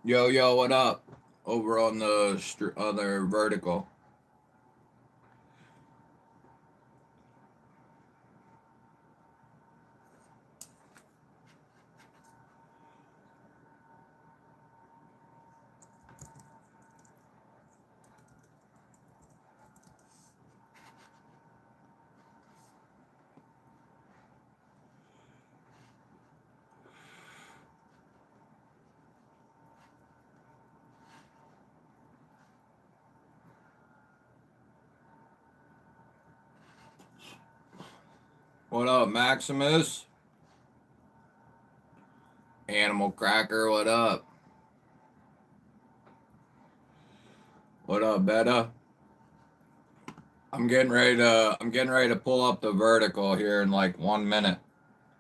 Yo, yo, what up? Over on the other vertical. What up, Maximus? Animal Cracker, what up? What up, Betta? I'm getting ready to pull up the vertical here in like 1 minute.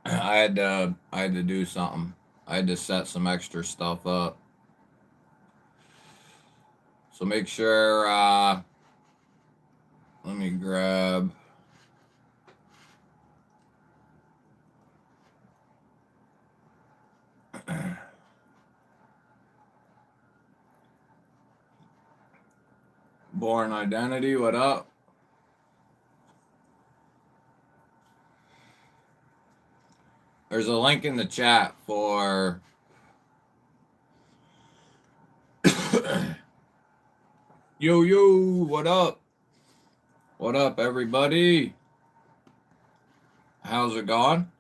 I had to do something. I had to set some extra stuff up. So make sure let me grab Born Identity, what up? There's a link in the chat for Yo yo, what up? What up, everybody? How's it going?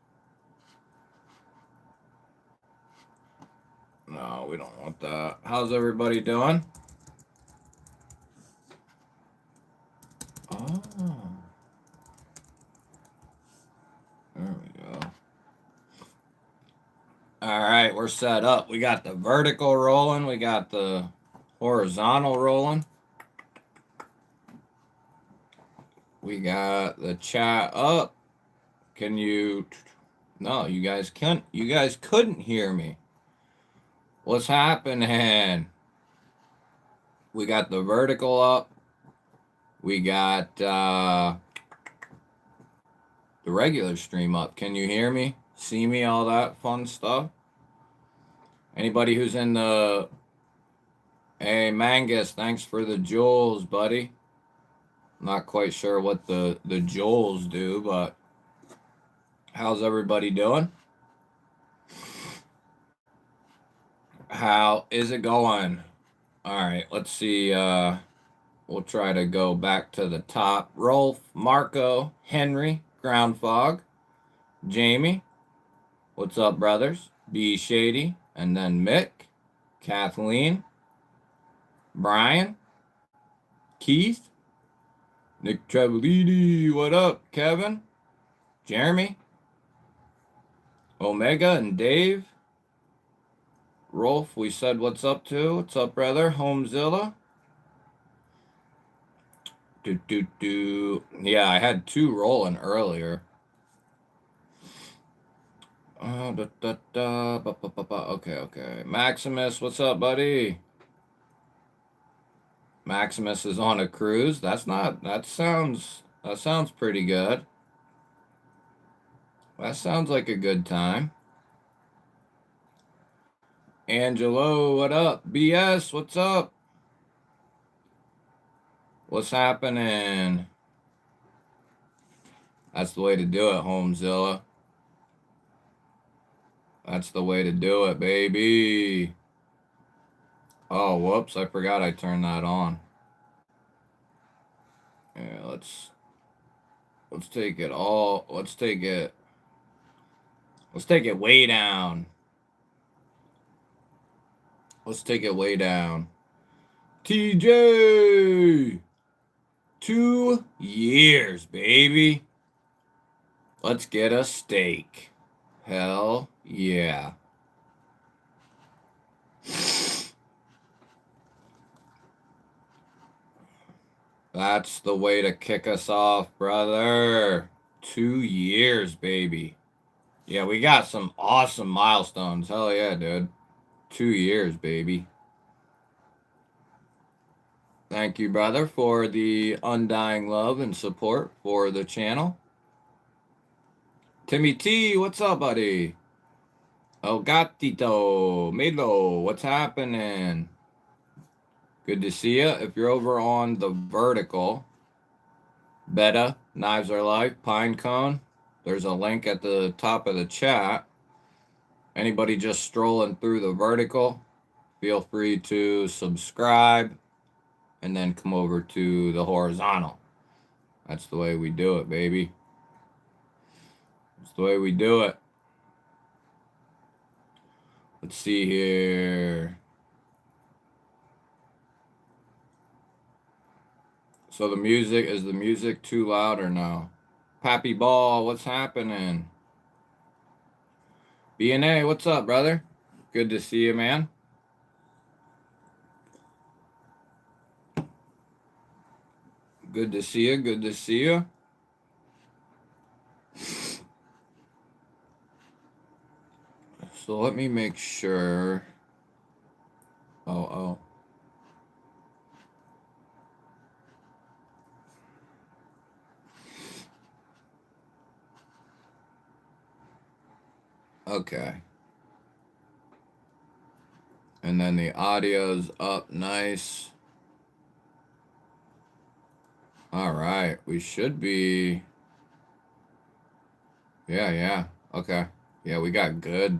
No, we don't want that. How's everybody doing? Oh, there we go. All right, we're set up. We got the vertical rolling. We got the horizontal rolling. We got the chat up. Can you? No, you guys can't. You guys couldn't hear me. What's happening? We got the vertical up. We got the regular stream up. Can you hear me? See me? All that fun stuff. Anybody who's in the... Hey, Mangus, thanks for the jewels, buddy. Not quite sure what the jewels do, but how's everybody doing? How is it going? All right, let's see. We'll try to go back to the top. Rolf, Marco, Henry, Ground Fog, Jamie. What's up, brothers? B Shady, and then Mick, Kathleen, Brian, Keith, Nick Travelini. What up, Kevin? Jeremy, Omega, and Dave. Rolf, we said what's up to. What's up, brother? Homezilla. Yeah, I had two rolling earlier. Okay. Maximus, what's up, buddy? Maximus is on a cruise. That sounds pretty good. That sounds like a good time. Angelo, what up? BS, what's up? What's happening? That's the way to do it, Homezilla. That's the way to do it, baby. Oh, whoops, I forgot I turned that on. Yeah, let's take it all. Let's take it way down. Let's take it way down. TJ! 2 years, baby. Let's get a steak. Hell yeah. That's the way to kick us off, brother. 2 years, baby. Yeah, we got some awesome milestones. Hell yeah, dude. 2 years, baby. Thank you, brother, for the undying love and support for the channel. Timmy T, what's up, buddy? El Gatito, Milo, what's happening? Good to see you. If you're over on the vertical, Beta, Knives Are Life, Pinecone, there's a link at the top of the chat. Anybody just strolling through the vertical, feel free to subscribe and then come over to the horizontal. That's the way we do it, baby. That's the way we do it. Let's see here. So the music too loud or no? Pappy Ball, what's happening? BNA, what's up, brother? Good to see you, man. Good to see you. Good to see you. So let me make sure. Oh. Okay. And then the audio's up nice. All right. We should be. Yeah. Okay. Yeah, we got good.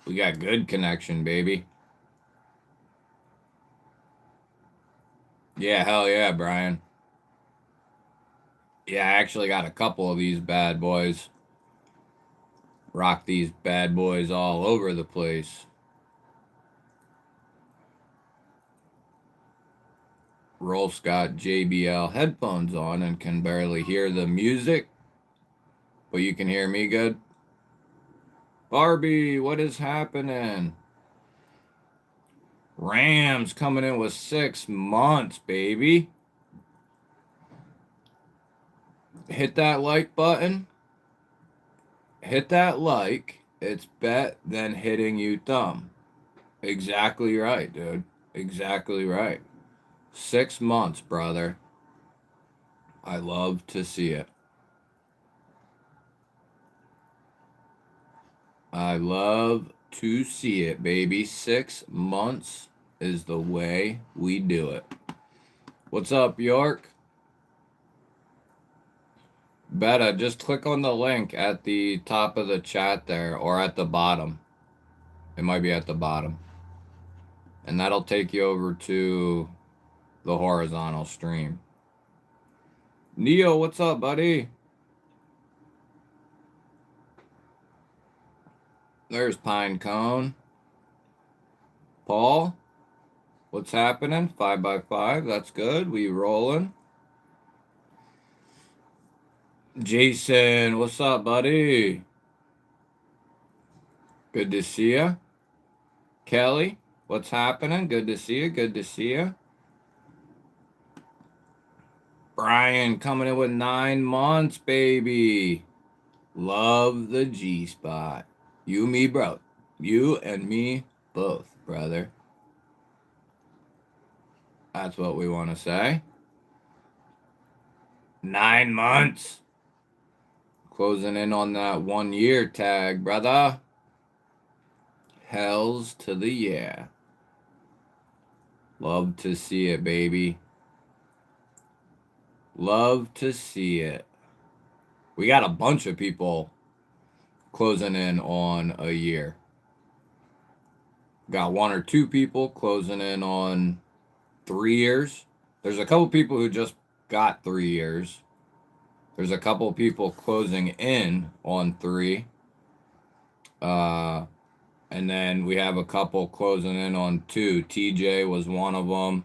We got good connection, baby. Yeah, hell yeah, Brian. Yeah, I actually got a couple of these bad boys. Rock these bad boys all over the place. Rolf's got JBL headphones on and can barely hear the music, but you can hear me good. Barbie, what is happening? Rams coming in with 6 months, baby. Hit that like button. Hit that like. It's bet than hitting you thumb. Exactly right, dude. Exactly right. 6 months, brother. I love to see it. I love to see it, baby. 6 months is the way we do it. What's up, York? Beta, just click on the link at the top of the chat there or at the bottom. It might be at the bottom. And that'll take you over to the horizontal stream. Neo, what's up, buddy? There's Pinecone. Paul, what's happening? 5x5, that's good. We rolling. Jason, what's up, buddy? Good to see you. Kelly, what's happening? Good to see you. Good to see you. Brian coming in with 9 months, baby. Love the G spot. You, me, bro. You and me both, brother. That's what we want to say. 9 months. Closing in on that 1 year tag, brother. Hells to the yeah. Love to see it, baby. Love to see it. We got a bunch of people closing in on a year. Got 1 or 2 people closing in on 3 years. There's a couple people who just got 3 years. There's a couple people closing in on 3. And then we have a couple closing in on 2. TJ was one of them.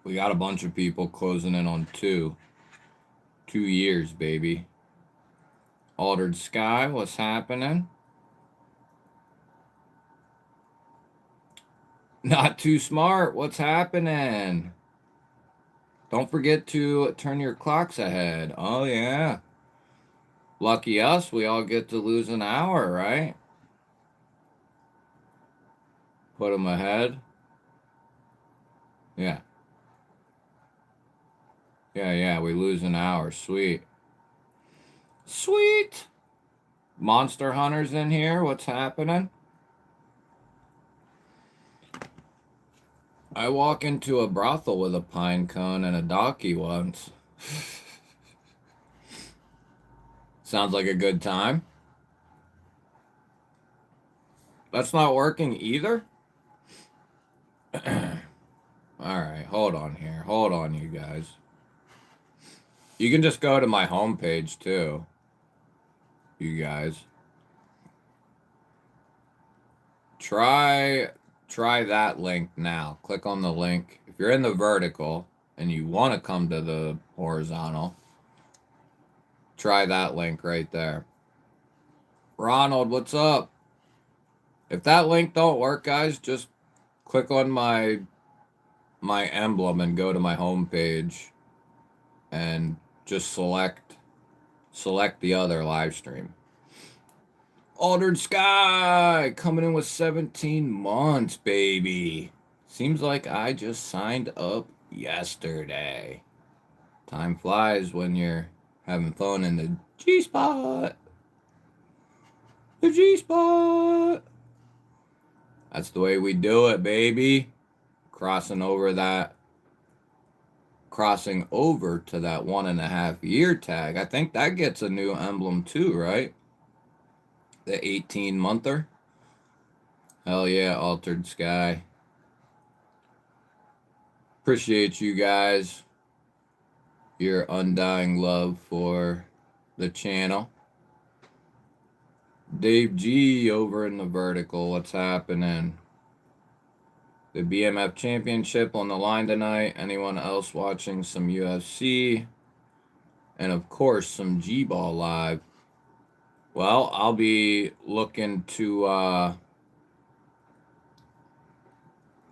We got a bunch of people closing in on 2. 2 years, baby. Altered Sky, what's happening? Not too smart, what's happening? Don't forget to turn your clocks ahead. Oh, yeah. Lucky us, we all get to lose an hour, right? Put them ahead. Yeah. Yeah, we lose an hour. Sweet. Sweet. Monster Hunters in here? What's happening? I walk into a brothel with a pine cone and a donkey once. Sounds like a good time. That's not working either? Alright, hold on here. Hold on, you guys. You can just go to my homepage, too. You guys. Try that link now. Click on the link. If you're in the vertical and you want to come to the horizontal, try that link right there. Ronald, what's up? If that link don't work, guys, just click on my emblem and go to my homepage and just select the other live stream. Altered Sky coming in with 17 months, baby. Seems like I just signed up yesterday. Time flies when you're having fun in the G-spot. The G-spot. That's the way we do it, baby. Crossing over to that 1.5 year tag. I think that gets a new emblem too, right? The 18-monther. Hell yeah, Altered Sky. Appreciate you guys. Your undying love for the channel. Dave G over in the vertical. What's happening? The BMF Championship on the line tonight. Anyone else watching some UFC? And of course, some GBall live. Well, I'll be looking to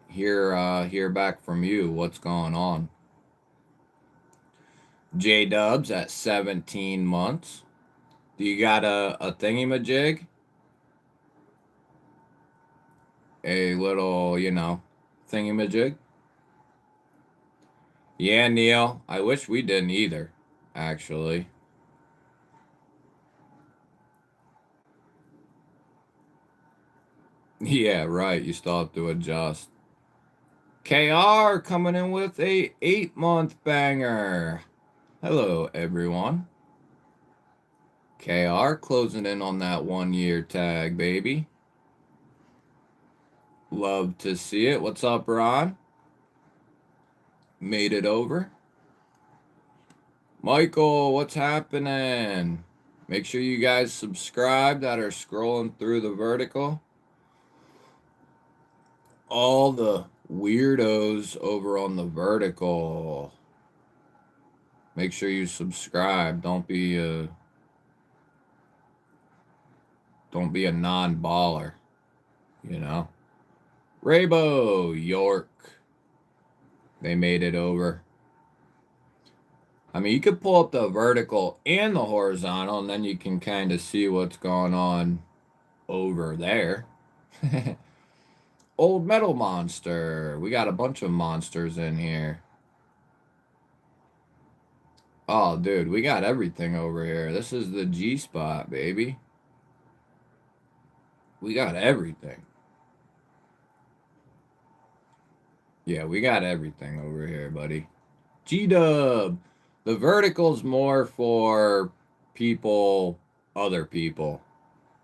hear back from you. What's going on? J-Dubs at 17 months. Do you got a thingy-majig? A little, thingy-majig? Yeah, Neil. I wish we didn't either, actually. Yeah, right. You still have to adjust. KR coming in with a 8-month banger. Hello, everyone. KR closing in on that 1-year tag, baby. Love to see it. What's up, Ron? Made it over. Michael, what's happening? Make sure you guys subscribe that are scrolling through the vertical. All the weirdos over on the vertical. Make sure you subscribe. Don't be a non-baller, Raybo, York. They made it over. I mean, you could pull up the vertical and the horizontal, and then you can kind of see what's going on over there. Old Metal Monster. We got a bunch of monsters in here. Oh, dude, we got everything over here. This is the G-spot, baby. We got everything. Yeah, we got everything over here, buddy. G-Dub. The vertical's more for people, other people,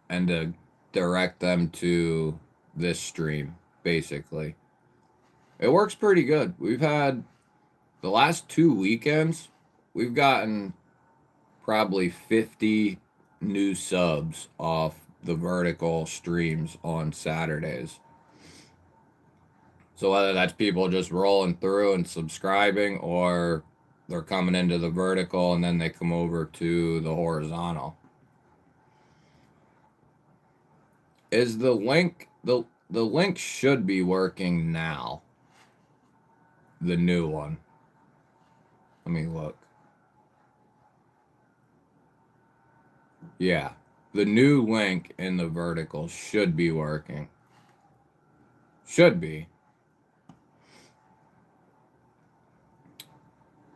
and to direct them to this stream, basically. It works pretty good. We've had the last 2 weekends, we've gotten probably 50 new subs off the vertical streams on Saturdays. So whether that's people just rolling through and subscribing, or they're coming into the vertical and then they come over to the horizontal. Is the link, the link should be working now. The new one. Let me look. Yeah, the new link in the vertical should be working. Should be.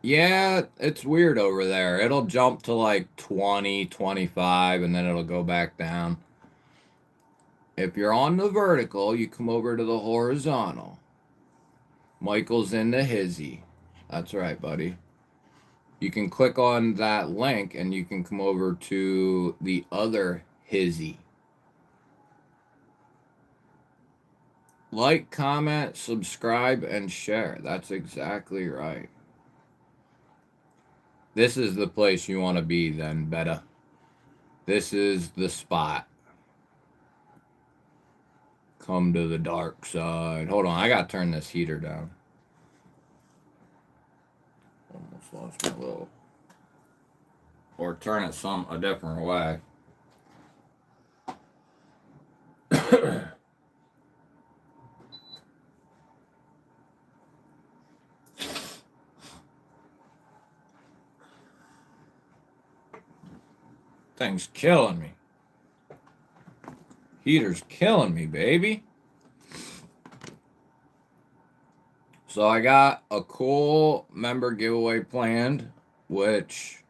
Yeah, it's weird over there. It'll jump to like 20, 25, and then it'll go back down. If you're on the vertical, you come over to the horizontal. Michael's in the hizzy. That's right, buddy. You can click on that link and you can come over to the other hizzy. Like, comment, subscribe, and share. That's exactly right. This is the place you want to be then, Betta. This is the spot. Come to the dark side. Hold on, I gotta turn this heater down. Almost lost my little. Or turn it a different way. Thing's killing me. Heater's killing me, baby. So I got a cool member giveaway planned, which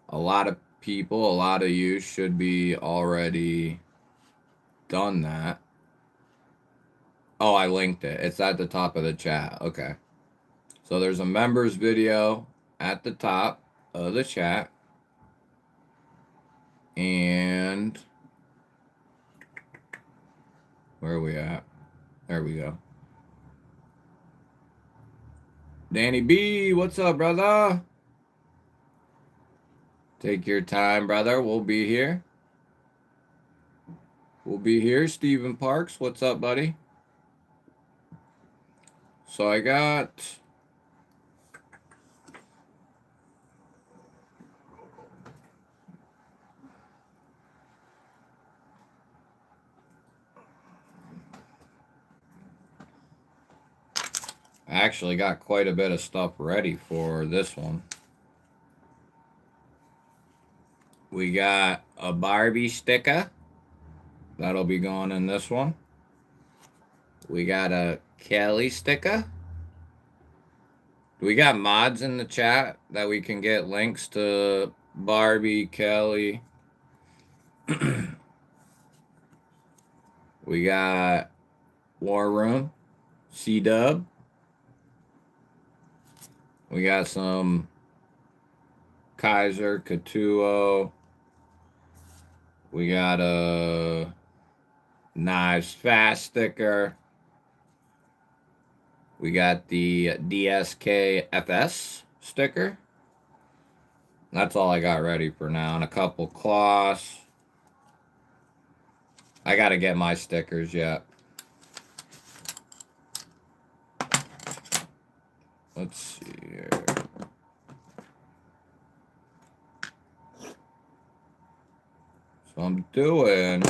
a lot of people, a lot of you should be already done that. Oh, I linked it. It's at the top of the chat. Okay. So there's a members video at the top of the chat. And where are we at? There we go. Danny B, what's up, brother? Take your time, brother. We'll be here. We'll be here. Stephen Parks, what's up, buddy? So I got... I actually got quite a bit of stuff ready for this one. We got a Barbie sticker. That'll be going in this one. We got a Kelly sticker. We got mods in the chat that we can get links to Barbie, Kelly. We got War Room, C-Dub. We got some Kaiser, Katuo. We got a Knives Fast sticker. We got the DSK FS sticker. That's all I got ready for now. And a couple cloths. I got to get my stickers yet. Let's see here. So I'm doing...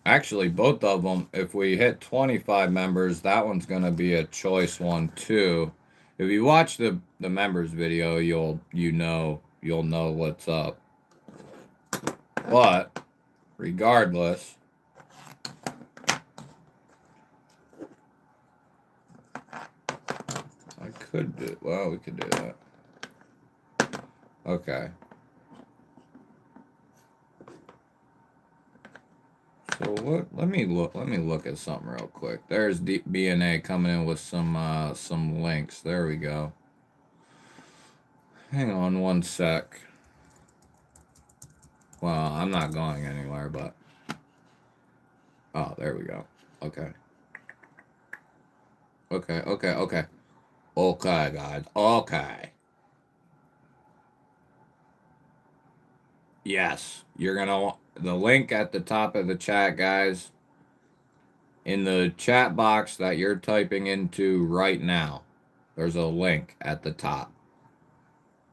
Actually, both of them, if we hit 25 members, that one's going to be a choice one too. If you watch the members video, you'll know what's up. But regardless, I could do, well, we could do that. Okay. So what? Let me look at something real quick. There's BNA coming in with some links. There we go. Hang on one sec. Well, I'm not going anywhere, but oh, there we go. Okay. Okay, guys. Okay. Yes, you're gonna want the link at the top of the chat, guys. In the chat box that you're typing into right now, there's a link at the top.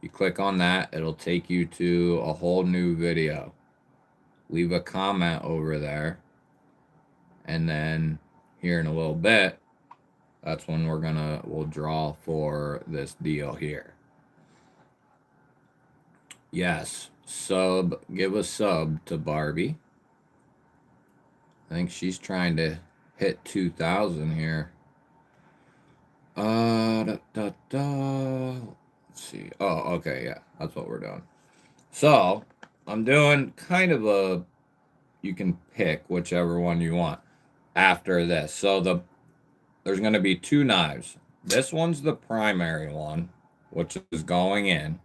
You click on that, it'll take you to a whole new video. Leave a comment over there. And then here in a little bit, that's when we'll draw for this deal here. Yes, give a sub to Barbie. I think she's trying to hit 2,000 here. Let's see. Oh, okay, yeah, that's what we're doing. So I'm doing kind of a. You can pick whichever one you want after this. So there's going to be two knives. This one's the primary one, which is going in.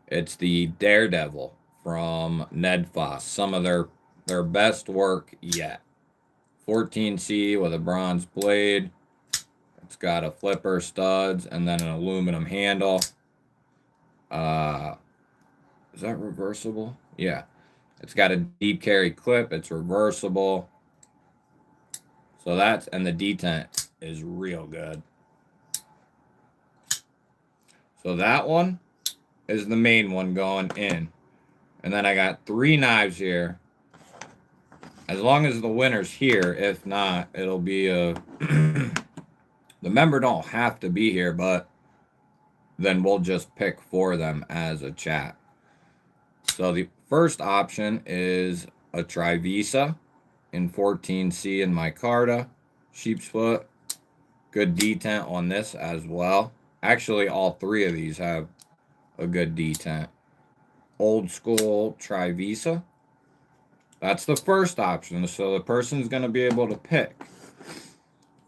It's the Daredevil from Ned Foss. Some of their best work yet. 14C with a bronze blade. It's got a flipper, studs, and then an aluminum handle. Is that reversible? Yeah. It's got a deep carry clip. It's reversible. So that's, and the detent is real good. So that one is the main one going in. And then I got three knives here. As long as the winner's here, if not, it'll be a. The member don't have to be here, but then we'll just pick for them as a chat. So the first option is a Trivisa in 14C in micarta, sheep's foot. Good detent on this as well. Actually, all three of these have a good detent. Old school Trivisa. That's the first option, so the person's going to be able to pick.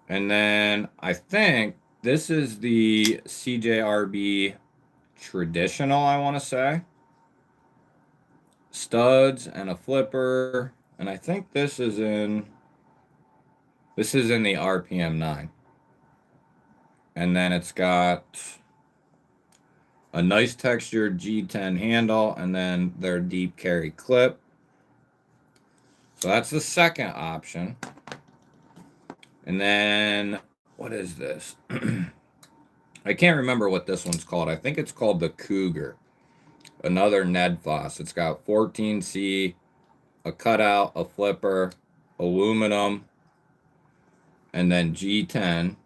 And then I think this is the CJRB traditional, I want to say. Studs and a flipper. And I think this is in the RPM 9. And then it's got a nice textured G10 handle and then their deep carry clip. So that's the second option. And then, what is this? I can't remember what this one's called. I think it's called the Cougar. Another Ned Foss. It's got 14C, a cutout, a flipper, aluminum, and then G10.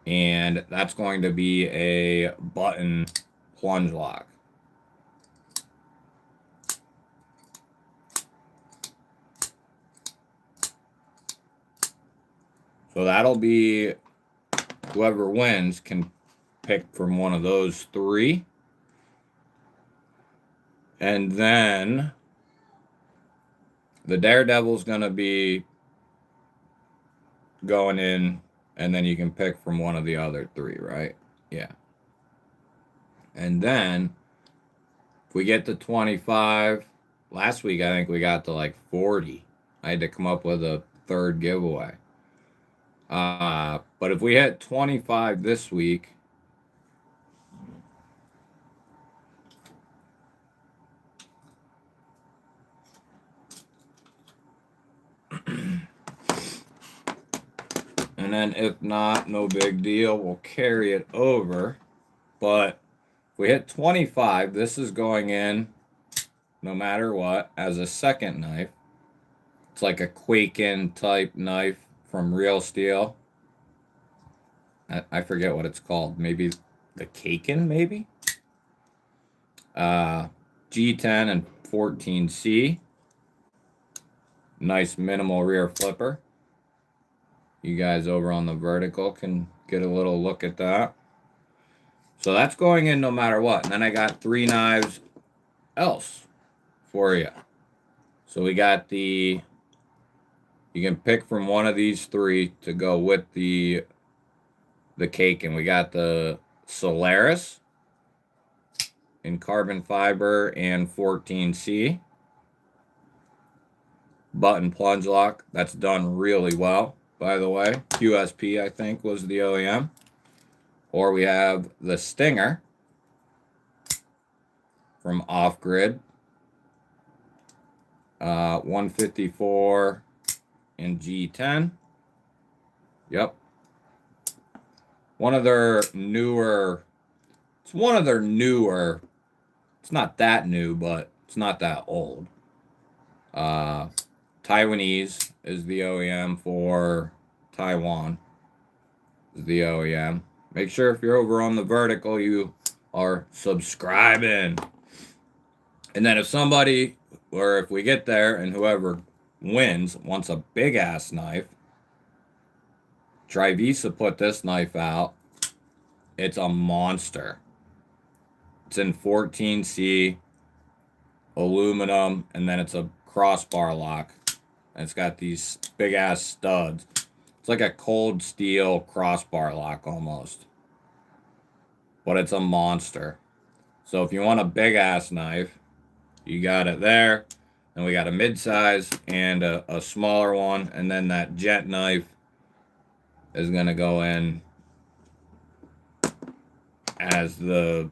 And that's going to be a button plunge lock. So that'll be whoever wins can pick from one of those three. And then the Daredevil's going to be going in, and then you can pick from one of the other three, right? Yeah. And then if we get to 25, last week I think we got to like 40. I had to come up with a third giveaway. But if we hit 25 this week, and then if not, no big deal, we'll carry it over. But if we hit 25, this is going in no matter what as a second knife. It's like a Quakin type knife from Real Steel. I forget what it's called. Maybe the Kakin, maybe? G10 and 14C. Nice minimal rear flipper. You guys over on the vertical can get a little look at that. So that's going in no matter what. And then I got three knives else for you. So we got you can pick from one of these three to go with the cake. And we got the Solaris in carbon fiber and 14C. Button plunge lock. That's done really well, by the way. QSP, I think, was the OEM. Or we have the Stinger from Off Grid. 154 and G10. Yep. One of their newer. It's one of their newer. It's not that new, but it's not that old. Taiwanese is the OEM for Taiwan. Is the OEM. Make sure if you're over on the vertical, you are subscribing. And then if somebody, or if we get there and whoever wins wants a big ass knife, Trivisa put this knife out. It's a monster. It's in 14C aluminum, and then it's a crossbar lock. And it's got these big ass studs. It's like a cold steel crossbar lock almost. But it's a monster. So if you want a big ass knife, you got it there. And we got a mid-size and a smaller one. And then that jet knife is going to go in as the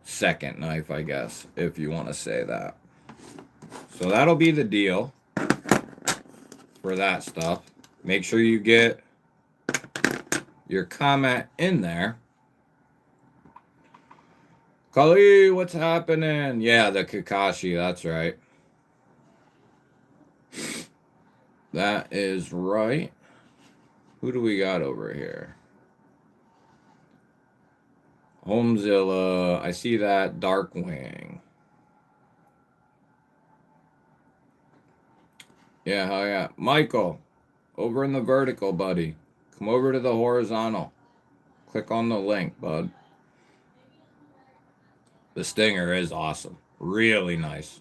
second knife, I guess, if you want to say that. So that'll be the deal for that stuff. Make sure you get your comment in there. Kali, what's happening? Yeah, the Kakashi, that's right. That is right. Who do we got over here? Homezilla. I see that. Darkwing. Yeah, hell yeah. Michael, over in the vertical, buddy. Come over to the horizontal. Click on the link, bud. The Stinger is awesome. Really nice.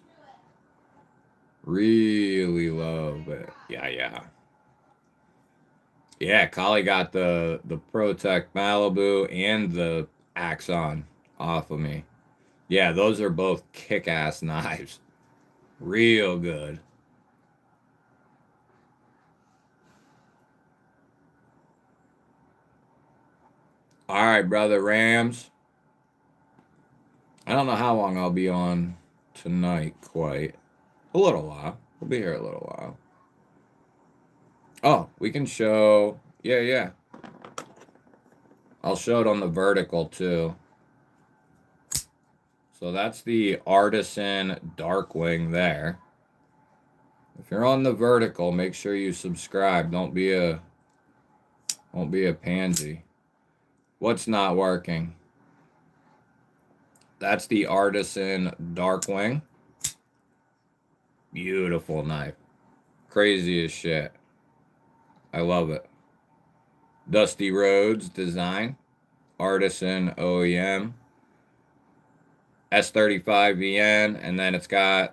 Really love it. Yeah. Yeah, Kali got the Protect Malibu and the Axon off of me. Yeah, those are both kick-ass knives. Real good. All right, brother Rams. I don't know how long I'll be on tonight quite. A little while. We'll be here a little while. Oh, we can show. Yeah. I'll show it on the vertical too. So that's the Artisan Darkwing there. If you're on the vertical, make sure you subscribe. Don't be a pansy. What's not working? That's the Artisan Darkwing. Beautiful knife. Crazy as shit. I love it. Dusty Rhodes design. Artisan OEM. S35VN. And then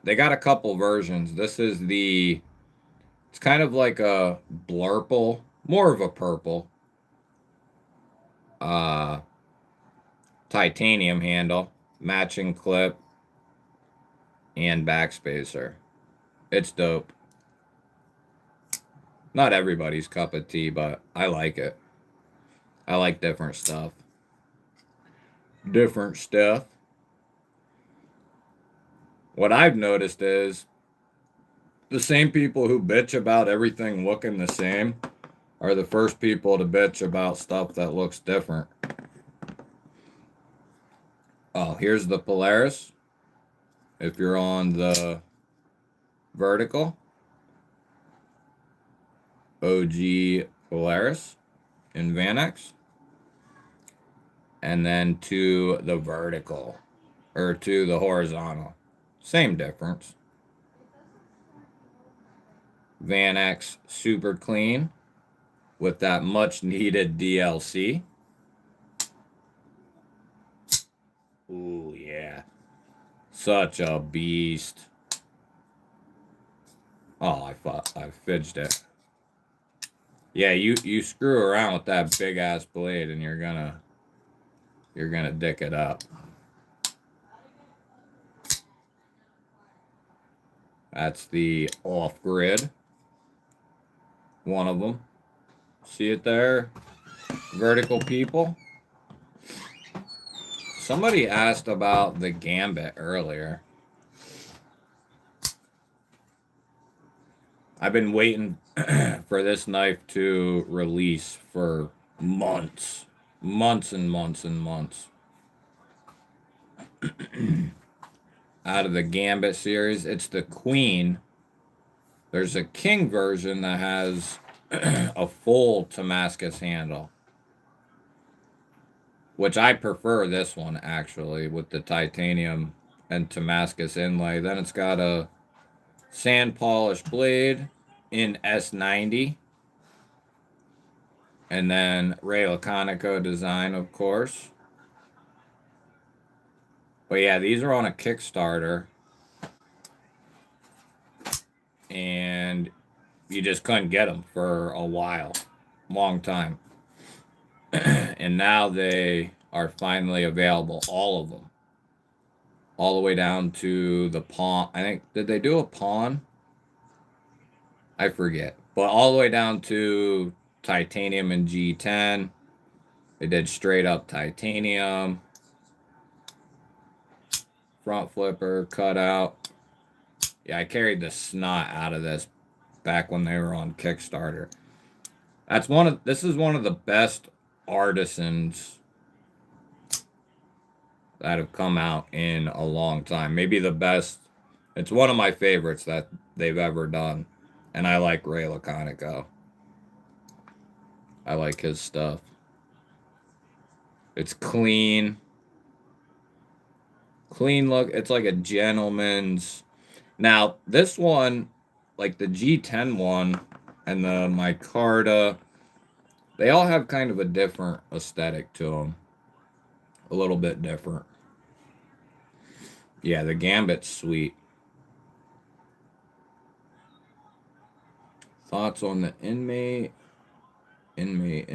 they got a couple versions. This is it's kind of like a blurple. More of a purple. Titanium handle. Matching clip. And backspacer. It's dope. Not everybody's cup of tea, but I like it. I like different stuff. What I've noticed is the same people who bitch about everything looking the same are the first people to bitch about stuff that looks different. Oh, here's the Polaris. If you're on the vertical. OG Polaris in Vanex. And then to the vertical. Or to the horizontal. Same difference. Vanex super clean. With that much needed DLC. Ooh, yeah. Such a beast. Oh, I fidged it. Yeah, you screw around with that big ass blade and you're gonna dick it up. That's the off-grid. One of them. See it there? Vertical people. Somebody asked about the Gambit earlier. I've been waiting for this knife to release for months. Months and months and months. Out of the Gambit series, it's the Queen. There's a King version that has a full Damascus handle. Which I prefer this one, actually, with the titanium and Damascus inlay. Then it's got a sand polished blade in S90. And then Ray Laconico design, of course. But yeah, these are on a Kickstarter. And you just couldn't get them for a while. Long time. And now they are finally available. All of them. All the way down to the pawn. I think, did they do a pawn? I forget. But all the way down to titanium and G10. They did straight up titanium. Front flipper, cutout. Yeah, I carried the snot out of this back when they were on Kickstarter. This is one of the best artisans that have come out in a long time. Maybe the best. It's one of my favorites that they've ever done. And I like Ray Laconico. I like his stuff. It's clean. Clean look. It's like a gentleman's. Now, this one, like the G10 one and the micarta, they all have kind of a different aesthetic to them. A little bit different. Yeah, the Gambit's sweet. Thoughts on the inmate? Inmate.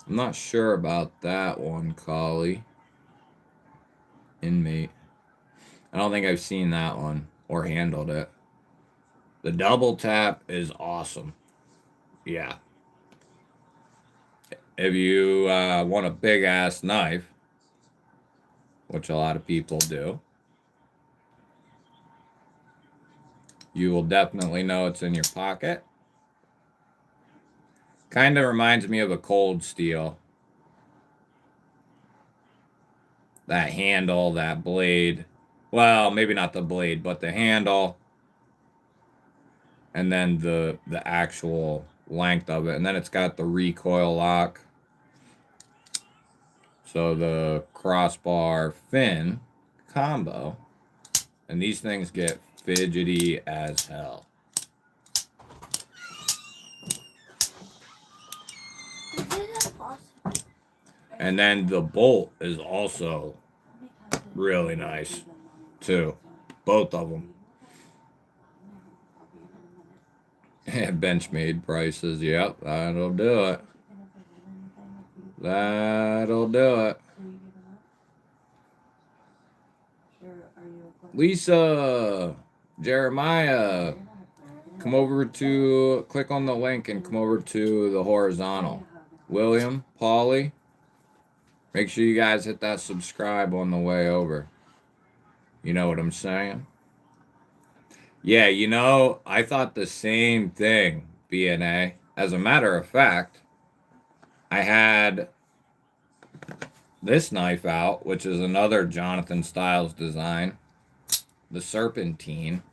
I'm not sure about that one, Collie. Inmate. I don't think I've seen that one or handled it. The double tap is awesome. Yeah. If you want a big ass knife, which a lot of people do, you will definitely know it's in your pocket. Kind of reminds me of a Cold Steel. That handle, that blade. Well, maybe not the blade, but the handle. And then the actual length of it. And then it's got the recoil lock. So the crossbar fin combo. And these things get fidgety as hell. And then the bolt is also really nice too. Both of them. Benchmade prices. Yep, that'll do it. That'll do it. Lisa, Jeremiah, come over to, click on the link and come over to the horizontal. William, Paulie, make sure you guys hit that subscribe on the way over. You know what I'm saying? Yeah, you know, I thought the same thing, BNA. As a matter of fact, I had this knife out, which is another Jonathan Styles design. The Serpentine.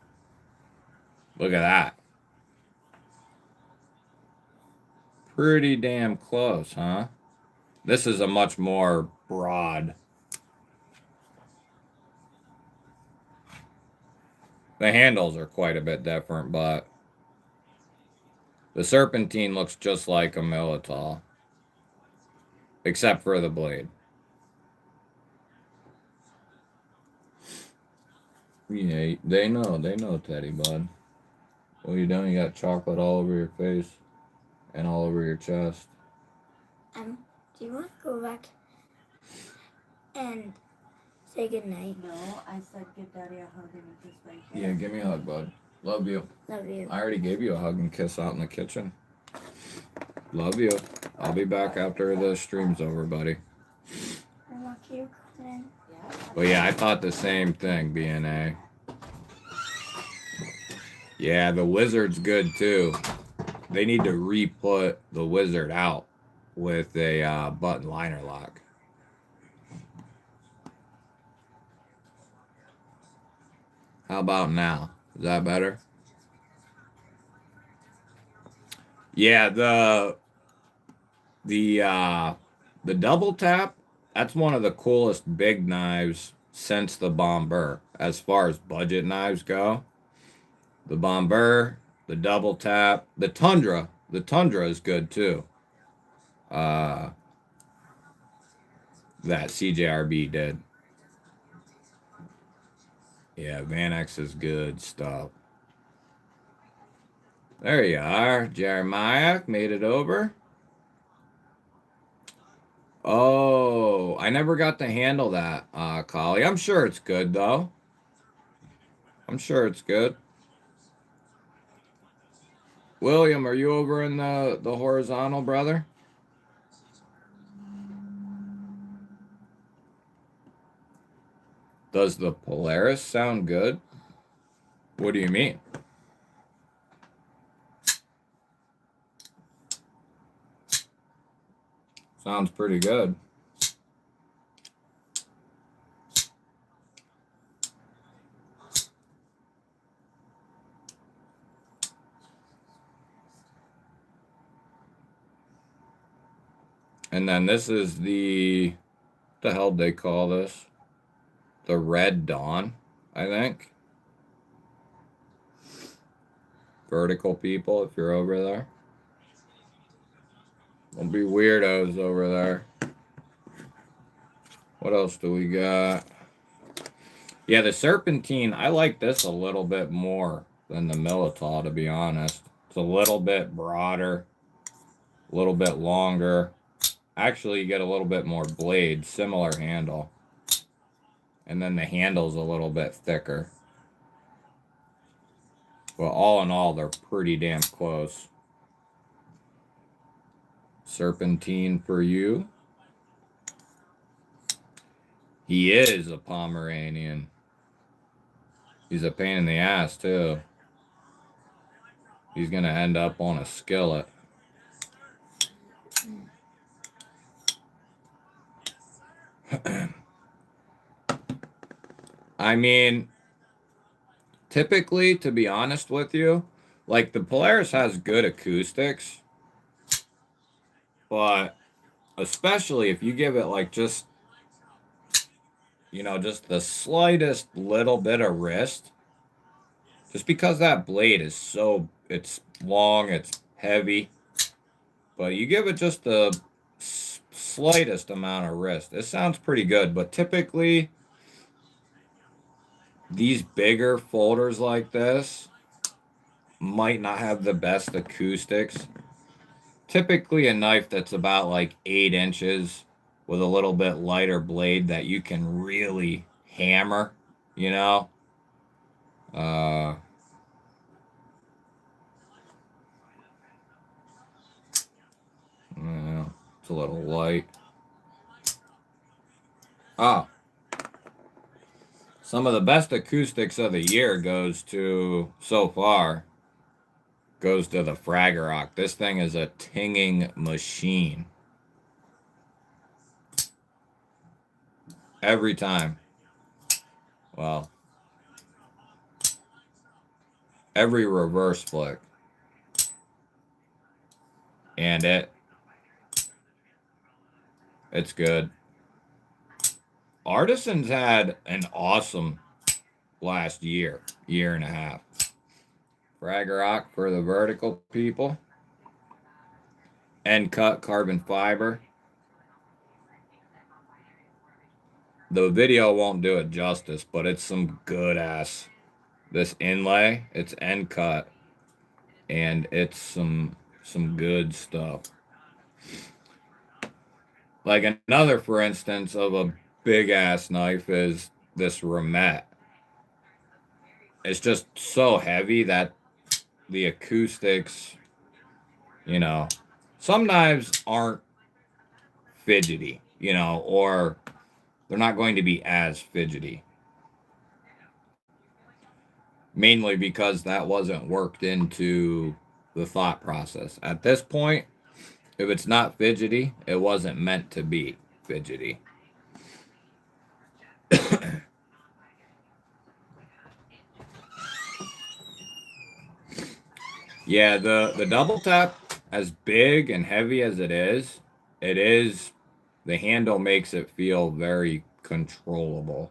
Look at that. Pretty damn close, huh? This is a much more broad. The handles are quite a bit different, but the Serpentine looks just like a Militol. Except for the blade. Yeah, they know, Teddy Bud. What are you doing? You got chocolate all over your face and all over your chest. Do you want to go back and say goodnight? No, I said give Daddy a hug and a kiss right here. Yeah, give me a hug, bud. Love you. Love you. I already gave you a hug and kiss out in the kitchen. Love you. I'll be back after the stream's over, buddy. I want you coming. But yeah, I thought the same thing, BNA. Yeah, the Wizard's good too. They need to re-put the Wizard out with a button liner lock. How about now? Is that better? Yeah, the double tap, that's one of the coolest big knives since the Bomber as far as budget knives go. The Bomber, the double tap, the Tundra The Tundra is good too. That CJRB did. Yeah, Vanex is good stuff. There you are, Jeremiah. Made it over. Oh, I never got to handle that, Collie. I'm sure it's good, though. I'm sure it's good. William, are you over in the horizontal, brother? Does the Polaris sound good? What do you mean? Sounds pretty good. And then this is the hell they call this? The Red Dawn, I think. Vertical people, if you're over there. Don't be weirdos over there. What else do we got? Yeah, the Serpentine, I like this a little bit more than the Militol, to be honest. It's a little bit broader, a little bit longer. Actually, you get a little bit more blade, similar handle. And then the handle's a little bit thicker. Well, all in all, they're pretty damn close. Serpentine for you. He is a Pomeranian. He's a pain in the ass, too. He's going to end up on a skillet. I mean, typically, to be honest with you, like the Polaris has good acoustics, but especially if you give it like just, you know, just the slightest little bit of wrist, just because that blade is so, it's long, it's heavy, but you give it just the slightest amount of wrist, it sounds pretty good. But typically, these bigger folders like this might not have the best acoustics. Typically a knife that's about like 8 inches with a little bit lighter blade that you can really hammer, you know. Yeah, it's a little light. Oh, some of the best acoustics of the year goes to, so far, goes to the Fragorock. This thing is a tinging machine. Every time. Well, every reverse flick. And it's good. Artisans had an awesome last year and a half. Fragorock for the vertical people. End cut carbon fiber. The video won't do it justice, but it's some good ass. This inlay, it's end cut, and it's some good stuff. Like another, for instance, of a big ass knife is this Ramette. It's just so heavy that the acoustics, you know, some knives aren't fidgety, you know, or they're not going to be as fidgety. Mainly because that wasn't worked into the thought process. At this point, if it's not fidgety, it wasn't meant to be fidgety. Yeah, the double tap, as big and heavy as it is, the handle makes it feel very controllable.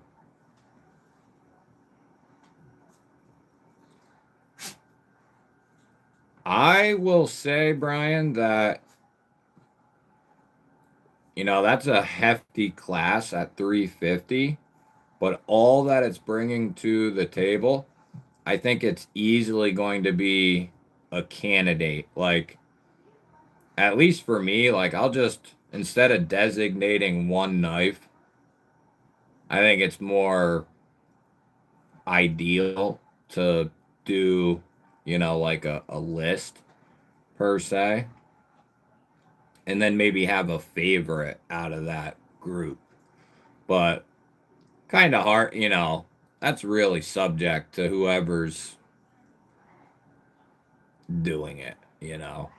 I will say, Brian, that, you know, that's a hefty class at 350, but all that it's bringing to the table, I think it's easily going to be a candidate. Like, at least for me, like, I'll just, instead of designating one knife, I think it's more ideal to do, you know, like a list per se, and then maybe have a favorite out of that group. But kind of hard, you know, that's really subject to whoever's doing it, you know.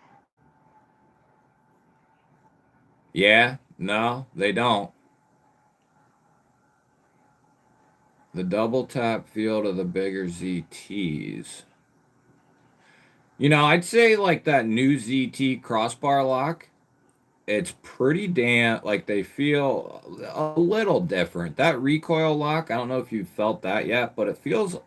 Yeah, no, they don't. The double tap field of the bigger ZTs. You know, I'd say like that new ZT crossbar lock, it's pretty damn, like they feel a little different. That recoil lock, I don't know if you've felt that yet, but it feels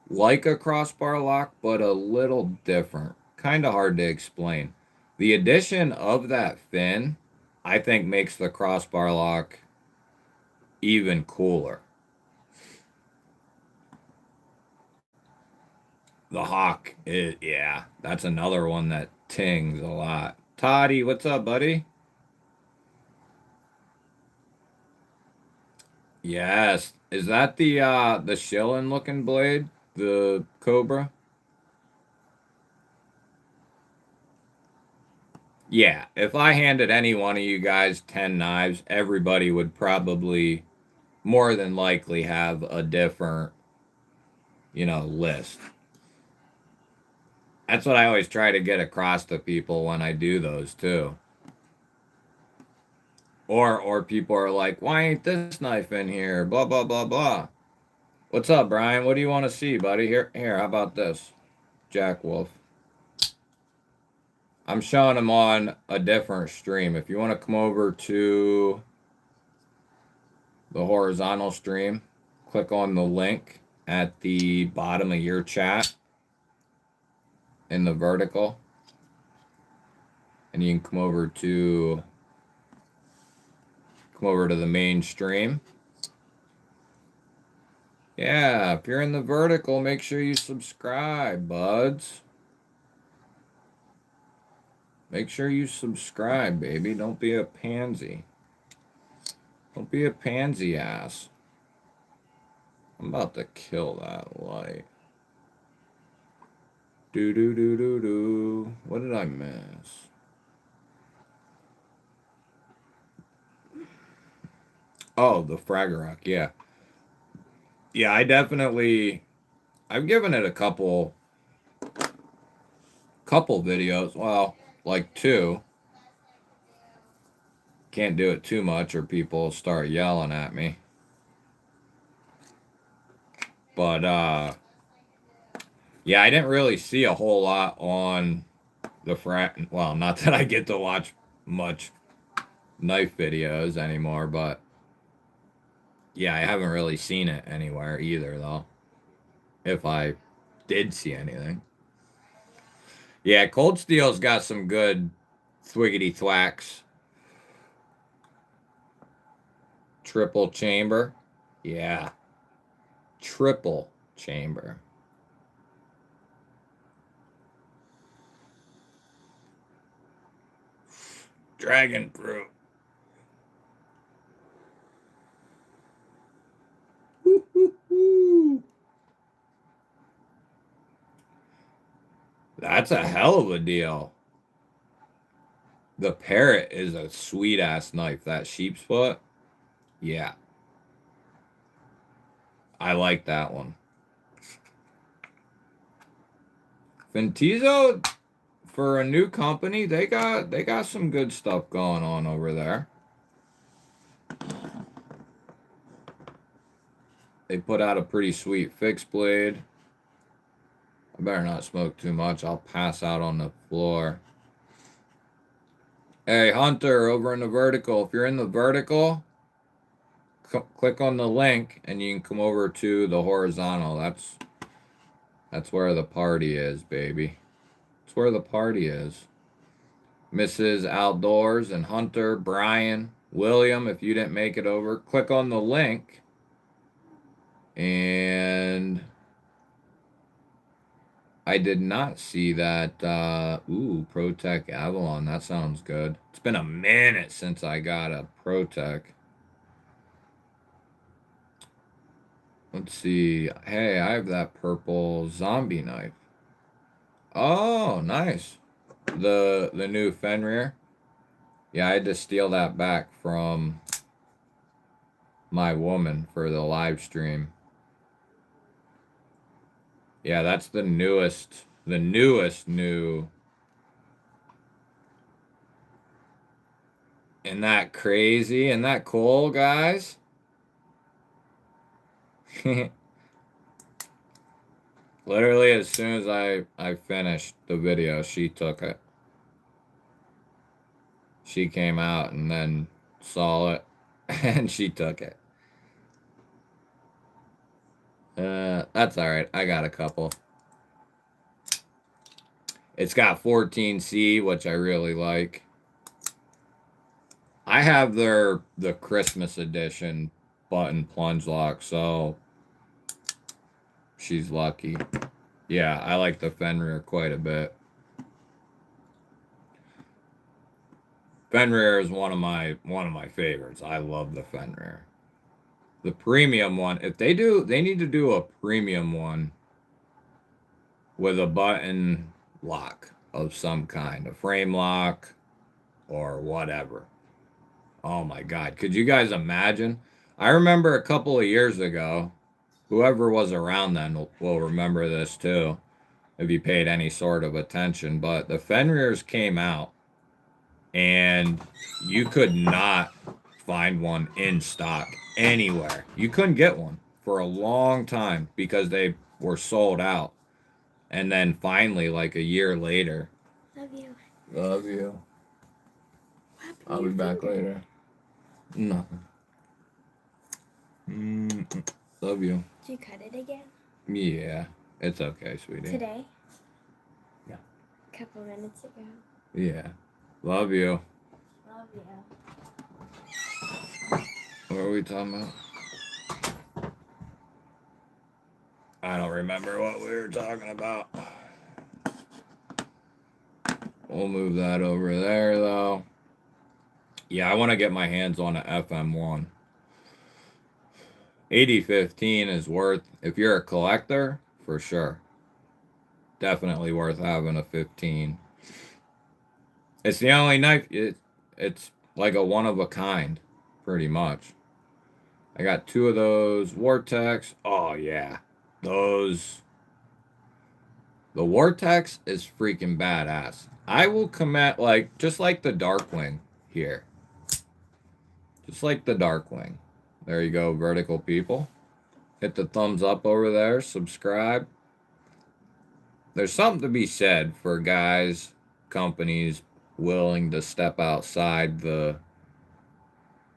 like a crossbar lock, but a little different. Kind of hard to explain. The addition of that fin, I think, makes the crossbar lock even cooler. The Hawk, yeah, that's another one that tings a lot. Toddy, what's up, buddy? Yes. Is that the shillin looking blade? The Cobra? Yeah. If I handed any one of you guys 10 knives, everybody would probably more than likely have a different, you know, list. That's what I always try to get across to people when I do those too. Or people are like, "Why ain't this knife in here?" Blah blah blah blah. What's up, Brian? What do you want to see, buddy? Here, how about this? Jack Wolf. I'm showing them on a different stream. If you want to come over to the horizontal stream, click on the link at the bottom of your chat in the vertical, and you can come over to the main stream. Yeah, if you're in the vertical, make sure you subscribe, buds. Make sure you subscribe, baby. Don't be a pansy. Don't be a pansy ass. I'm about to kill that light. Do do do do do. What did I miss? Oh, the Fragorock, yeah. Yeah, I've given it a couple videos. Well, like two. Can't do it too much or people start yelling at me. But yeah, I didn't really see a whole lot on the well, not that I get to watch much knife videos anymore, but yeah, I haven't really seen it anywhere either though. If I did see anything. Yeah, Cold Steel's got some good thwiggity thwacks. Triple chamber. Yeah. Triple chamber. Dragon fruit. That's a hell of a deal. The Parrot is a sweet ass knife. That sheep's foot. Yeah. I like that one. Ventizo, for a new company, they got some good stuff going on over there. They put out a pretty sweet fixed blade. I better not smoke too much. I'll pass out on the floor. Hey, Hunter, over in the vertical. If you're in the vertical, click on the link and you can come over to the horizontal. That's where the party is, baby. That's That's where the party is. Mrs. Outdoors and Hunter, Brian, William, if you didn't make it over, click on the link. And I did not see that. ProTech Avalon. That sounds good. It's been a minute since I got a ProTech. Let's see. Hey, I have that purple zombie knife. Oh, nice. The new Fenrir. Yeah, I had to steal that back from my woman for the live stream. Yeah, that's the newest new. Isn't that crazy? Isn't that cool, guys? Literally, as soon as I finished the video, she took it. She came out and then saw it, and she took it. That's all right. I got a couple. It's got 14C, which I really like. I have the Christmas edition button plunge lock, so she's lucky. Yeah, I like the Fenrir quite a bit. Fenrir is one of my favorites. I love the Fenrir. The premium one, if they need to do a premium one with a button lock of some kind, a frame lock or whatever. Oh my God. Could you guys imagine? I remember a couple of years ago, whoever was around then will remember this too, if you paid any sort of attention, but the Fenrirs came out and you could not find one in stock anywhere. You couldn't get one for a long time because they were sold out. And then finally, like a year later. Love you. Love you. I'll be back later. Nothing. Love you. Did you cut it again? Yeah, it's okay, sweetie. Today? Yeah. A couple minutes ago. Yeah. Love you. Love you. What are we talking about? I don't remember what we were talking about. We'll move that over there, though. Yeah, I want to get my hands on an FM1. 8015 is worth, if you're a collector, for sure. Definitely worth having a 15. It's the only knife, it's like a one of a kind, pretty much. I got 2 of those Vortex. Oh, yeah. The Vortex is freaking badass. I will commit, like, just like the Darkwing here. Just like the Darkwing. There you go, vertical people. Hit the thumbs up over there. Subscribe. There's something to be said for guys, companies willing to step outside the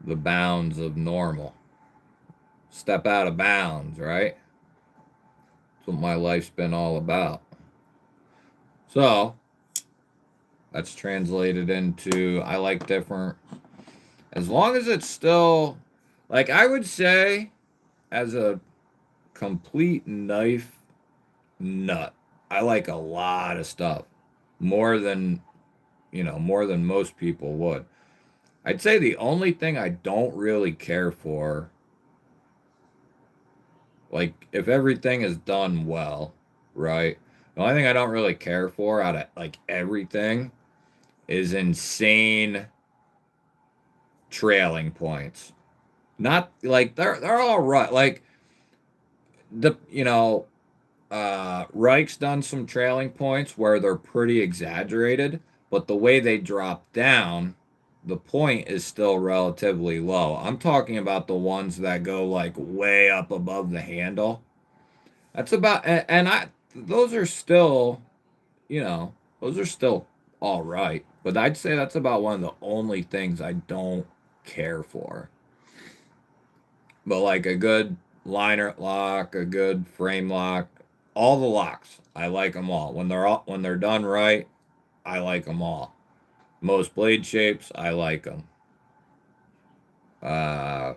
bounds of normal. Step out of bounds, right? That's what my life's been all about. So, that's translated into, I like different, as long as it's still, like I would say, as a complete knife nut, I like a lot of stuff. More than most people would. I'd say the only thing I don't really care for, like if everything is done well, right? The only thing I don't really care for out of like everything is insane trailing points. Not like they're all right. Like Reich's done some trailing points where they're pretty exaggerated, but the way they drop down, the point is still relatively low. I'm talking about the ones that go like way up above the handle. That's about, those are still, those are still all right. But I'd say that's about one of the only things I don't care for. But like a good liner lock, a good frame lock, all the locks. I like them all. When they're done right, I like them all. Most blade shapes, I like them. Yeah,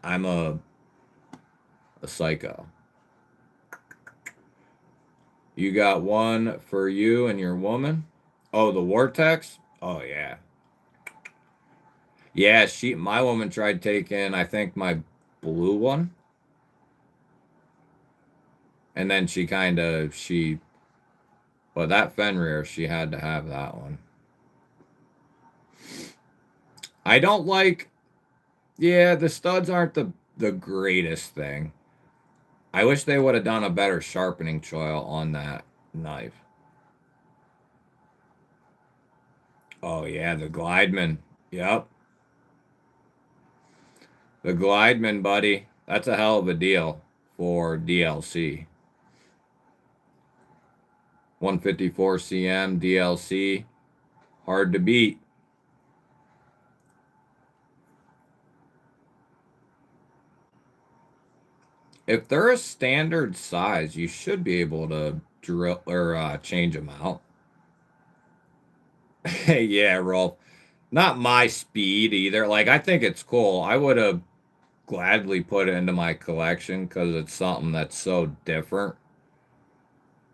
I'm a psycho. You got one for you and your woman? Oh, the Vortex? Oh yeah. Yeah, my woman tried taking, I think, my blue one. And then but that Fenrir, she had to have that one. I don't like, yeah, the studs aren't the greatest thing. I wish they would have done a better sharpening choil on that knife. Oh yeah, the Glideman. Yep. The Glideman, buddy. That's a hell of a deal for DLC. 154 cm DLC. Hard to beat. If they're a standard size, you should be able to drill or change them out. Yeah, Rolf. Not my speed either. Like, I think it's cool. I would have gladly put it into my collection because it's something that's so different.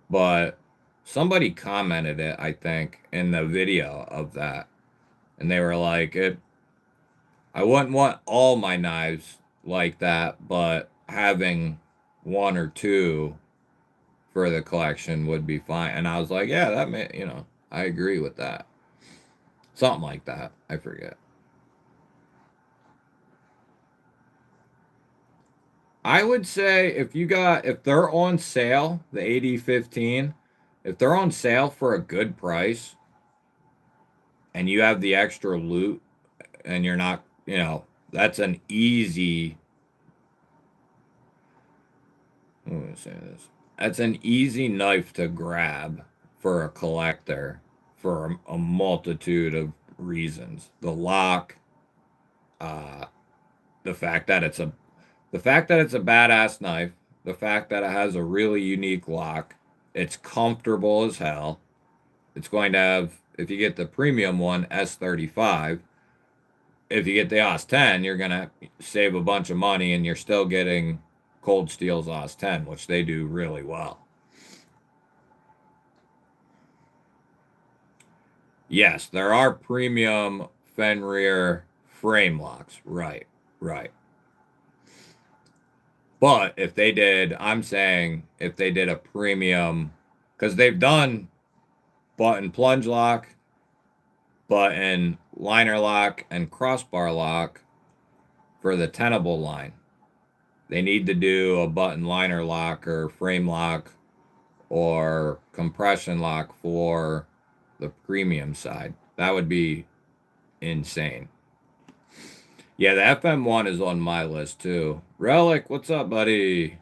But somebody commented it, I think, in the video of that. And they were like, I wouldn't want all my knives like that, but having one or two for the collection would be fine. And I was like, yeah, I agree with that. Something like that. I forget. I would say if they're on sale, the AD-15, if they're on sale for a good price and you have the extra loot and you're not, that's an easy, I'm going to say this. That's an easy knife to grab for a collector for a multitude of reasons. The lock, uh, the fact that it's a badass knife, the fact that it has a really unique lock, it's comfortable as hell. It's going to have, if you get the premium one, S35. If you get the AUS 10, you're going to save a bunch of money and you're still getting Cold Steel's AUS 10, which they do really well. Yes, there are premium Fenrir frame locks. Right, right. But I'm saying if they did a premium, because they've done button plunge lock, button liner lock, and crossbar lock for the tenable line. They need to do a button liner lock or frame lock or compression lock for the premium side. That would be insane. Yeah, the FM1 is on my list too. Relic, what's up, buddy?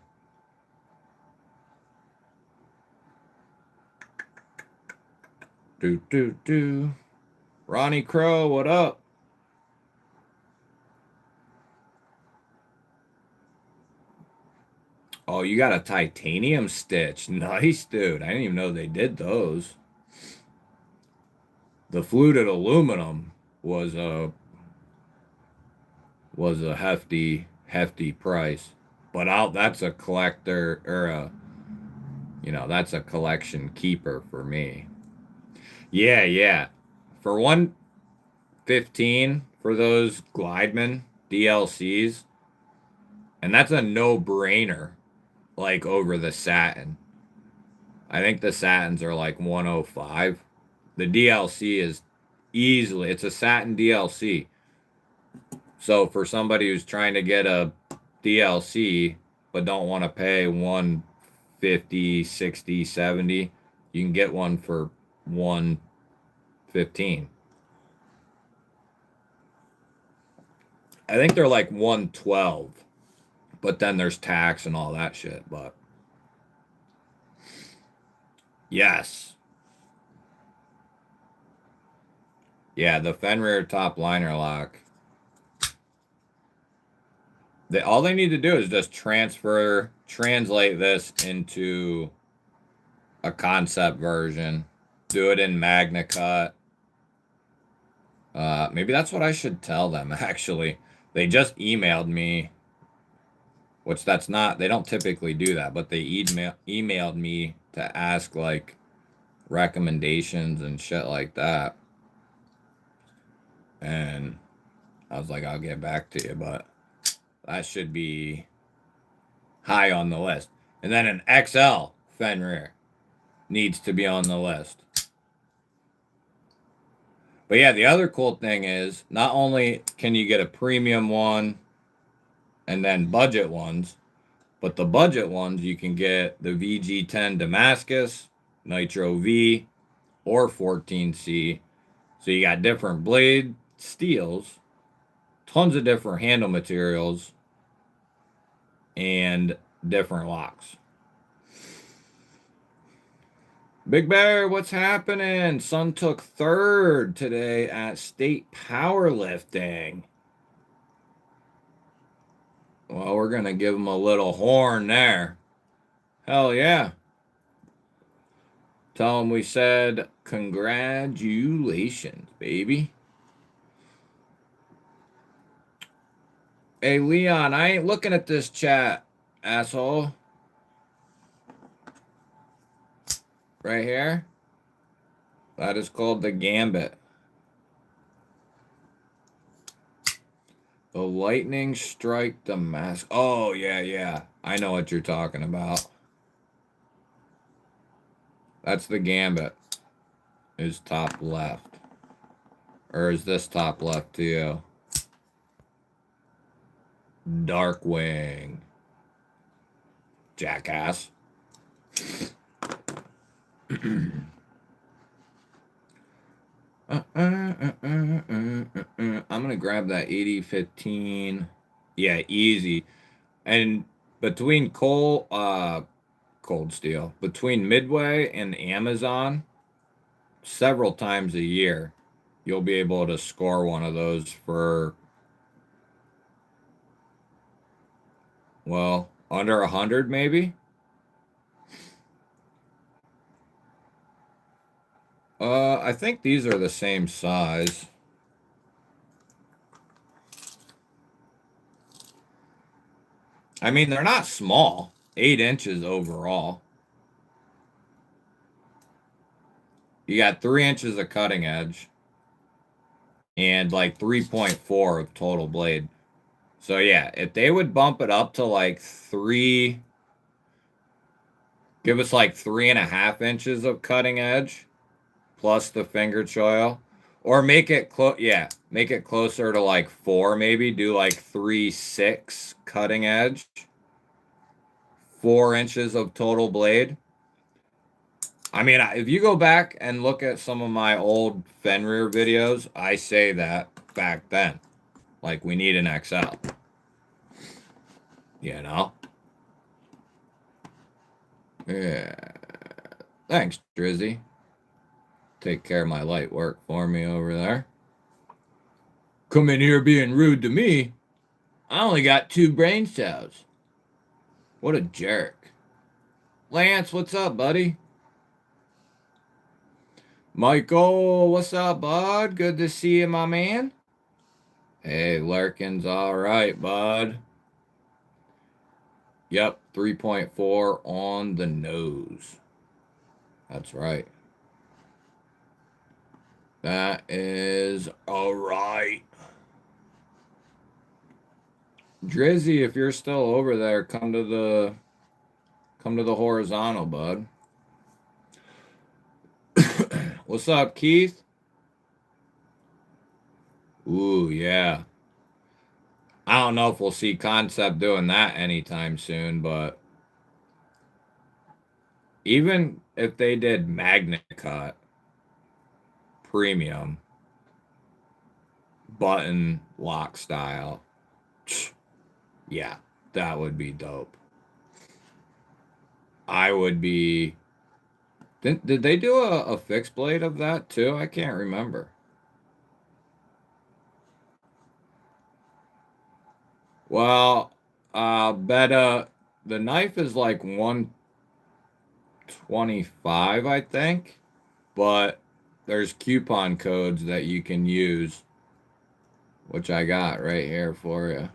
Do. Ronnie Crow, what up? Oh, you got a titanium stitch. Nice, dude. I didn't even know they did those. The fluted aluminum was a hefty price. But that's a collector or that's a collection keeper for me. Yeah. For 115 for those Glideman DLCs, and that's a no-brainer, like over the satin. I think the satins are like 105. The DLC is it's a satin DLC. So for somebody who's trying to get a DLC but don't want to pay 150, 60, 70, you can get one for 115. I think they're like 112, but then there's tax and all that shit. But yes. Yeah, the Fenrir top liner lock. All they need to do is just transfer translate this into a concept version. Do it in Magna Cut. Maybe that's what I should tell them, actually. They just emailed me, which that's not, they don't typically do that, but they emailed me to ask, like, recommendations and shit like that. And I was like, I'll get back to you, but that should be high on the list. And then an XL Fenrir needs to be on the list. But yeah, the other cool thing is not only can you get a premium one and then budget ones, but the budget ones you can get the VG10 Damascus, Nitro V, or 14C. So you got different blade steels, tons of different handle materials, and different locks. Big Bear, what's happening? Son took third today at state powerlifting. Well, we're going to give him a little horn there. Hell yeah. Tell him we said congratulations, baby. Hey, Leon, I ain't looking at this chat, asshole. Right here. That is called the Gambit. The Lightning Strike Damascus. Oh, yeah. I know what you're talking about. That's the Gambit. Is top left. Or is this top left to you? Darkwing. Jackass. I'm going to grab that 8015. Yeah, easy. And between Cold Steel, between Midway and Amazon, several times a year, you'll be able to score one of those for, well, under 100 maybe. I think these are the same size. I mean, they're not small. 8 inches overall. You got 3 inches of cutting edge. And like 3.4 of total blade. So yeah, if they would bump it up to like 3, give us like 3.5 inches of cutting edge, plus the finger choil, or make it make it closer to like 4, maybe do like 3.6 cutting edge, 4 inches of total blade. I mean, if you go back and look at some of my old Fenrir videos, I say that back then. Like, we need an XL. You know? Yeah. Thanks, Drizzy. Take care of my light work for me over there. Come in here being rude to me. I only got 2 brain cells. What a jerk. Lance, what's up, buddy? Michael, what's up, bud? Good to see you, my man. Hey, Larkin's all right, bud. Yep, 3.4 on the nose. That's right. That is all right. Drizzy, if you're still over there, come to the horizontal, bud. What's up, Keith? Ooh, yeah. I don't know if we'll see Concept doing that anytime soon, but even if they did Magna Cut premium button lock style, yeah, that would be dope. I would be. Did they do a fixed blade of that too? I can't remember. Well, Beta the knife is like 125, I think, but there's coupon codes that you can use, which I got right here for you.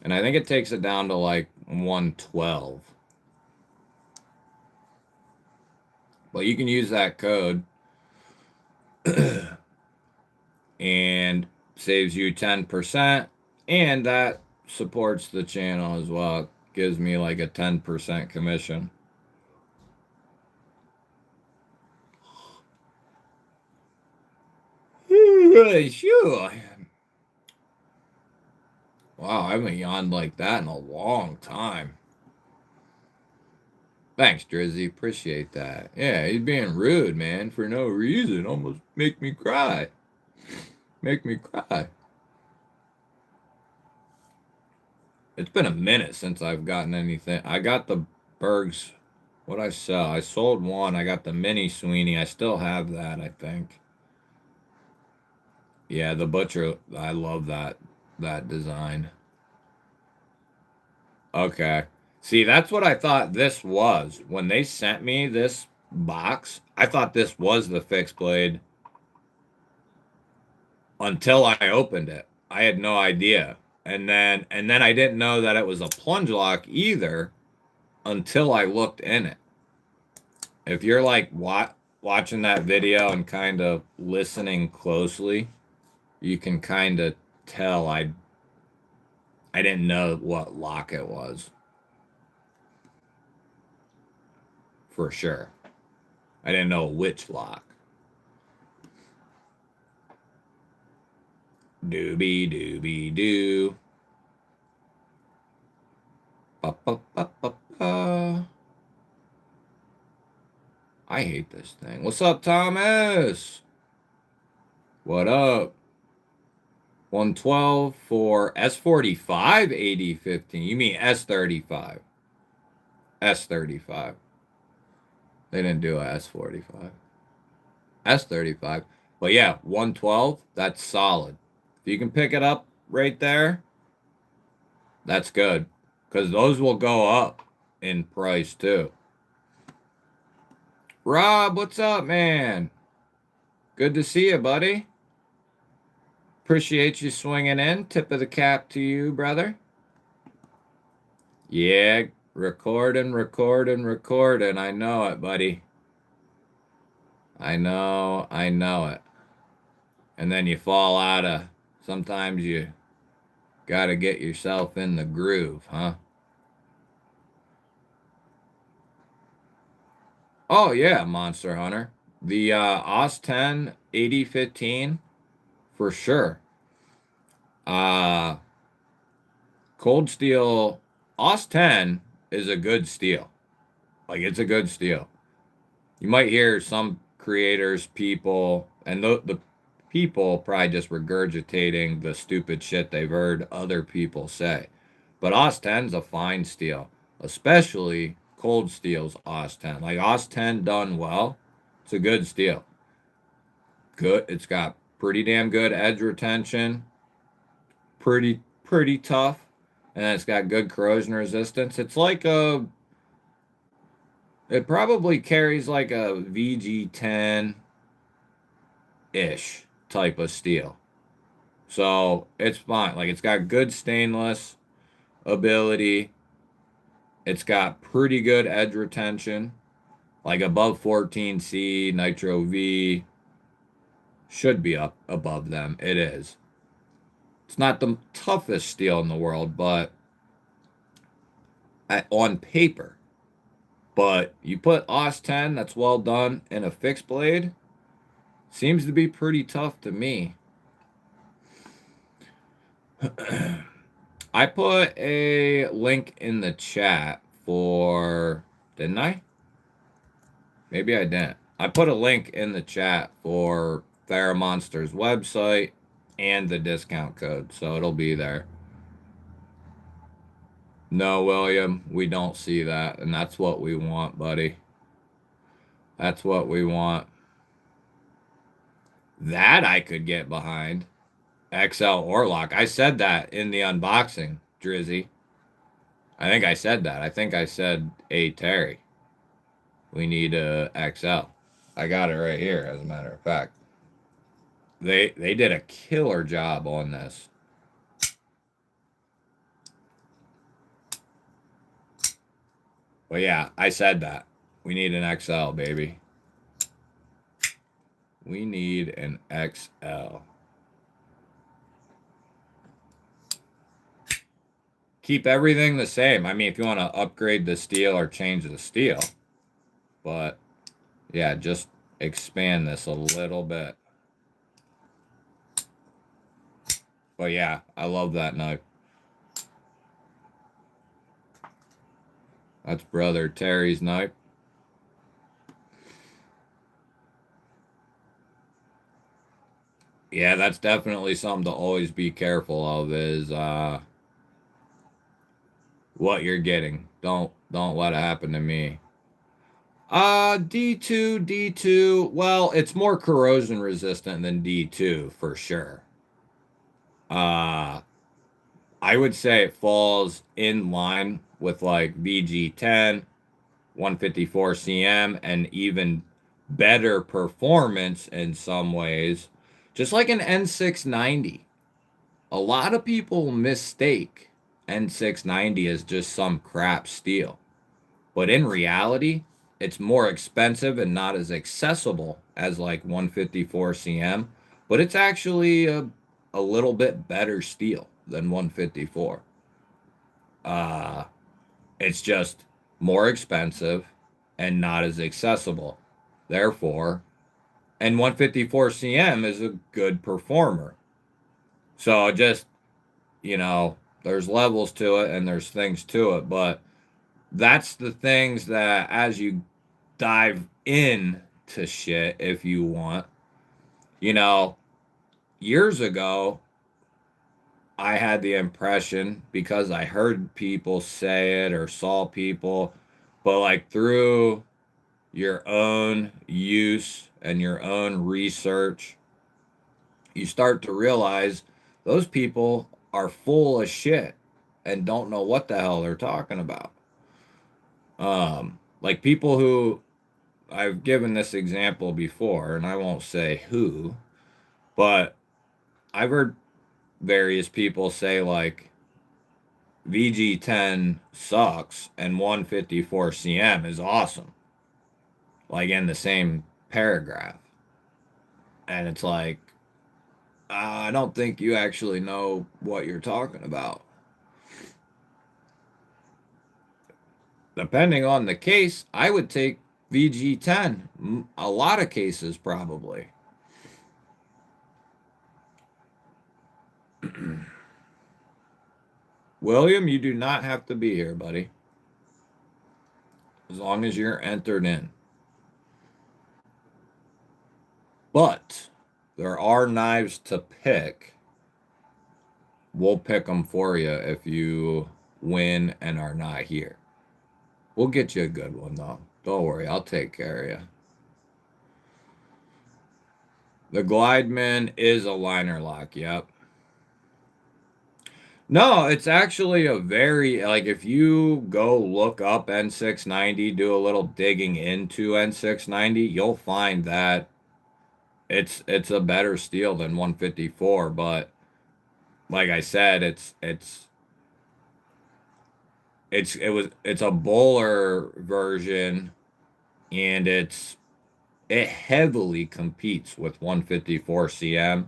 And I think it takes it down to like 112. But you can use that code and saves you 10%, and that supports the channel as well. It gives me like a 10% commission. Sure. Wow, I haven't yawned like that in a long time. Thanks, Drizzy. Appreciate that. Yeah, he's being rude, man, for no reason. Almost make me cry. Make me cry. It's been a minute since I've gotten anything. I got the Bergs. What I sell? I sold one. I got the mini Sweeney. I still have that, I think. Yeah, the Butcher. I love that design. Okay. See, that's what I thought this was. When they sent me this box, I thought this was the fixed blade until I opened it. I had no idea. And then I didn't know that it was a plunge lock either until I looked in it. If you're like watching that video and kind of listening closely, you can kind of tell I didn't know what lock it was. For sure. I didn't know which lock. Doobie doobie doo. Ba, ba, ba, ba, ba. I hate this thing. What's up, Thomas? What up? 112 for S45 AD15. You mean S35. S35. They didn't do a S45. S35. But yeah, 112, that's solid. If you can pick it up right there, that's good. Because those will go up in price too. Rob, what's up, man? Good to see you, buddy. Appreciate you swinging in. Tip of the cap to you, brother. Yeah, recording. I know it, buddy. I know it. And then you fall out of, sometimes you got to get yourself in the groove, huh? Oh, yeah, Monster Hunter. The OS 10 8015, for sure. Cold Steel, OS 10 is a good steel. Like, it's a good steel. You might hear some creators, people, and the people probably just regurgitating the stupid shit they've heard other people say. But OS 10's a fine steel, especially Cold Steel's OS 10. Like OS 10 done well, it's a good steel. Good, it's got pretty damn good edge retention, pretty tough, and it's got good corrosion resistance. It's like it probably carries like a VG10 ish type of steel. So it's fine. Like it's got good stainless ability. It's got pretty good edge retention. Like above 14C, Nitro V should be up above them. It is. It's not the toughest steel in the world, but on paper. But you put OS 10 that's well done in a fixed blade, seems to be pretty tough to me. I put a link in the chat for, didn't I? Maybe I didn't. I put a link in the chat for Theramonster's website and the discount code, so it'll be there. No, William, we don't see that, and that's what we want, buddy. That's what we want. That I could get behind. XL Orlock. I said that in the unboxing, Drizzy. I think I said that. I think I said, hey, Terry, we need a XL. I got it right here, as a matter of fact. They did a killer job on this. But yeah, I said that. We need an XL, baby. We need an XL. Keep everything the same. I mean, if you want to upgrade the steel or change the steel. But yeah, just expand this a little bit. But yeah, I love that knife. That's brother Terry's knife. Yeah, that's definitely something to always be careful of is what you're getting. Don't let it happen to me. D2. Well, it's more corrosion resistant than D2 for sure. I would say it falls in line with like VG10, 154 cm, and even better performance in some ways, just like an N690. A lot of people mistake N690 as just some crap steel, but in reality, it's more expensive and not as accessible as like 154 cm, but it's actually a little bit better steel than 154. Uh, it's just more expensive and not as accessible. Therefore, and 154 cm is a good performer. So just, there's levels to it and there's things to it, but that's the things that as you dive in to shit, if you want, you know, years ago, I had the impression because I heard people say it or saw people, but like through your own use and your own research, you start to realize those people are full of shit and don't know what the hell they're talking about. Like people who I've given this example before, and I won't say who, but I've heard various people say like VG10 sucks and 154 cm is awesome, like in the same paragraph. And it's like, I don't think you actually know what you're talking about. Depending on the case, I would take VG10. A lot of cases, probably. William, you do not have to be here, buddy. As long as you're entered in. But there are knives to pick. We'll pick them for you if you win and are not here. We'll get you a good one, though. Don't worry, I'll take care of you. The Glideman is a liner lock, yep. No, it's actually a very, like, if you go look up N690, do a little digging into N690, you'll find that it's a better steel than 154, but like I said, it's a bowler version, and it heavily competes with 154 cm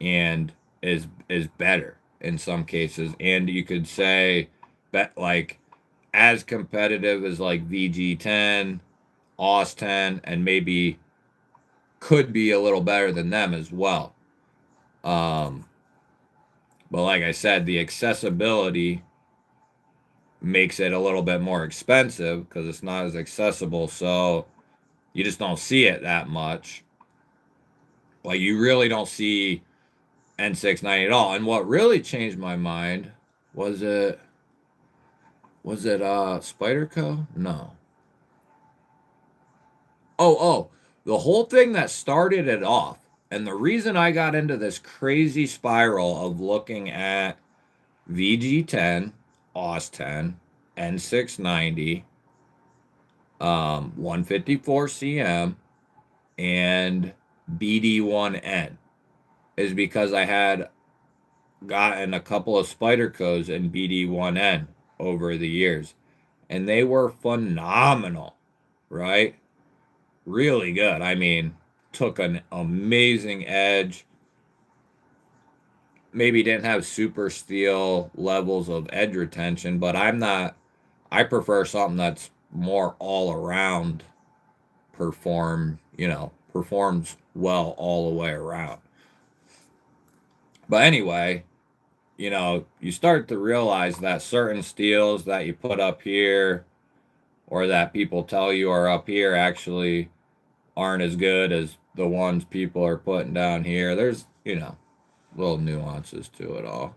and is better in some cases, and you could say that like as competitive as like VG10, AUS 10, and maybe could be a little better than them as well. But like I said, the accessibility makes it a little bit more expensive because it's not as accessible. So you just don't see it that much. Like you really don't see N690 at all. And what really changed my mind was it Spyderco? No. Oh, the whole thing that started it off. And the reason I got into this crazy spiral of looking at VG10, AUS 10, N690, 154 cm, and BD1N is because I had gotten a couple of Spydercos in BD1N over the years, and they were phenomenal, right? Really good. I mean, took an amazing edge. Maybe didn't have super steel levels of edge retention, but I prefer something that's more all around performs well all the way around. But anyway, you start to realize that certain steels that you put up here or that people tell you are up here actually aren't as good as the ones people are putting down here. There's, little nuances to it all.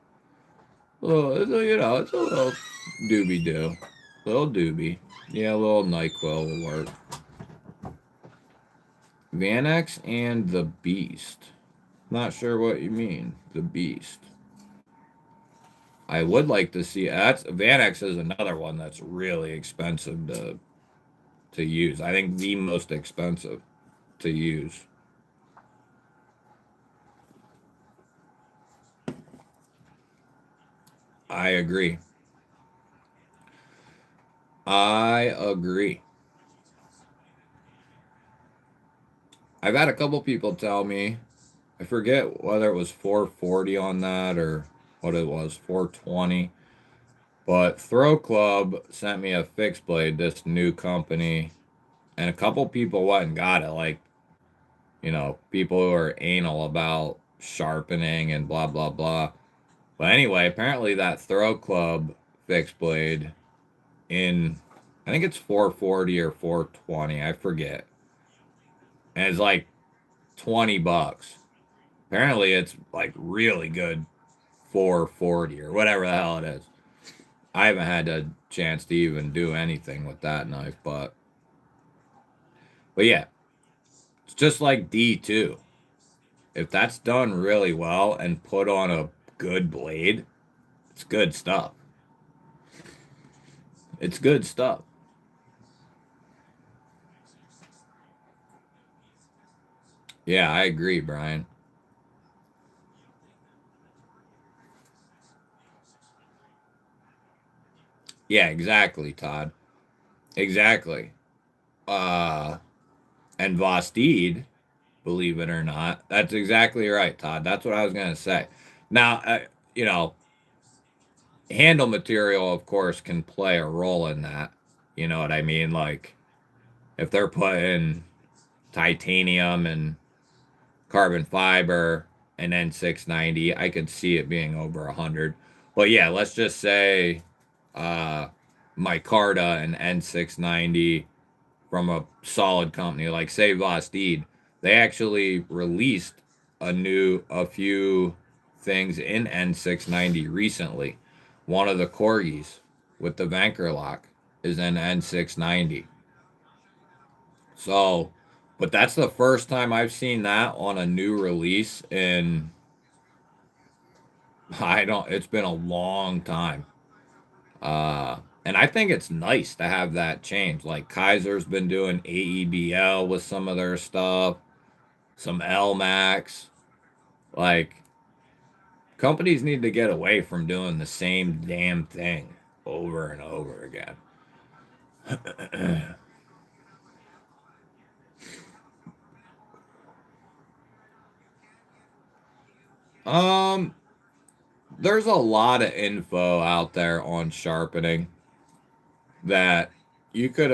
It's a little doobie doo. Little doobie. Yeah, a little NyQuil will work. Vanex and the Beast. Not sure what you mean, the Beast. I would like to see Vanex is another one that's really expensive to use. I think the most expensive to use. I agree. I agree. I've had a couple people tell me, I forget whether it was 440 on that or what it was, 420. But Throw Club sent me a fixed blade, this new company, and a couple people went and got it. Like, people who are anal about sharpening and blah, blah, blah. But anyway, apparently that Throw Club fixed blade I think it's 440 or 420, I forget. And it's like $20. Apparently it's like really good 440 or whatever the hell it is. I haven't had a chance to even do anything with that knife, but yeah, it's just like D2. If that's done really well and put on a good blade, it's good stuff. It's good stuff. Yeah, I agree, Brian. Yeah, exactly, Todd. Exactly. And Vostede, believe it or not, that's exactly right, Todd. That's what I was going to say. Now, you know, handle material, of course, can play a role in that. You know what I mean? Like, if they're putting titanium and carbon fiber and then 690, I could see it being over 100. But yeah, let's just say micarta and N690 from a solid company like say Vostede, they actually released a few things in N690 recently. One of the corgis with the Vanker lock is in N690. So, but that's the first time I've seen that on a new release in it's been a long time. And I think it's nice to have that change. Like Kaiser's been doing AEBL with some of their stuff, some LMAX. Like companies need to get away from doing the same damn thing over and over again. um, there's a lot of info out there on sharpening that you could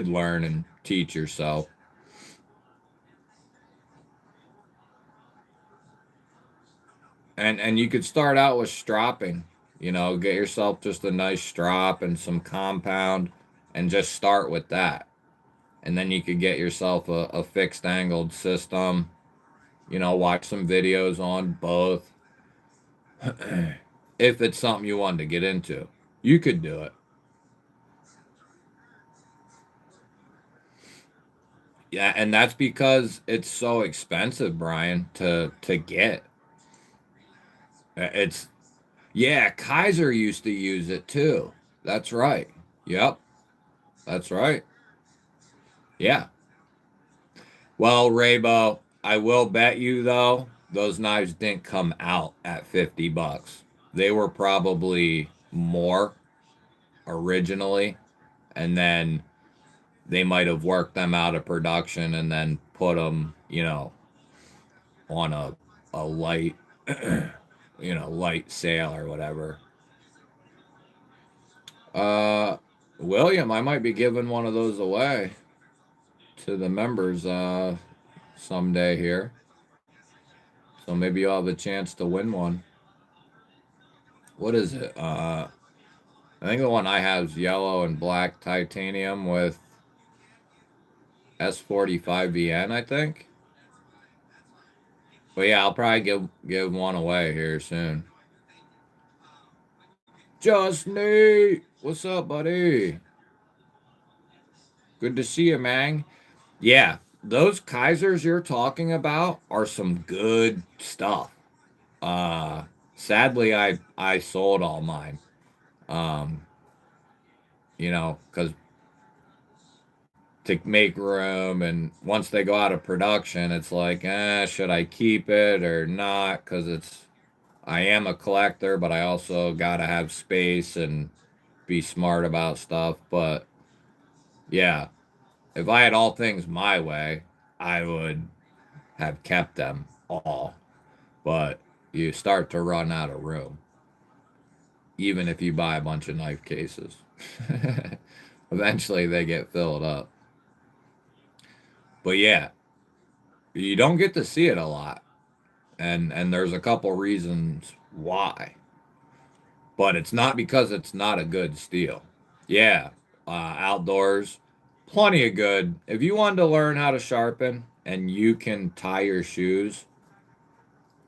learn and teach yourself. And you could start out with stropping. Get yourself just a nice strop and some compound and just start with that. And then you could get yourself a fixed angled system. Watch some videos on both. If it's something you wanted to get into, you could do it. Yeah, and that's because it's so expensive, Brian, to get. It's Yeah, Kaiser used to use it too. That's right. Yep, that's right. Yeah. Well, Raybo, I will bet you though, those knives didn't come out at $50. They were probably more originally, and then they might have worked them out of production and then put them, on a light, light sale or whatever. Uh, William, I might be giving one of those away to the members someday here. So maybe you'll have a chance to win one. What is it? I think the one I have is yellow and black titanium with S45VN, I think. But yeah, I'll probably give one away here soon. Just Nate, what's up, buddy? Good to see you, man. Yeah, those Kaisers you're talking about are some good stuff. Uh, Sadly, I sold all mine. Um, because to make room, and once they go out of production, it's like, should I keep it or not? Because I am a collector, but I also gotta have space and be smart about stuff. But yeah, if I had all things my way, I would have kept them all. But you start to run out of room, even if you buy a bunch of knife cases. Eventually, they get filled up. But yeah, you don't get to see it a lot, and there's a couple reasons why. But it's not because it's not a good steel. Yeah, outdoors, plenty of good. If you wanted to learn how to sharpen and you can tie your shoes,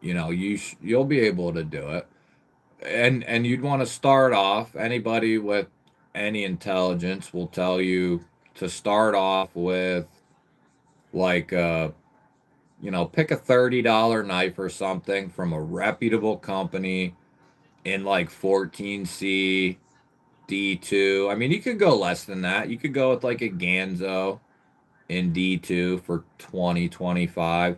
you'll be able to do it. And you'd want to start off. Anybody with any intelligence will tell you to start off with like pick a $30 knife or something from a reputable company in like 14C D2. I mean, you could go less than that. You could go with like a Ganzo in D2 for 20, 25,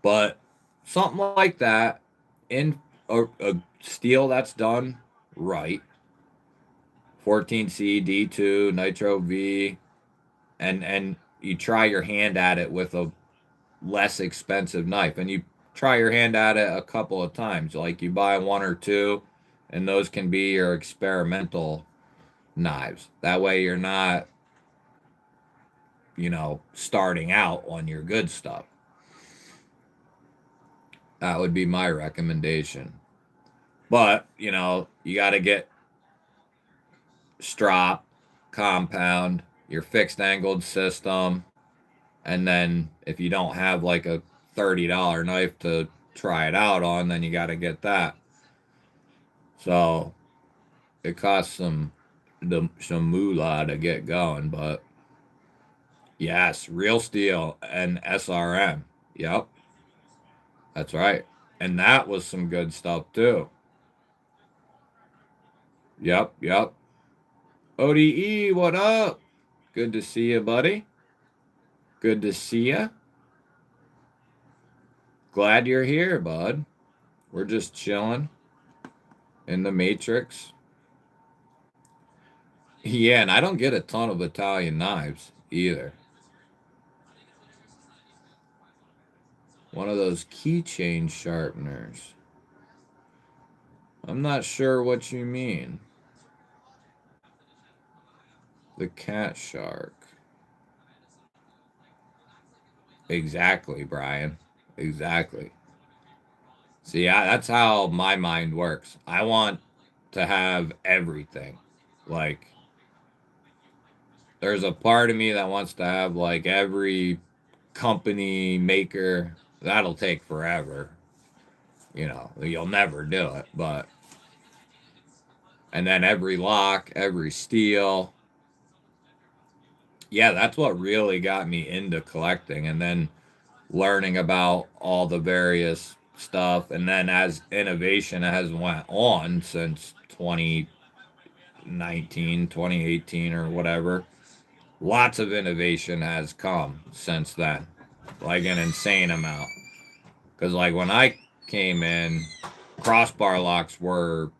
but something like that in a steel that's done right. 14C D2 Nitro V, and you try your hand at it with a less expensive knife, and you try your hand at it a couple of times. Like you buy one or two, and those can be your experimental knives. That way you're not, starting out on your good stuff. That would be my recommendation. But, you got to get strop, compound, your fixed angled system, and then if you don't have like a $30 knife to try it out on, then you got to get that. So it costs some moolah to get going, but yes, real steel and SRM. Yep, that's right. And that was some good stuff too. Yep, yep. ODE, what up? Good to see you, buddy. Good to see you. Glad you're here, bud. We're just chilling in the Matrix. Yeah, and I don't get a ton of Italian knives either. One of those keychain sharpeners. I'm not sure what you mean. The cat shark. Exactly, Brian. Exactly. See, that's how my mind works. I want to have everything. Like, there's a part of me that wants to have like every company maker. That'll take forever. You'll never do it. But, and then every lock, every steel. Yeah, that's what really got me into collecting. And then learning about all the various stuff, and then as innovation has went on since 2019, 2018, or whatever, lots of innovation has come since then, like an insane amount. Because like when I came in, crossbar locks were,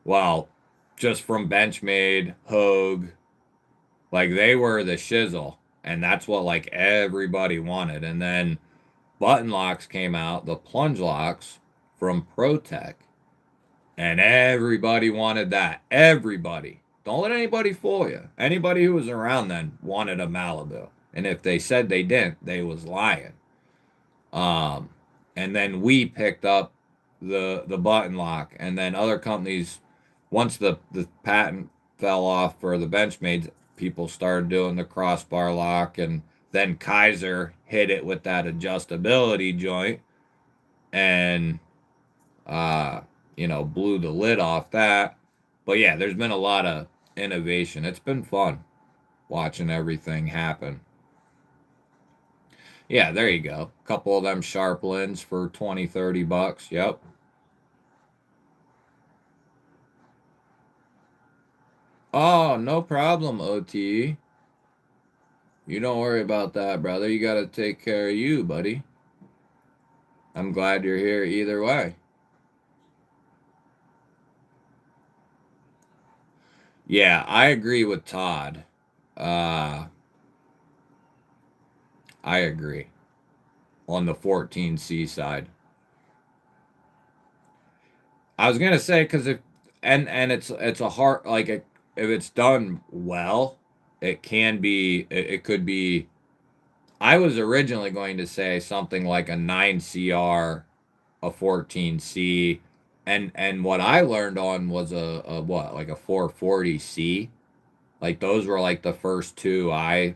well, just from Benchmade, Hogue, like they were the shizzle, and that's what like everybody wanted. And then button locks came out, the plunge locks from ProTech, and everybody wanted that. Everybody. Don't let anybody fool you. Anybody who was around then wanted a Malibu, and if they said they didn't, they was lying. Um, and then we picked up the button lock, and then other companies, once the patent fell off for the Benchmades, people started doing the crossbar lock, and then Kaiser hit it with that adjustability joint, and blew the lid off that. But yeah, there's been a lot of innovation. It's been fun watching everything happen. Yeah, there you go. A couple of them sharp lens for 20, $30. Yep. Oh, no problem, OT. You don't worry about that, brother. You got to take care of you, buddy. I'm glad you're here either way. Yeah, I agree with Todd. I agree on the 14C side. I was gonna say because if and it's a hard like if it's done well, it can be it could be. I was originally going to say something like a 9CR, a 14C, and what I learned on was a what like a 440C. Like those were like the first two I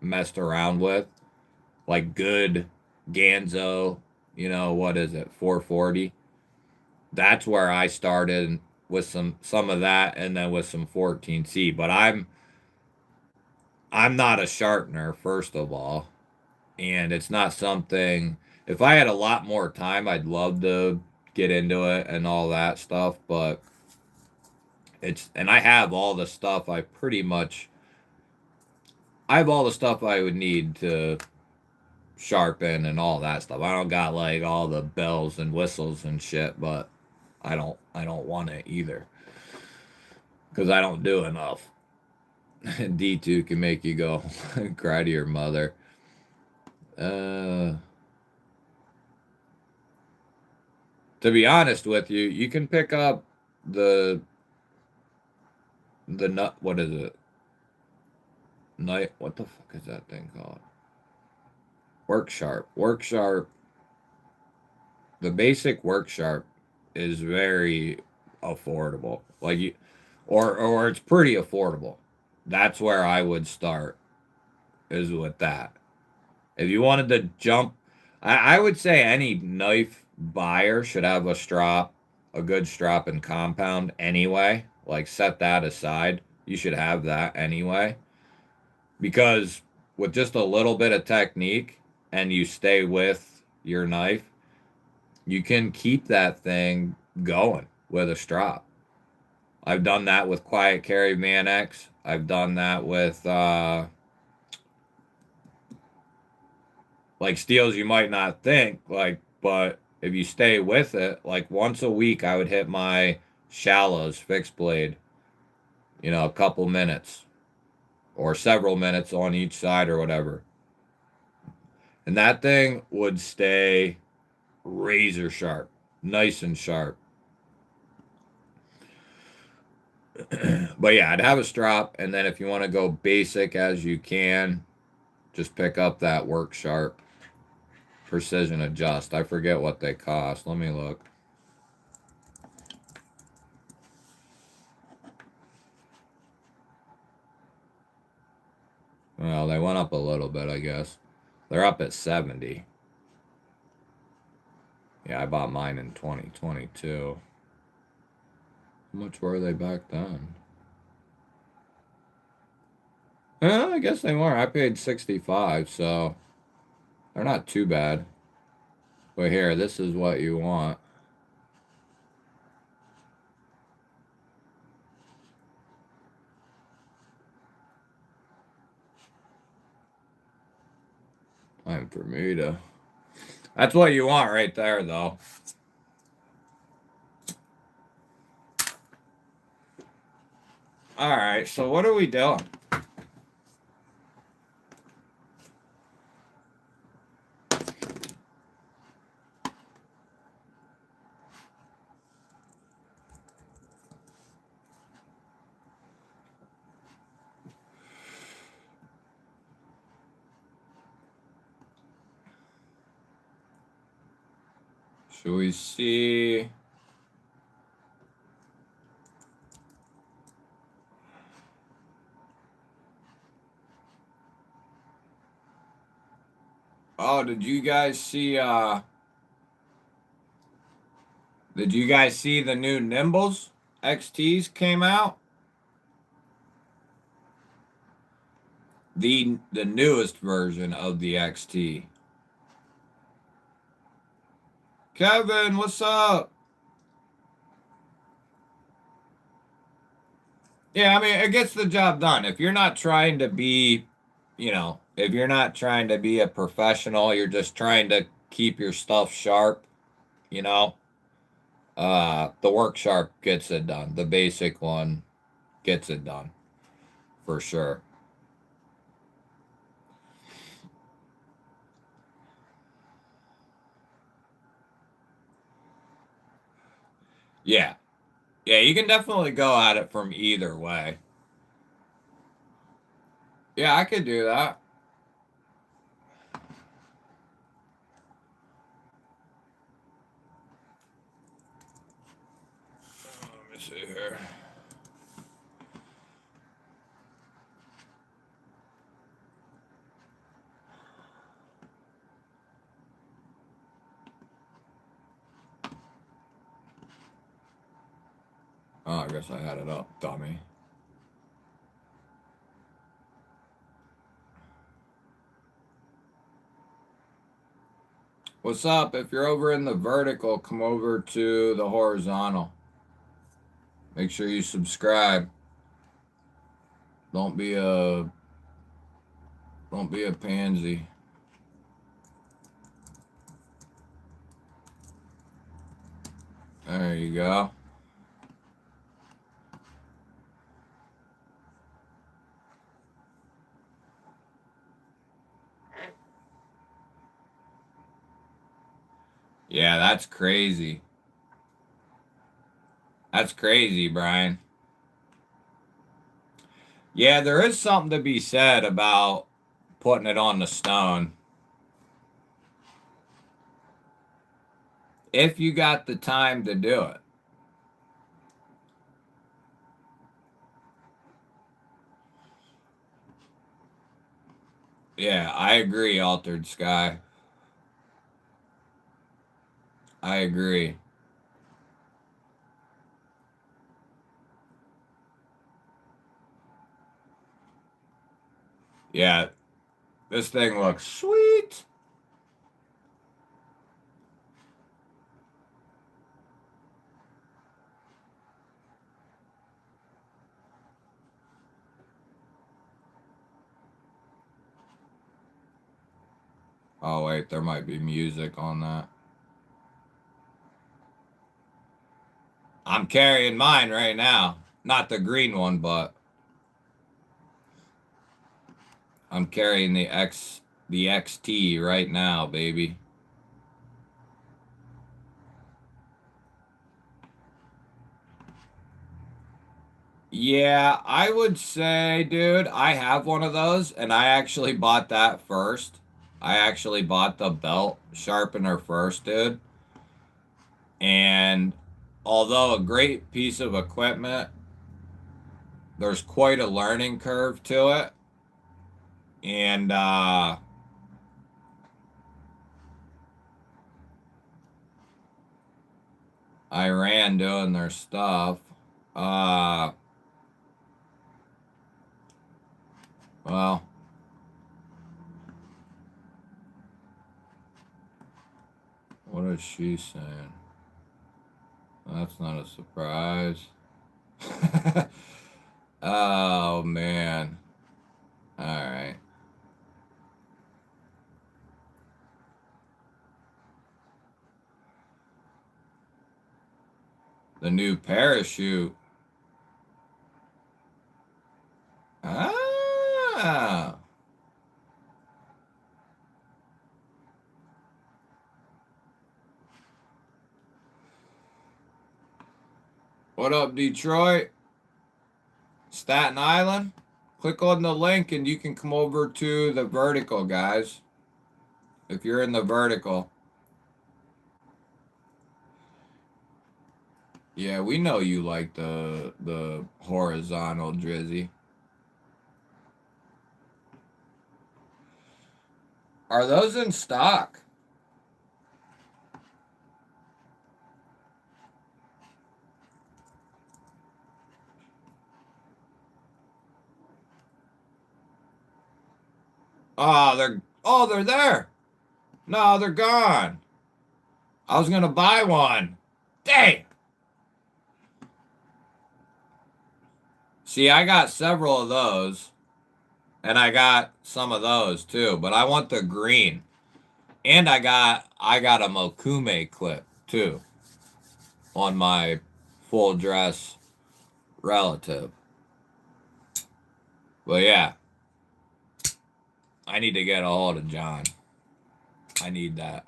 messed around with, like good Ganzo. What is it, 440? That's where I started with some of that, and then with some 14C. But I'm not a sharpener, first of all, and it's not something. If I had a lot more time, I'd love to get into it and all that stuff. But and I have all the stuff. I have all the stuff I would need to sharpen and all that stuff. I don't got like all the bells and whistles and shit, but I don't want it either because I don't do enough. D2 can make you go cry to your mother. To be honest with you, you can pick up the nut. What is it? Night. What the fuck is that thing called? Work Sharp. Work Sharp. The basic Work Sharp is very affordable. Like or it's pretty affordable. That's where I would start. Is with that. If you wanted to jump, I would say any knife buyer should have a good strap and compound anyway. Like set that aside. You should have that anyway. Because with just a little bit of technique and you stay with your knife, you can keep that thing going with a strap. I've done that with Quiet Carry Man X. I've done that with like steels you might not think like, but if you stay with it, like once a week I would hit my shallows fixed blade, a couple minutes or several minutes on each side or whatever. And that thing would stay razor sharp, nice and sharp. But yeah, I'd have a strap, and then if you want to go basic as you can, just pick up that Work Sharp Precision Adjust. I forget what they cost. Let me look. Well, they went up a little bit, I guess. They're up at 70. Yeah, I bought mine in 2022. How much were they back then? I guess they weren't. I paid 65, so they're not too bad. But here, this is what you want. Time for me to... That's what you want right there, though. All right, so what are we doing? Should we see... Oh, did you guys see the new Nimbles XTs came out? The newest version of the XT. Kevin, what's up? Yeah, I mean, it gets the job done. If you're not trying to be, if you're not trying to be a professional, you're just trying to keep your stuff sharp, you know, the work sharp gets it done. The basic one gets it done for sure. Yeah. Yeah, you can definitely go at it from either way. Yeah, I could do that. Let me see here. Oh, I guess I had it up, dummy. What's up? If you're over in the vertical, come over to the horizontal. Make sure you subscribe. Don't be a pansy. There you go. Yeah, that's crazy. That's crazy, Brian. Yeah, there is something to be said about putting it on the stone. If you got the time to do it. Yeah, I agree, Altered Sky. I agree. Yeah, this thing looks sweet. Oh, wait, there might be music on that. I'm carrying mine right now. Not the green one, but I'm carrying the XT right now, baby. Yeah, I would say, dude, I have one of those, and I actually bought that first. I actually bought the belt sharpener first, dude. And although a great piece of equipment, there's quite a learning curve to it. And I ran doing their stuff. Well, is she saying? That's not a surprise. Oh, man. All right. The new parachute. Ah. What up, Detroit? Staten Island? Click on the link and you can come over to the vertical, guys. If you're in the vertical. Yeah, we know you like the horizontal, Drizzy. Are those in stock? They're there. No, they're gone. I was gonna buy one. Dang. See, I got several of those, and I got some of those too, but I want the green. And I got a Mokume clip too on my full dress relative. But yeah, I need to get a hold of John. I need that.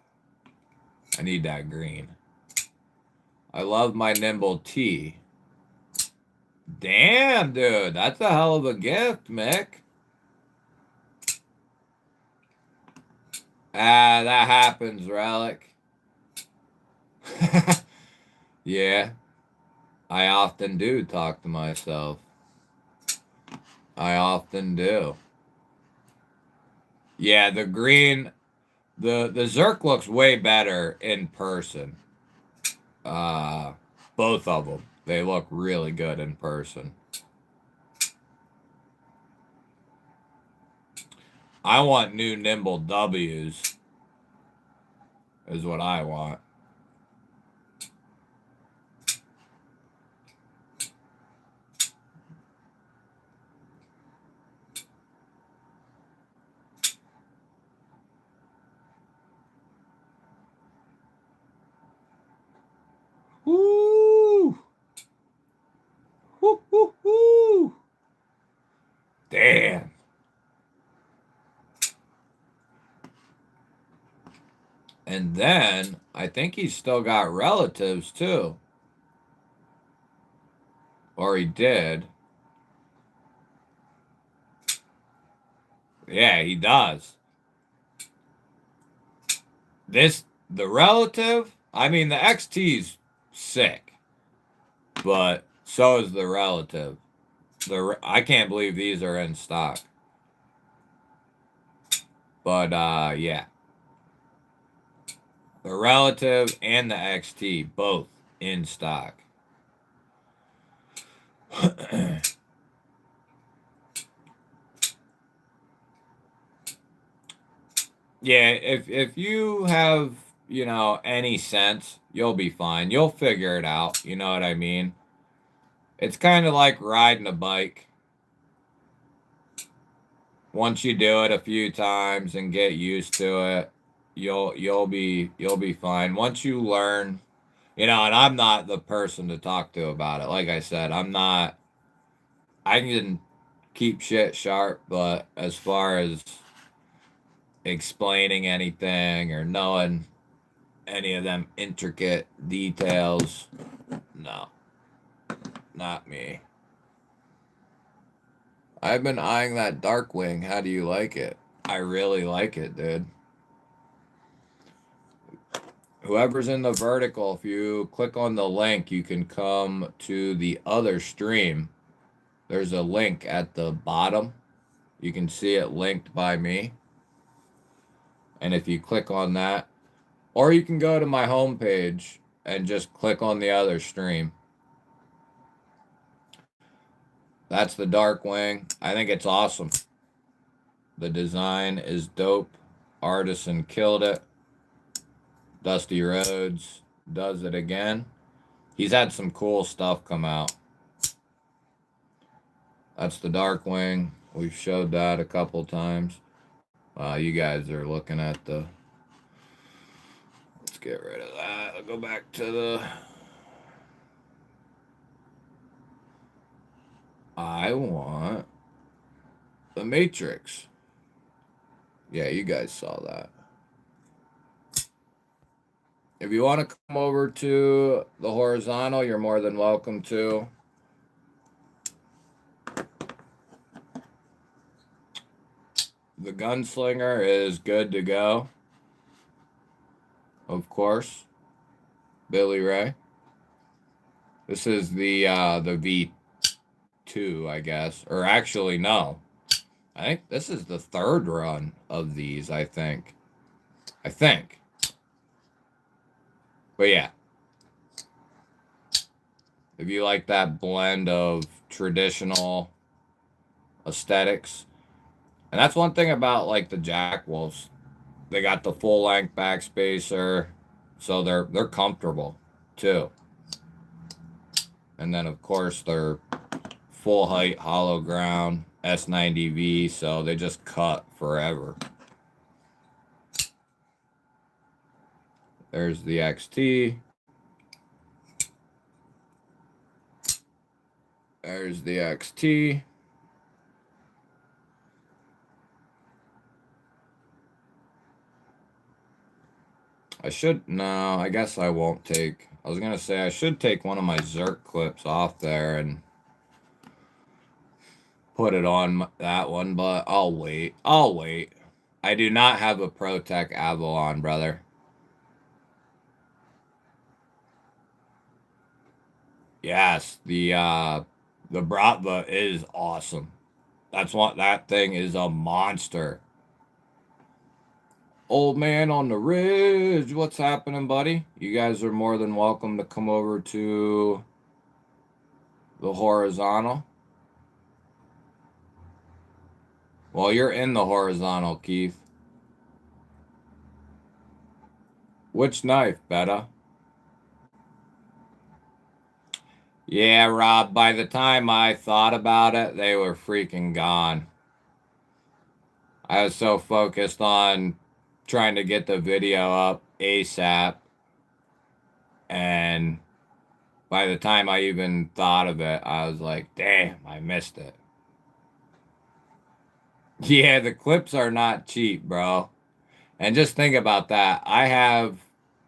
I need that green. I love my nimble tee. Damn, dude, that's a hell of a gift, Mick. Ah, that happens, Relic. Yeah, I often do talk to myself. I often do. Yeah, the green, the Zerk looks way better in person. Both of them. They look really good in person. I want new nimble W's. Is what I want. Woo! Woo, woo, woo! Damn. And then, I think he's still got relatives, too. Or he did. Yeah, he does. The relative, I mean, the XT's sick. But so is the relative. I can't believe these are in stock. But, yeah. The relative and the XT, both in stock. Yeah, if you have, any sense, you'll be fine. You'll figure it out. You know what I mean? It's kind of like riding a bike. Once you do it a few times and get used to it, you'll be fine. Once you learn, and I'm not the person to talk to about it. Like I said, I can keep shit sharp, but as far as explaining anything or knowing any of them intricate details, no, not me. I've been eyeing that Darkwing. How do you like it? I really like it, dude. Whoever's in the vertical, if you click on the link, you can come to the other stream. There's a link at the bottom. You can see it linked by me. And if you click on that, or you can go to my homepage and just click on the other stream. That's the Darkwing. I think it's awesome. The design is dope. Artisan killed it. Dusty Rhodes does it again. He's had some cool stuff come out. That's the Darkwing. We've showed that a couple times. You guys are looking at the... Let's get rid of that. I'll go back to the... I want the Matrix. Yeah, you guys saw that. If you want to come over to the horizontal, you're more than welcome to. The Gunslinger is good to go. Of course. Billy Ray. This is the V2, I guess. Or actually, no. I think this is the third run of these, I think. But yeah. If you like that blend of traditional aesthetics. And that's one thing about like the Jack Wolves. They got the full length backspacer. So they're comfortable too. And then of course they're full height hollow ground S90V, so they just cut forever. There's the XT. There's the XT. I guess I won't take, I was going to say I should take one of my Zerk clips off there and put it on that one, but I'll wait. I do not have a ProTech Avalon, brother. Yes, the Bratva is awesome. That thing is a monster. Old man on the ridge, what's happening, buddy? You guys are more than welcome to come over to the horizontal. Well, you're in the horizontal, Keith. Which knife, Betta? Yeah, Rob, by the time I thought about it, they were freaking gone. I was so focused on trying to get the video up ASAP. And by the time I even thought of it, I was like, damn, I missed it. Yeah, the clips are not cheap, bro. And just think about that. I have,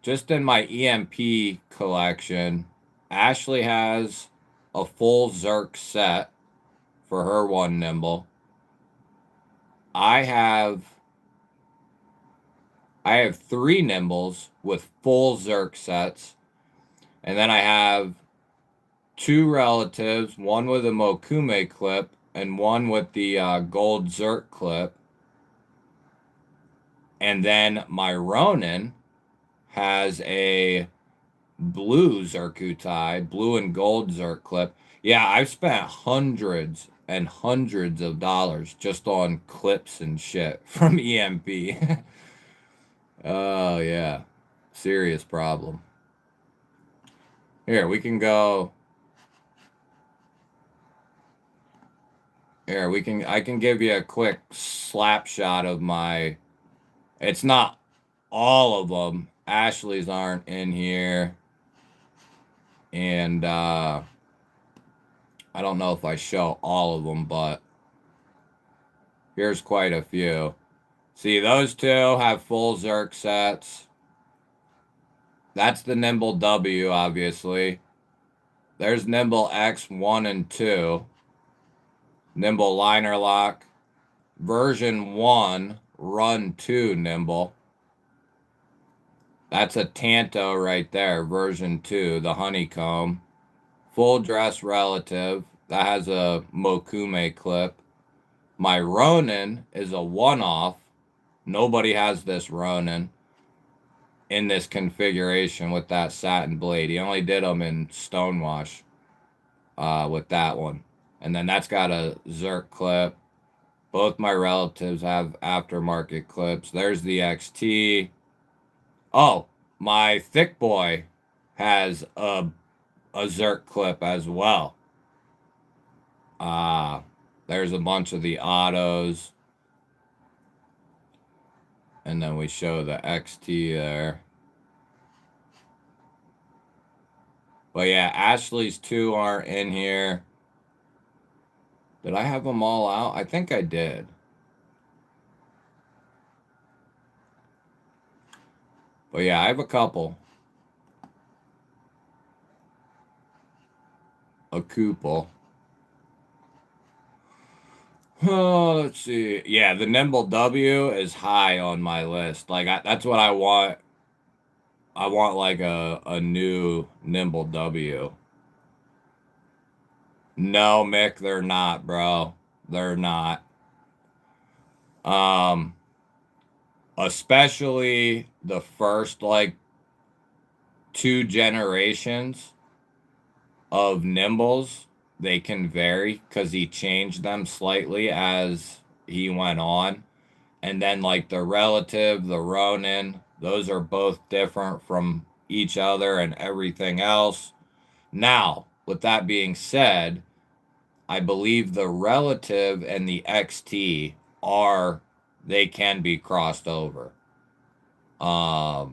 just in my EMP collection, Ashley has a full Zerk set for her one nimble. I have 3 nimbles with full Zerk sets. And then I have 2 relatives, one with a Mokume clip and one with the gold Zerk clip. And then my Ronin has a blue Zerkutai, blue and gold Zerk clip. Yeah, I've spent hundreds and hundreds of dollars just on clips and shit from EMP. Oh, yeah. Serious problem. Here, we can go. Here, I can give you a quick slap shot of my, it's not all of them. Ashley's aren't in here. And I don't know if I show all of them, but here's quite a few. See, those 2 have full Zerk sets. That's the Nimble W, obviously. There's Nimble X 1 and 2. Nimble Liner Lock. Version 1, Run 2 Nimble. That's a Tanto right there, version 2, the Honeycomb. Full dress relative. That has a Mokume clip. My Ronin is a one-off. Nobody has this Ronin in this configuration with that satin blade. He only did them in Stonewash with that one. And then that's got a Zerk clip. Both my relatives have aftermarket clips. There's the XT. Oh, my thick boy has a Zerk clip as well. There's a bunch of the autos. And then we show the XT there. But yeah, Ashley's 2 aren't in here. Did I have them all out? I think I did. But yeah, I have a couple. A couple. Oh, let's see. Yeah, the Nimble W is high on my list. Like, that's what I want. I want like a new Nimble W. No, Mick, they're not, bro. They're not. Especially the first like 2 generations of Nimbles, they can vary because he changed them slightly as he went on. And then like the Relative, the Ronin, those are both different from each other and everything else. Now, with that being said, I believe the Relative and the XT they can be crossed over. But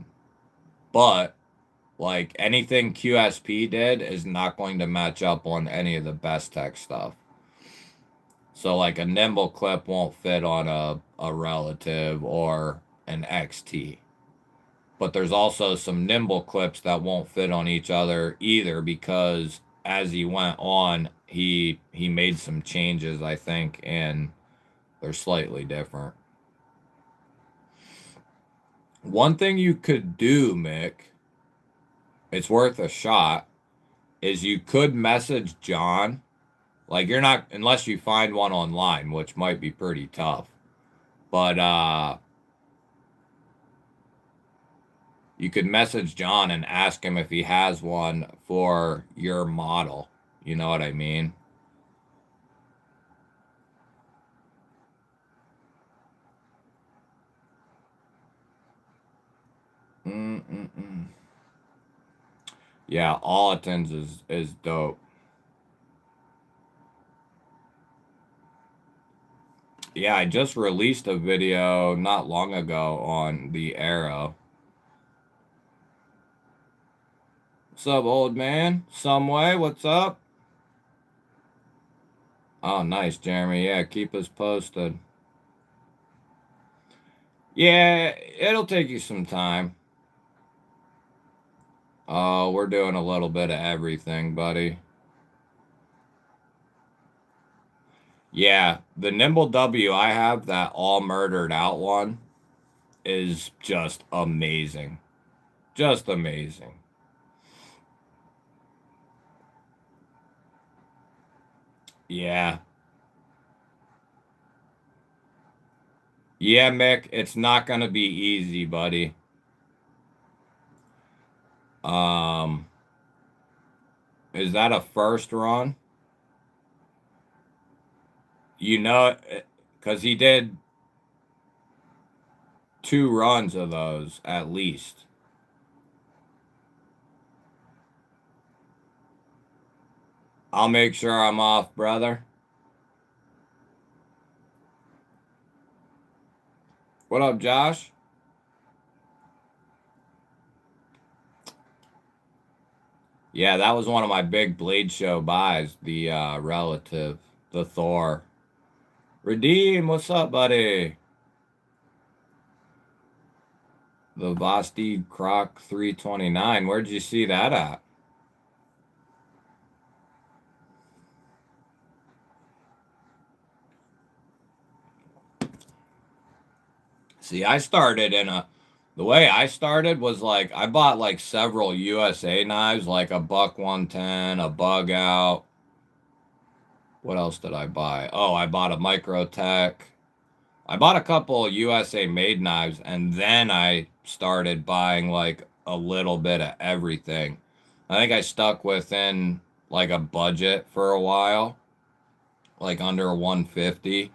like anything QSP did is not going to match up on any of the best tech stuff. So like a Nimble clip won't fit on a Relative or an XT. But there's also some Nimble clips that won't fit on each other either, because as he went on, he made some changes, I think, and they're slightly different. One thing you could do, Mick, it's worth a shot, is you could message John. Like, you're not, unless you find one online, which might be pretty tough. But you could message John and ask him if he has one for your model. You know what I mean? Yeah, Alton's is dope. Yeah, I just released a video not long ago on the Arrow. What's up, old man? Someway, what's up? Oh, nice, Jeremy. Yeah, keep us posted. Yeah, it'll take you some time. Oh, we're doing a little bit of everything, buddy. Yeah, the Nimble W I have, that all murdered out one, is just amazing. Just amazing. Yeah. Yeah, Mick, it's not going to be easy, buddy. Is that a first run? You know, because he did 2 runs of those at least. I'll make sure I'm off, brother. What up, Josh? Yeah, that was one of my big Blade Show buys, the Relative, the Thor. Redeem, what's up, buddy? The Vosteed Croc 329. Where'd you see that at? See, the way I started was like, I bought like several USA knives, like a Buck 110, a Bug Out. What else did I buy? Oh, I bought a Microtech. I bought a couple USA made knives, and then I started buying like a little bit of everything. I think I stuck within like a budget for a while, like under 150.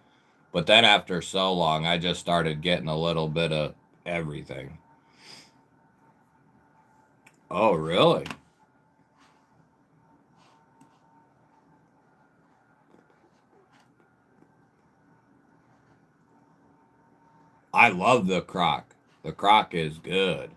But then after so long, I just started getting a little bit of everything. Oh, really? I love the croc. The croc is good.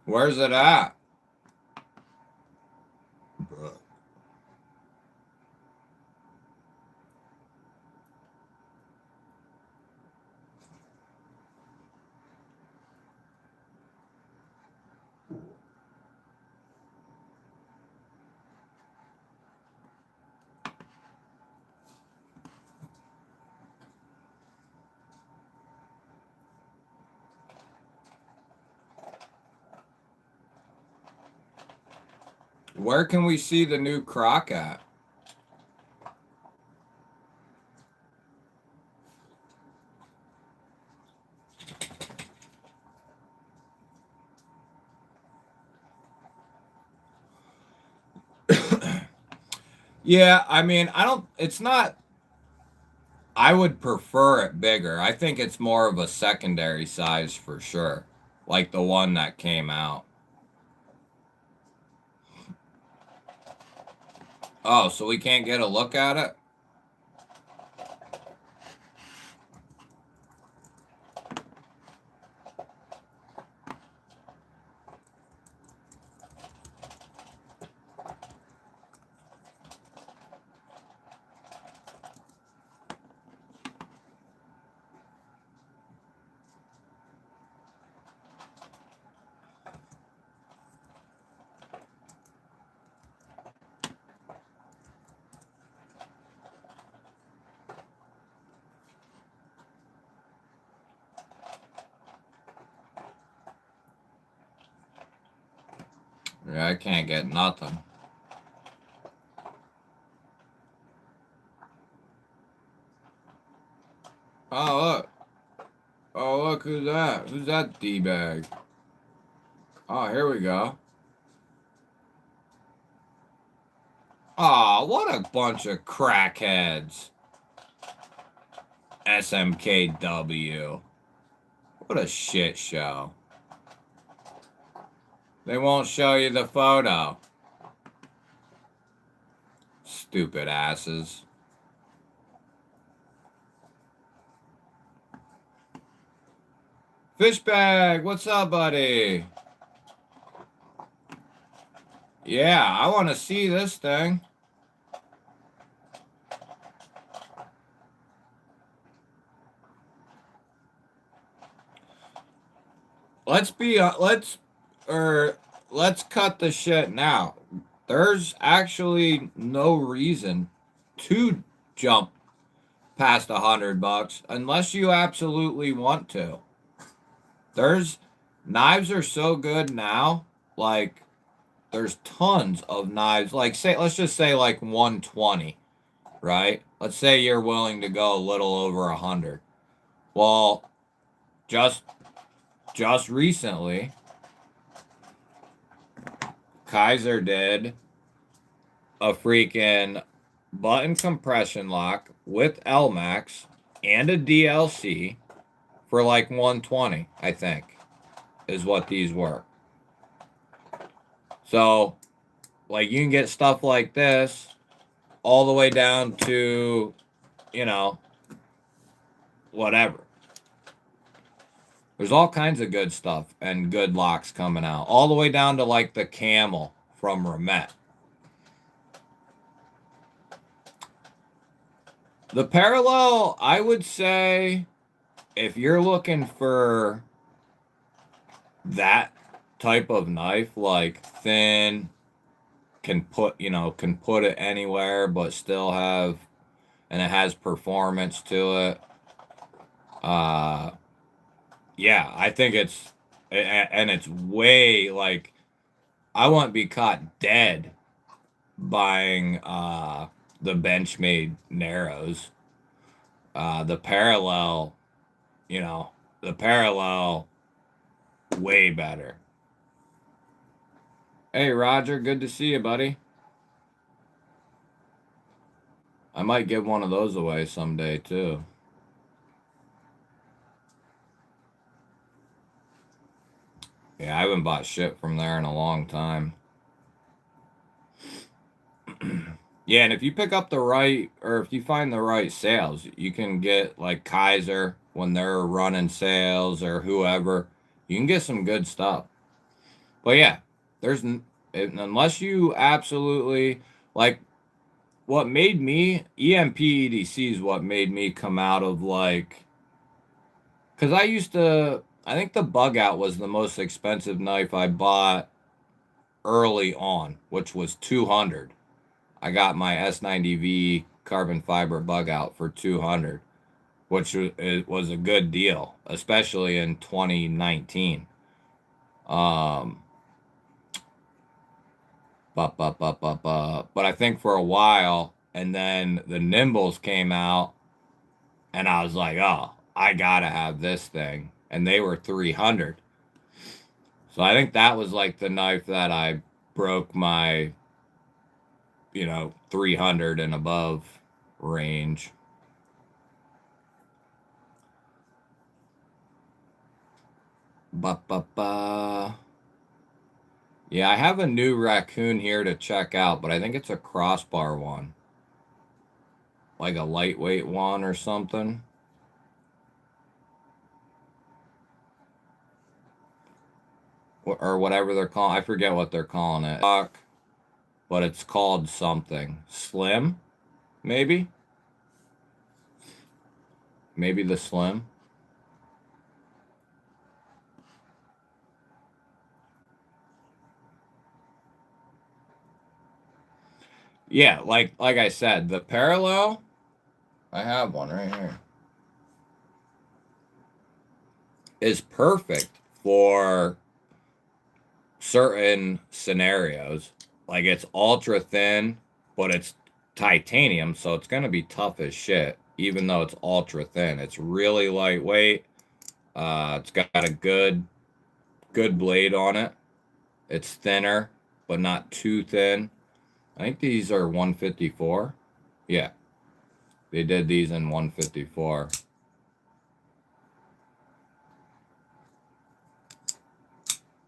Where's it at? Where can we see the new croc at? Yeah, I mean, it's not, I would prefer it bigger. I think it's more of a secondary size for sure. Like the one that came out. Oh, so we can't get a look at it? Yeah, I can't get nothing. Oh, look. Oh, look, who's that? Who's that D-bag? Oh, here we go. Oh, what a bunch of crackheads. SMKW. What a shit show. They won't show you the photo. Stupid asses. Fishbag, what's up, buddy? Yeah, I want to see this thing. Let's cut the shit now. There's actually no reason to jump past $100 unless you absolutely want to. Knives are so good now. Like, there's tons of knives. Like, let's just say like 120, right? Let's say you're willing to go a little over 100. Well, just recently, Kaiser did a freaking button compression lock with LMAX and a DLC for like 120, I think, is what these were. So, like, you can get stuff like this all the way down to, whatever. There's all kinds of good stuff and good locks coming out, all the way down to like the Camel from Remet. The Parallel, I would say, if you're looking for that type of knife, like thin, can put it anywhere, but still have, and it has performance to it. Yeah, I think it's way, like, I wouldn't be caught dead buying the Benchmade Narrows. The parallel, you know, the parallel, way better. Hey, Roger, good to see you, buddy. I might give one of those away someday, too. Yeah, I haven't bought shit from there in a long time. Yeah, and if you pick up the right, or if you find the right sales, you can get like Kaiser when they're running sales or whoever. You can get some good stuff. But yeah, unless you absolutely like what made me EMP EDC is what made me come out of like, because I think the Bug Out was the most expensive knife I bought early on, which was 200. I got my S90V carbon fiber Bug Out for 200, which was a good deal, especially in 2019. Um, but I think for a while, and then the Nimbles came out, and I was like, oh, I gotta have this thing, and they were 300. So I think that was like the knife that I broke my, 300 and above range. Ba ba ba. Yeah, I have a new raccoon here to check out, but I think it's a crossbar one. Like a lightweight one or something. Or whatever they're calling. I forget what they're calling it. But it's called something. Slim? Maybe? Maybe the Slim? Yeah, like I said, the parallel, I have one right here, is perfect for certain scenarios. Like it's ultra thin, but it's titanium, so it's gonna be tough as shit, even though it's ultra thin. It's really lightweight. It's got a good blade on it. It's thinner, but not too thin. I think these are 154. Yeah, they did these in 154.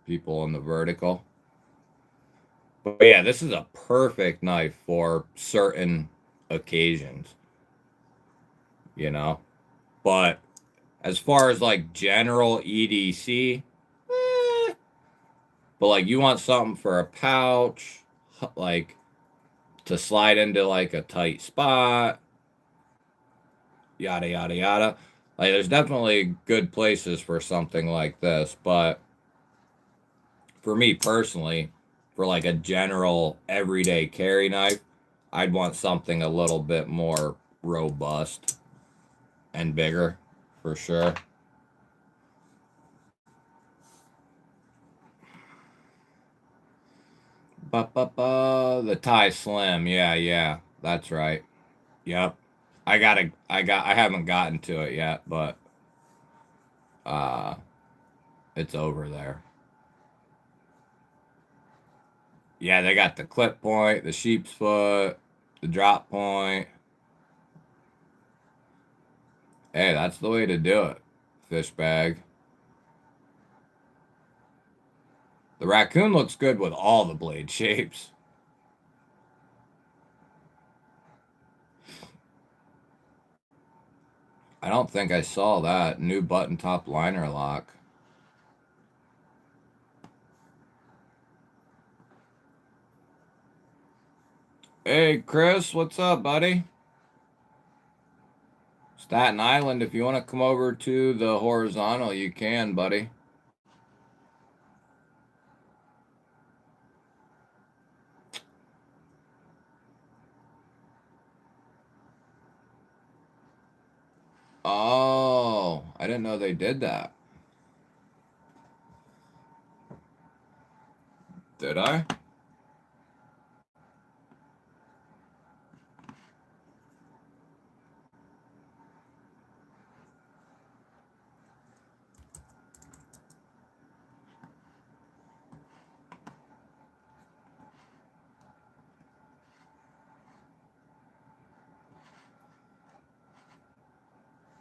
People in the vertical. But yeah, this is a perfect knife for certain occasions, you know. But as far as like general EDC, but like you want something for a pouch, like to slide into like a tight spot, yada yada yada. Like there's definitely good places for something like this, but for me personally, for like a general everyday carry knife, I'd want something a little bit more robust and bigger for sure. The Thai Slim, yeah, that's right. Yep. I haven't gotten to it yet, but uh it's over there. Yeah, they got the clip point, the sheep's foot, the drop point. Hey, that's the way to do it. Fish bag. The raccoon looks good with all the blade shapes. I don't think I saw that. New button top liner lock. Hey, Chris, what's up, buddy? Staten Island, if you want to come over to the horizontal, you can, buddy. Oh, I didn't know they did that. Did I?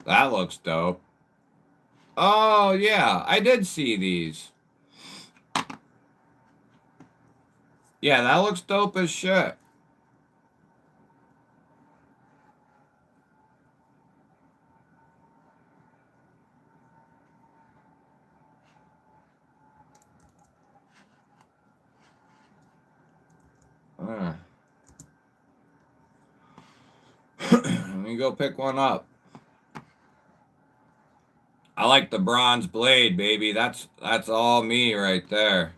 That looks dope. Oh, yeah. I did see these. Yeah, that looks dope as shit. Let me go pick one up. I like the bronze blade, baby. That's all me right there.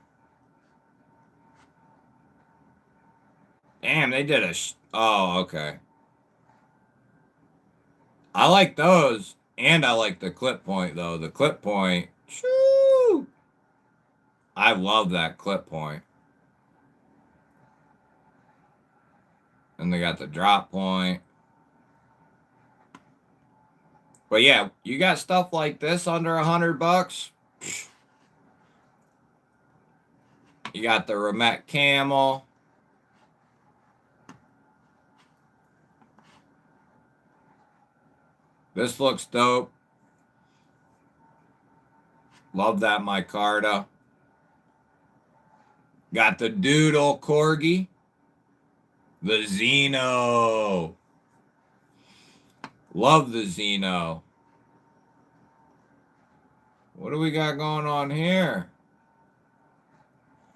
Damn, they did a oh, okay. I like those, and I like the clip point, though. The clip point, shoo! I love that clip point. And they got the drop point. But yeah, you got stuff like this under $100. You got the Ramet Camel. This looks dope. Love that micarta. Got the Doodle Corgi. The Xeno. Love the Xeno. What do we got going on here?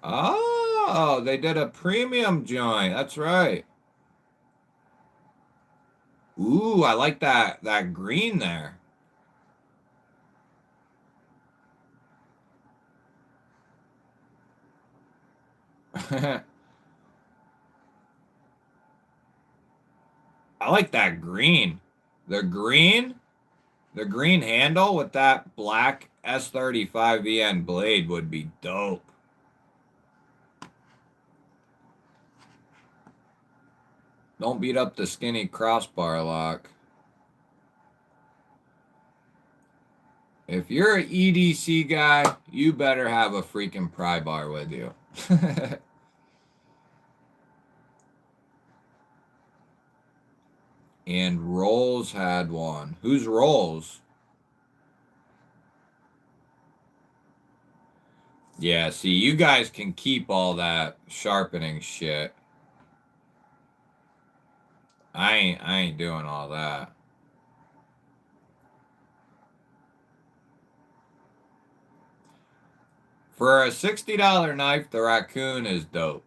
Oh, they did a premium joint. That's right. Ooh, I like that green there. I like that green. The green handle with that black S35VN blade would be dope. Don't beat up the skinny crossbar lock. If you're an EDC guy, you better have a freaking pry bar with you. And Rolls had one. Who's Rolls? Yeah, see, you guys can keep all that sharpening shit. I ain't doing all that. For a $60 knife, the raccoon is dope.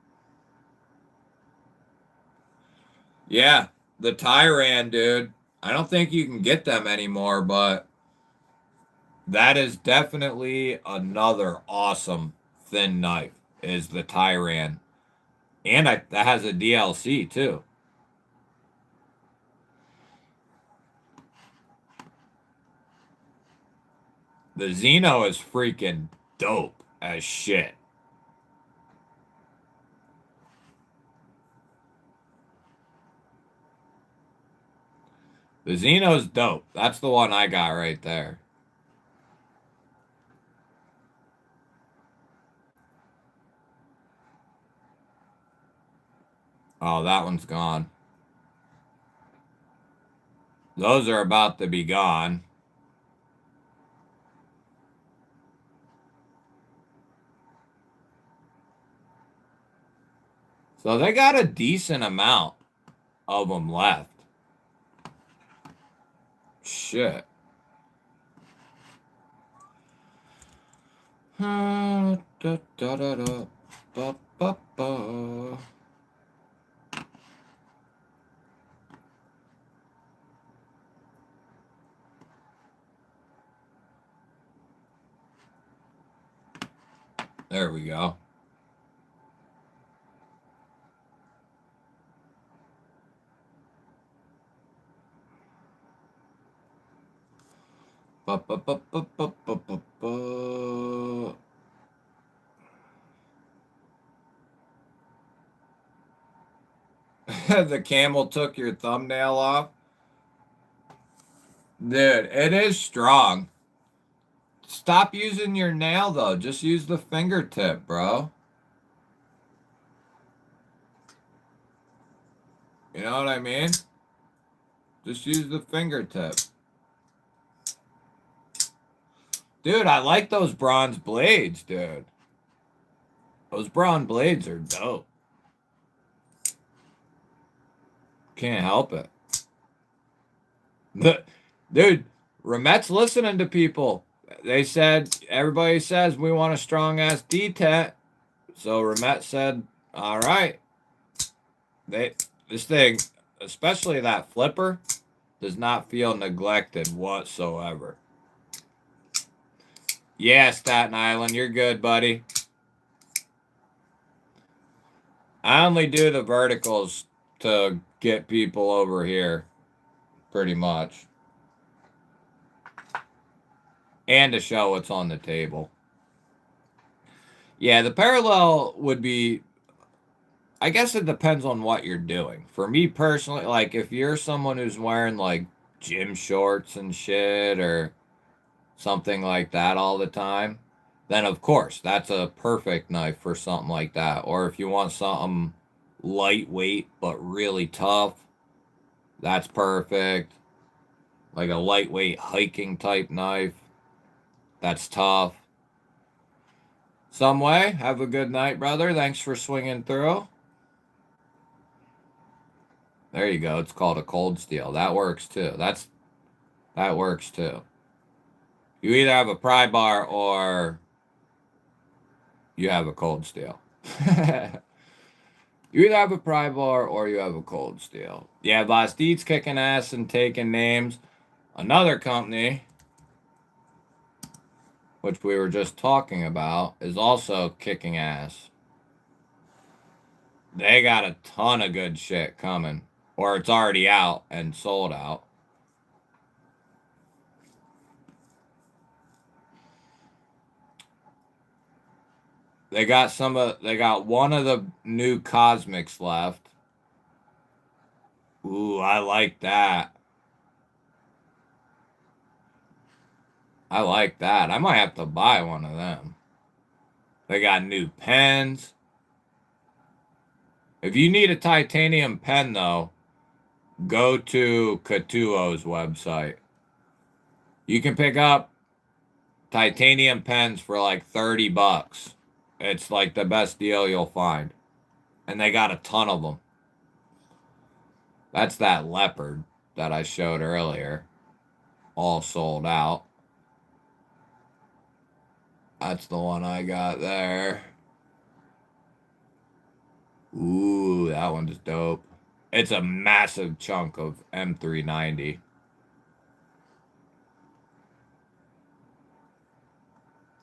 Yeah, the Tyran, dude. I don't think you can get them anymore, but that is definitely another awesome thin knife, is the Tyran. And that has a DLC, too. The Xeno is freaking dope as shit. The Xeno's dope. That's the one I got right there. Oh, that one's gone. Those are about to be gone. So they got a decent amount of them left. Shit. Da, da, da, da, ba, ba, ba. There we go. Ba, ba, ba, ba, ba, ba, ba, ba. The camel took your thumbnail off. Dude, it is strong. Stop using your nail, though. Just use the fingertip, bro. You know what I mean? Just use the fingertip. Dude, I like those bronze blades, dude. Those bronze blades are dope. Can't help it. Dude, Ramet's listening to people. They said, everybody says we want a strong ass detent. So Ramet said, all right. This thing, especially that flipper, does not feel neglected whatsoever. Yeah, Staten Island, you're good, buddy. I only do the verticals to get people over here, pretty much. And to show what's on the table. Yeah, the parallel would be, I guess it depends on what you're doing. For me personally, like if you're someone who's wearing like gym shorts and shit or something like that all the time, then of course that's a perfect knife for something like that. Or if you want something lightweight but really tough, that's perfect. Like a lightweight hiking type knife, that's tough. Some way, have a good night, brother. Thanks for swinging through. There you go. It's called a cold steel. That works too. That works too. You either have a pry bar or you have a cold steel. You either have a pry bar or you have a cold steel. Yeah, Bastid's kicking ass and taking names. Another company, which we were just talking about, is also kicking ass. They got a ton of good shit coming. Or it's already out and sold out. They got one of the new Cosmics left. Ooh, I like that. I like that. I might have to buy one of them. They got new pens. If you need a titanium pen, though, go to Katuo's website. You can pick up titanium pens for like 30 bucks. It's like the best deal you'll find. And they got a ton of them. That's that leopard that I showed earlier. All sold out. That's the one I got there. Ooh, that one's dope. It's a massive chunk of M390.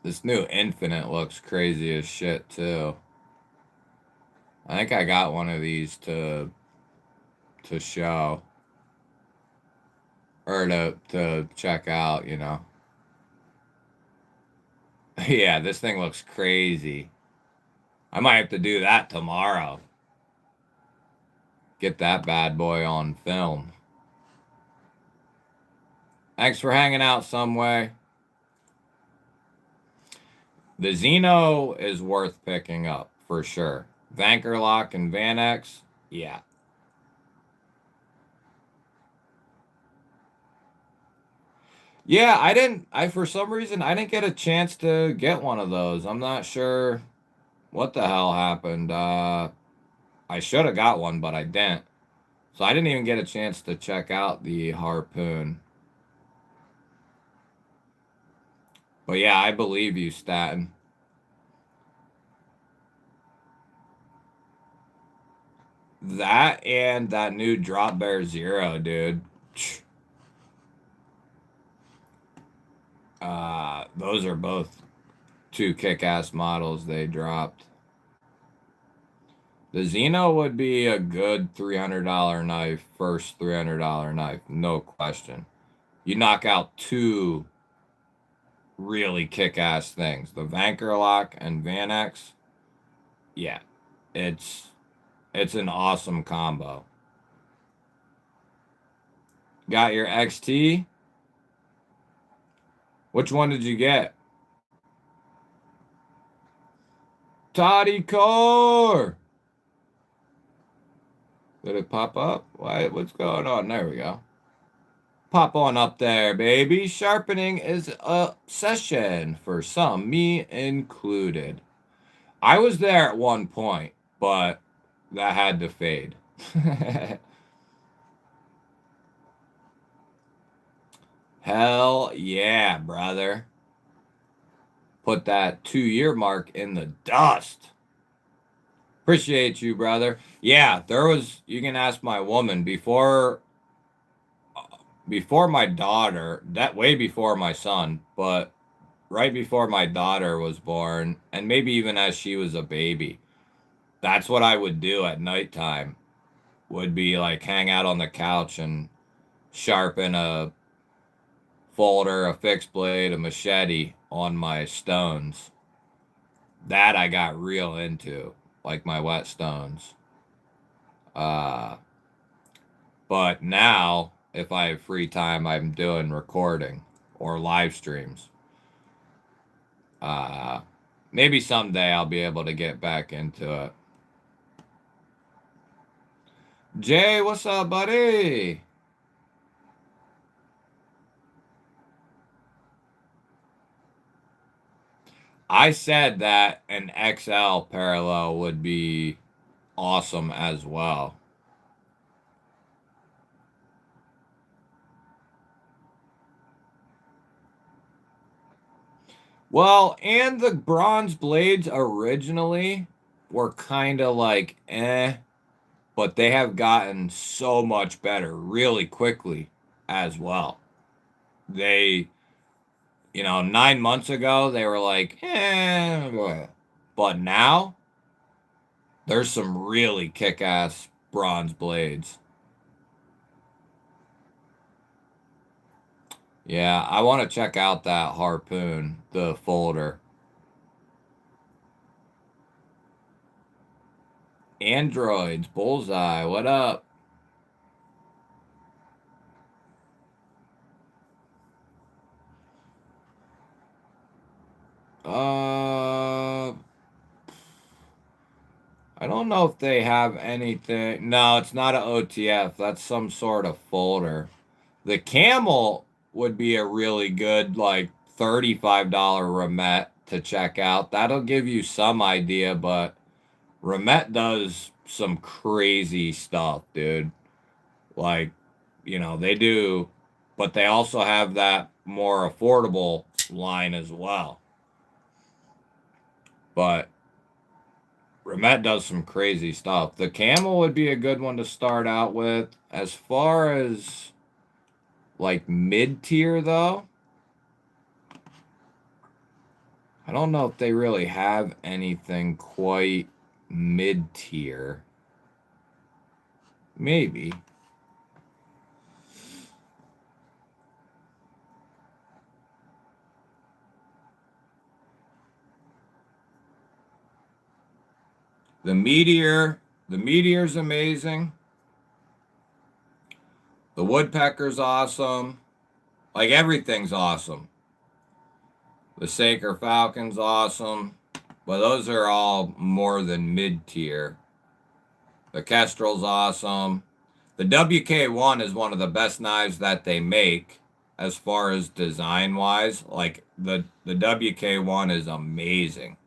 This new Infinite looks crazy as shit, too. I think I got one of these to show. Or to check out, you know. Yeah, this thing looks crazy. I might have to do that tomorrow. Get that bad boy on film. Thanks for hanging out some way. The Xeno is worth picking up, for sure. Vankerlock and Van X, yeah. Yeah, for some reason, I didn't get a chance to get one of those. I'm not sure what the hell happened. I should have got one, but I didn't. So I didn't even get a chance to check out the Harpoon. But yeah, I believe you, Staten. That and that new Drop Bear Zero, dude. Those are both two kick-ass models they dropped. The Xeno would be a good $300 knife, first $300 knife, no question. You knock out two really kick-ass things. The Vankerlock and Van X, yeah, it's an awesome combo. Got your XT? Which one did you get? Toddy Core! Did it pop up? What's going on? There we go. Pop on up there, baby. Sharpening is a session for some, me included. I was there at one point, but that had to fade. Hell yeah, brother. Put that 2-year mark in the dust. Appreciate you, brother. Yeah, there was, you can ask my woman, before my daughter, that way before my son, but right before my daughter was born, and maybe even as she was a baby, that's what I would do at nighttime, would be like hang out on the couch and sharpen a folder, a fixed blade, a machete on my stones. That I got real into, like my whetstones. But now, if I have free time, I'm doing recording or live streams. Maybe someday I'll be able to get back into it. Jay, what's up, buddy? I said that an XL parallel would be awesome as well. Well, and the bronze blades originally were kind of like but they have gotten so much better really quickly as well. They, 9 months ago, they were like, but now there's some really kick-ass bronze blades. Yeah, I want to check out that harpoon, the folder. Androids, Bullseye, what up? I don't know if they have anything. No, it's not an OTF. That's some sort of folder. The Camel would be a really good, like, $35 Remet to check out. That'll give you some idea, but Remet does some crazy stuff, dude. Like, they do, but they also have that more affordable line as well. But Remet does some crazy stuff. The Camel would be a good one to start out with. As far as like mid-tier though, I don't know if they really have anything quite mid-tier. Maybe. The Meteor's amazing. The Woodpecker's awesome. Like, everything's awesome. The Saker Falcon's awesome. But those are all more than mid-tier. The Kestrel's awesome. The WK1 is one of the best knives that they make as far as design-wise. Like, the WK1 is amazing.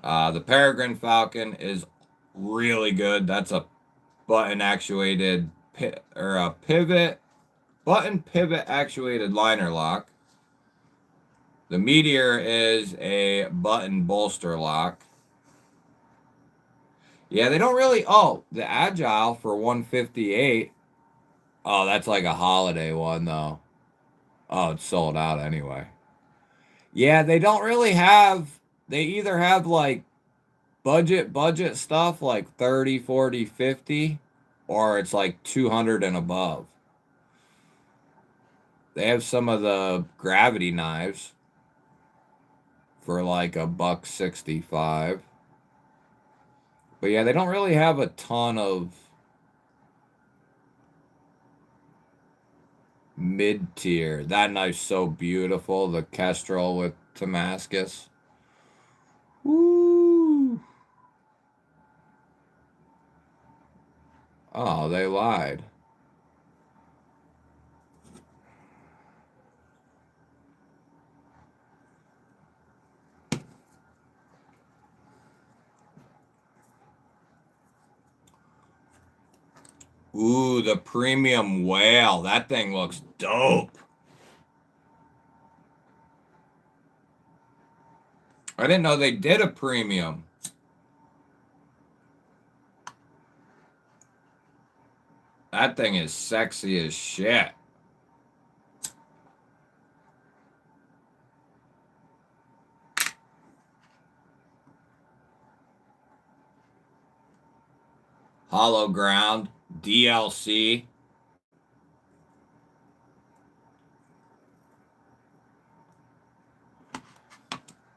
The Peregrine Falcon is really good. That's a button-actuated button pivot actuated liner lock. The Meteor is a button bolster lock. Yeah, they don't really. Oh, the Agile for 158. Oh, that's like a holiday one though. Oh, it's sold out anyway. Yeah, they don't really have. They either have like budget stuff like 30, 40, 50, or it's like 200 and above. They have some of the gravity knives for like $165. But yeah, they don't really have a ton of mid-tier. That knife's so beautiful, the Kestrel with Damascus. Woo! Oh, they lied. Ooh, the premium whale. That thing looks dope. I didn't know they did a premium. That thing is sexy as shit. Hollow ground, DLC.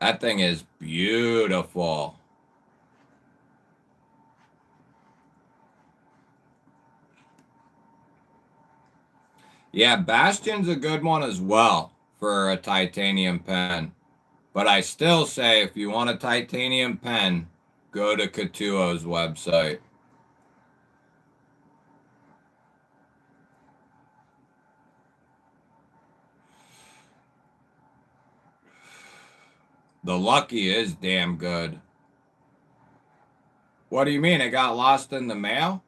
That thing is beautiful. Yeah, Bastion's a good one as well for a titanium pen. But I still say if you want a titanium pen, go to Katuo's website. The Lucky is damn good. What do you mean? It got lost in the mail?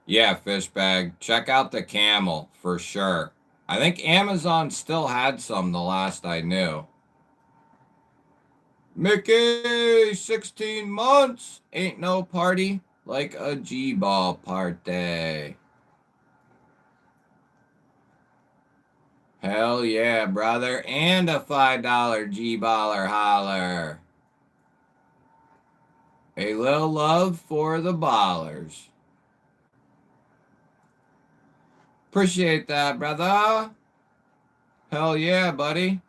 Yeah, fish bag. Check out the camel for sure. I think Amazon still had some the last I knew. Mickey, 16 months. Ain't no party like a G-ball party. Hell yeah, brother. And a $5 G-baller holler. A little love for the ballers. Appreciate that, brother. Hell yeah, buddy.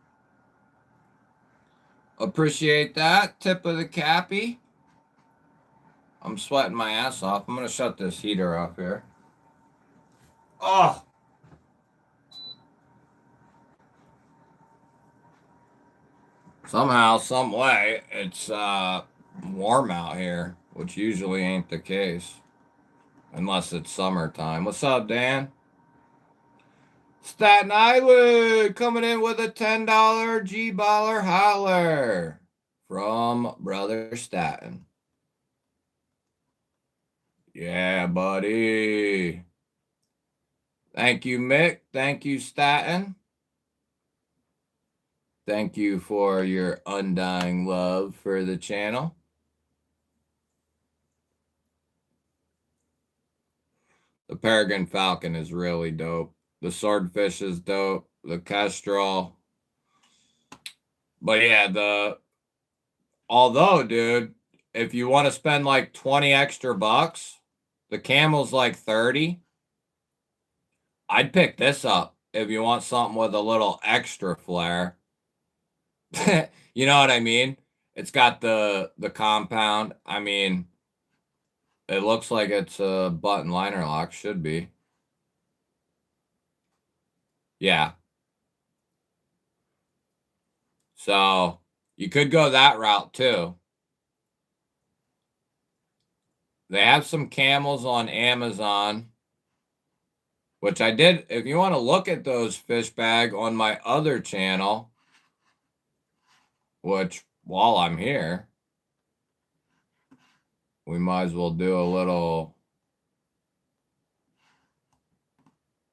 Appreciate that. Tip of the cappy. I'm sweating my ass off. I'm going to shut this heater off here. Oh! Somehow, some way, it's warm out here, which usually ain't the case. Unless it's summertime. What's up, Dan? Staten Island coming in with a $10 G-baller holler from Brother Staten. Yeah, buddy. Thank you, Mick. Thank you, Staten. Thank you for your undying love for the channel. The Peregrine Falcon is really dope. The Swordfish is dope. The Kestrel. But yeah, although, dude, if you want to spend like 20 extra bucks, the Camel's like 30. I'd pick this up if you want something with a little extra flair. You know what I mean? It's got the compound. I mean, it looks like it's a button liner lock. Should be. Yeah. So you could go that route too. They have some camels on Amazon, which I did. If you want to look at those fish bag on my other channel, which while I'm here, we might as well do a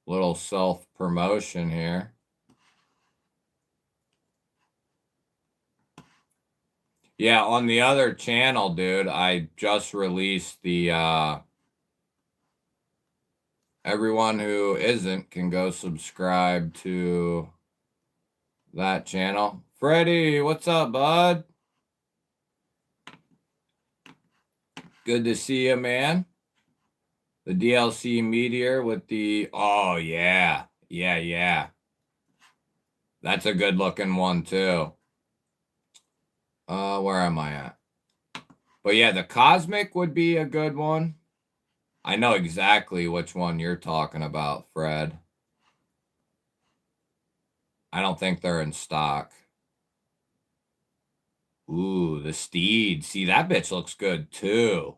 little self-promotion here. Yeah, on the other channel, dude, I just released the everyone who isn't can go subscribe to that channel. Freddie, what's up, bud? Good to see you, man. The DLC Meteor with the, oh, yeah. Yeah. That's a good looking one, too. Where am I at? But yeah, the Cosmic would be a good one. I know exactly which one you're talking about, Fred. I don't think they're in stock. Ooh, the Steed. See, that bitch looks good, too.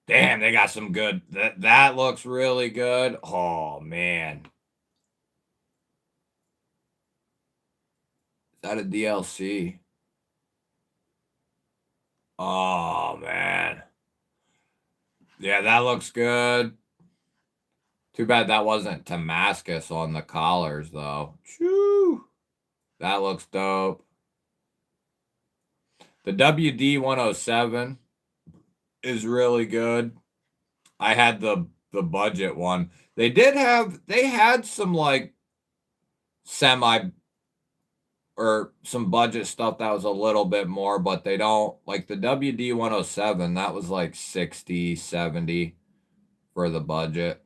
Damn, they got some good. That looks really good. Oh, man. that a DLC? Oh, man. Yeah, that looks good. Too bad that wasn't Damascus on the collars, though. Choo! That looks dope. The WD-107 is really good. I had the budget one. They had some like semi or some budget stuff that was a little bit more, but they don't like the WD-107, that was like 60, 70 for the budget.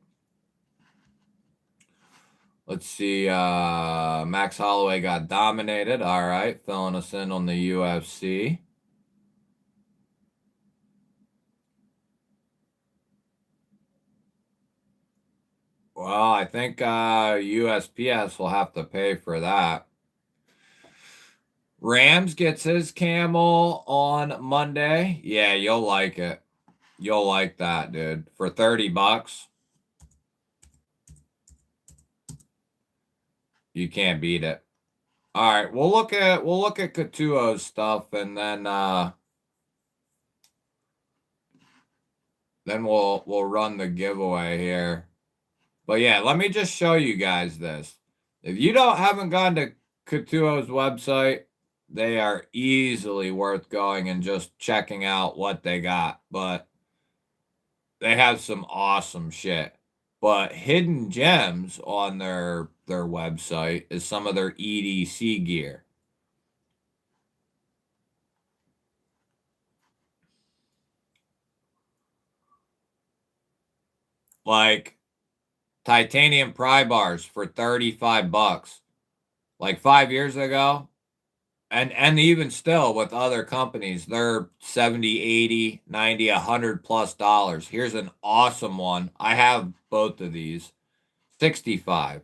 Let's see, Max Holloway got dominated. All right, filling us in on the UFC. Well, I think USPS will have to pay for that. Rams gets his camel on Monday. Yeah, you'll like it. You'll like that, dude. For $30, you can't beat it. All right, we'll look at Katuo's stuff, and then we'll run the giveaway here. But yeah, let me just show you guys this. If you haven't gone to Katuo's website, they are easily worth going and just checking out what they got. But they have some awesome shit. But hidden gems on their website is some of their EDC gear. Like titanium pry bars for $35. Like 5 years ago, and even still with other companies, they're 70, 80, 90, 100 plus dollars. Here's an awesome one. I have both of these. 65.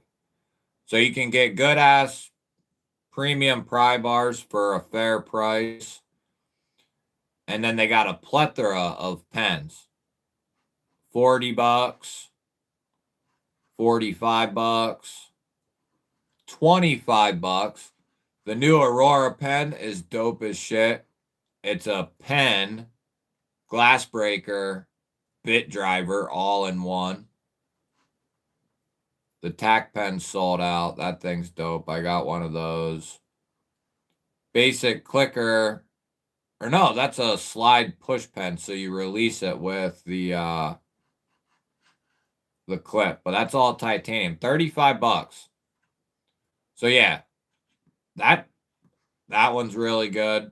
So you can get good ass premium pry bars for a fair price. And then they got a plethora of pens. $40, $45, $25. The new Aurora pen is dope as shit. It's a pen, glass breaker, bit driver, all in one. The tack pen sold out. That thing's dope. I got one of those. Basic clicker. Or no, that's a slide push pen, so you release it with the clip. But that's all titanium. $35. So yeah, that one's really good.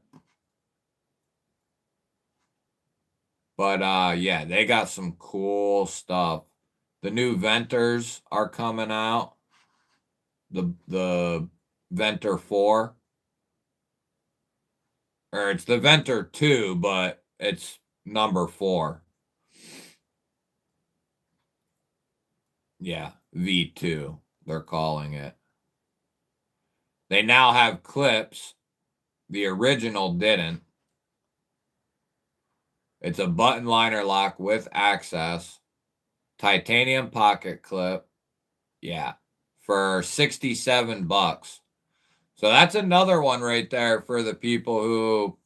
But yeah, they got some cool stuff. The new Venters are coming out. The Venter 4. Or it's the Venter 2, but it's number 4. Yeah, V2, they're calling it. They now have clips. The original didn't. It's a button liner lock with access. Titanium pocket clip. Yeah, for $67. So that's another one right there for the people who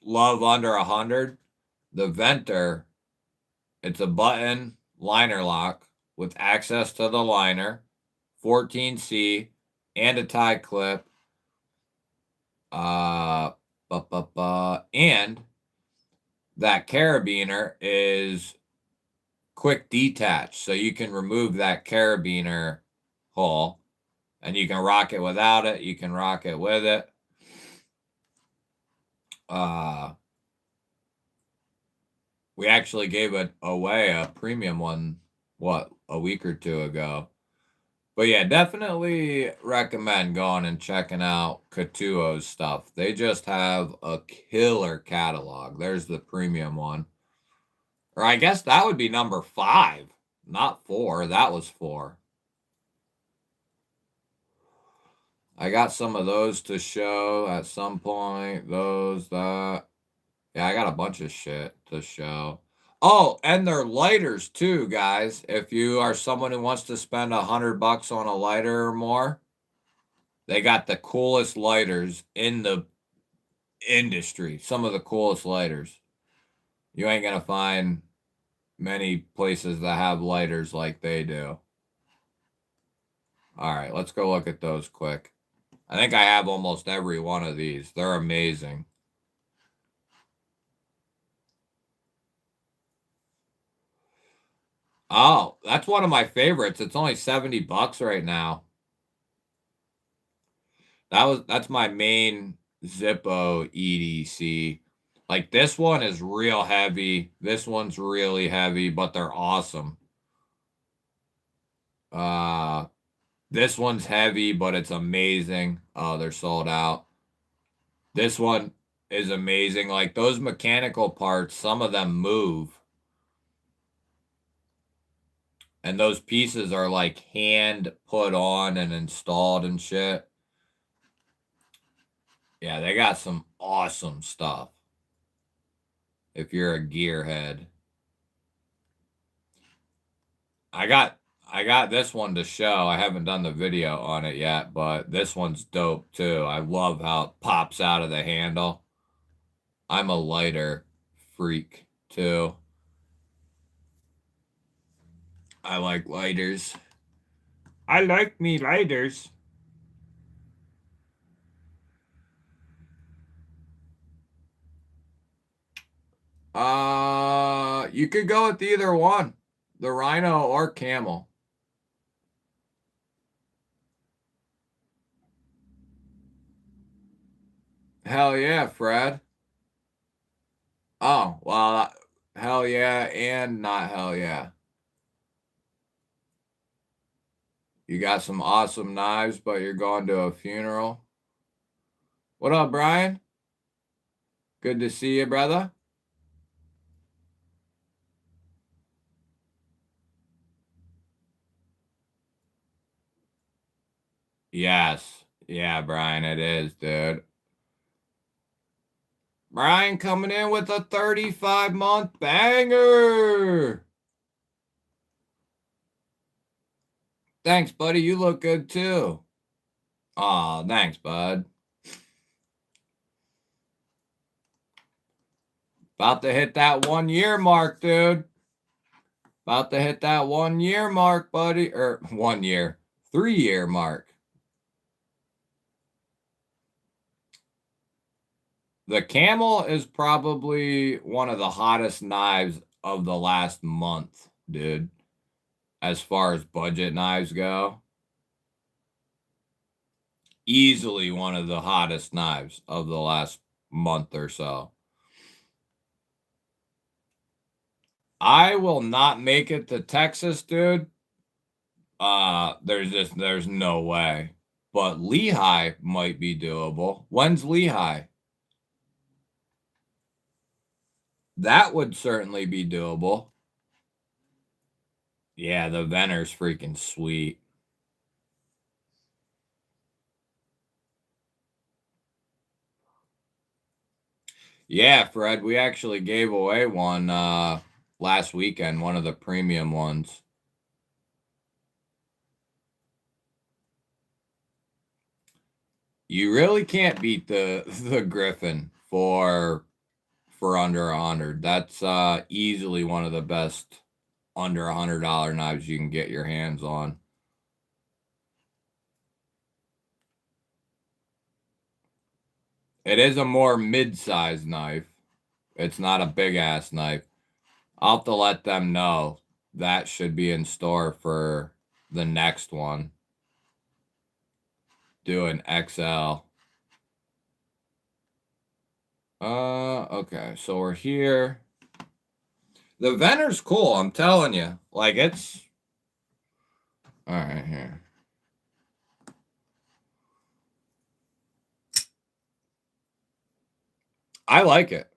love under 100. The Venter, it's a button liner lock with access to the liner, 14C, and a tie clip. And that carabiner is quick detach, so you can remove that carabiner hole, and you can rock it without it. You can rock it with it. We actually gave it away, a premium one, a week or two ago. But yeah, definitely recommend going and checking out Katuo's stuff. They just have a killer catalog. There's the premium one. Or I guess that would be number 5, not 4. That was 4. I got some of those to show at some point. Those, that. Yeah, I got a bunch of shit to show. Oh, and they're lighters too, guys. If you are someone who wants to spend $100 on a lighter or more, They got the coolest lighters in the industry. Some of the coolest lighters. You ain't going to find many places that have lighters like they do. All right, let's go look at those quick. I think I have almost every one of these. They're amazing. Oh, that's one of my favorites. It's only $70 right now. That's my main Zippo EDC. Like this one is real heavy. This one's really heavy, but they're awesome. This one's heavy, but it's amazing. Oh, they're sold out. This one is amazing. Like those mechanical parts, some of them move. And those pieces are like hand put on and installed and shit. Yeah, they got some awesome stuff. If you're a gearhead. I got this one to show. I haven't done the video on it yet, but this one's dope too. I love how it pops out of the handle. I'm a lighter freak too. I like lighters. I like me lighters. You could go with either one. The Rhino or Camel. Hell yeah, Fred. Oh, well, hell yeah and not hell yeah. You got some awesome knives, but you're going to a funeral. What up, Brian? Good to see you, brother. Yes. Yeah, Brian, it is, dude. Brian coming in with a 35-month banger. Thanks, buddy. You look good, too. Aw, thanks, bud. About to hit that 1 year mark, dude. About to hit that 1 year mark, buddy. Or 1 year. 3 year mark. The Camel is probably one of the hottest knives of the last month, dude. As far as budget knives go. Easily one of the hottest knives of the last month or so. I will not make it to Texas, dude. There's no way. But Lehigh might be doable. When's Lehigh? That would certainly be doable. Yeah, the Venor's freaking sweet. Yeah, Fred, we actually gave away one last weekend, one of the premium ones. You really can't beat the Griffin for under 100. That's easily one of the best under $100 knives you can get your hands on. It is a more mid-sized knife. It's not a big-ass knife. I'll have to let them know that should be in store for the next one. Do an XL. Okay, so we're here. The Venor's cool, I'm telling you. Like, it's... All right, here. I like it.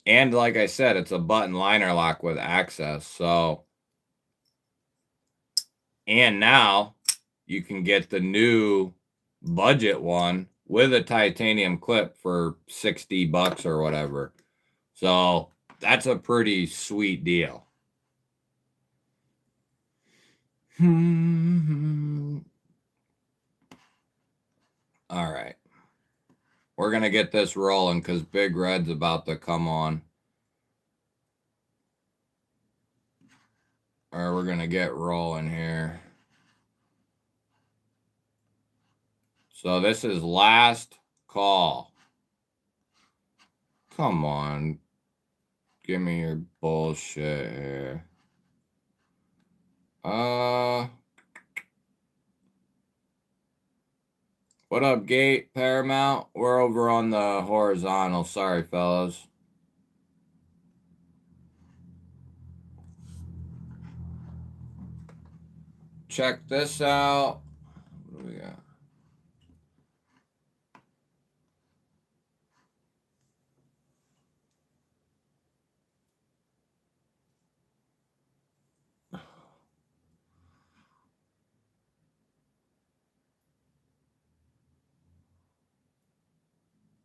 And like I said, it's a button liner lock with access, so... And now you can get the new budget one with a titanium clip for $60 or whatever. So that's a pretty sweet deal. All right. We're going to get this rolling because Big Red's about to come on. All right, we're going to get rolling here. So this is last call. Come on. Give me your bullshit here. What up, Gate Paramount? We're over on the horizontal. Sorry, fellas. Check this out. What do we got?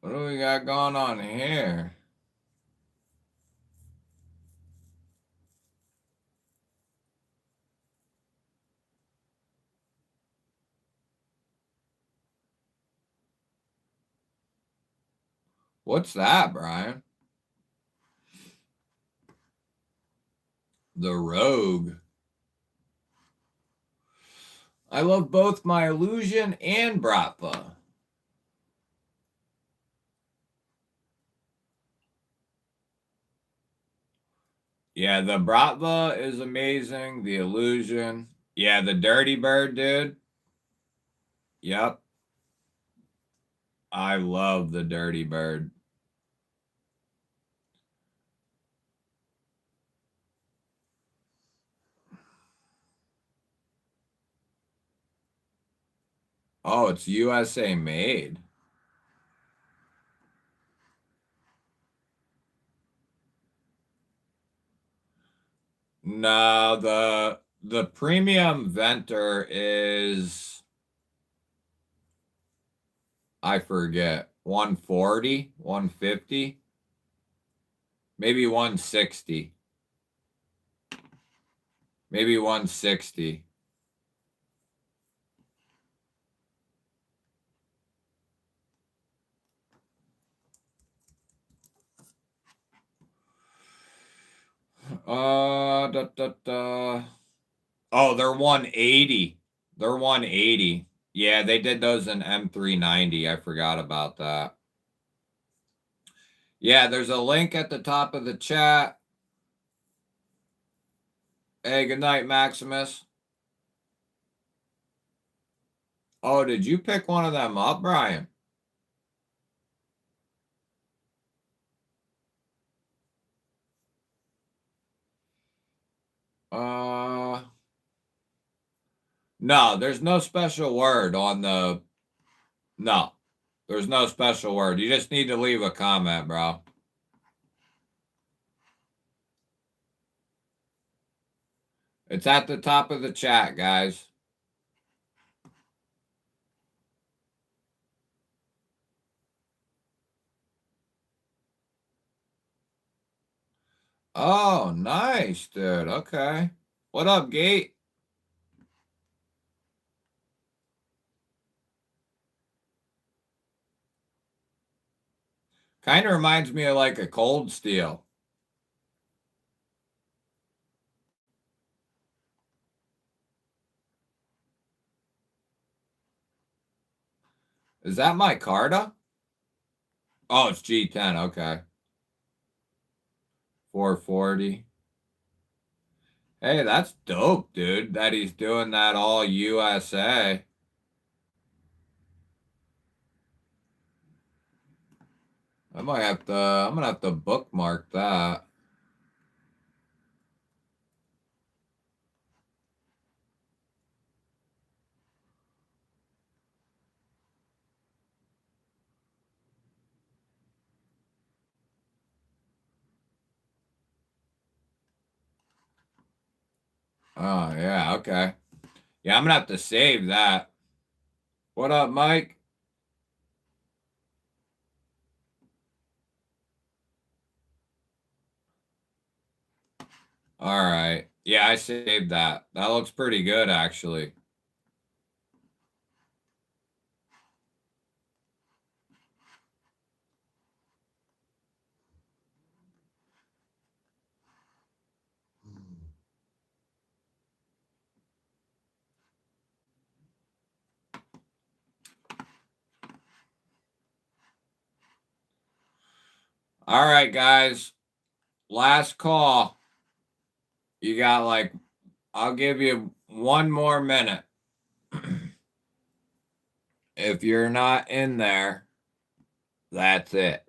What do we got going on here? What's that, Brian? The Rogue. I love both my Illusion and Bratva. Yeah, the Bratva is amazing. The Illusion. Yeah, the Dirty Bird, dude. Yep. I love the Dirty Bird. Oh, it's USA made. No, the premium Venter is, I forget, 140, 150, maybe 160. Maybe 160. Oh, they're 180. They're 180. Yeah, they did those in M390. I forgot about that. Yeah, there's a link at the top of the chat. Hey, good night, Maximus. Oh, did you pick one of them up, Brian? No, there's no special word on the... No, there's no special word. You just need to leave a comment, bro. It's at the top of the chat, guys. Oh, nice, dude. Okay. What up, Gate? Kind of reminds me of like a Cold Steel. Is that my Carta? Oh, it's G10. Okay. 440. Hey, that's dope, dude, that he's doing that all USA. I'm gonna have to bookmark that. Oh, yeah, okay. Yeah, I'm gonna have to save that. What up, Mike? All right. Yeah, I saved that. That looks pretty good, actually. All right, guys. Last call. You got like, I'll give you 1 more minute. If you're not in there, that's it.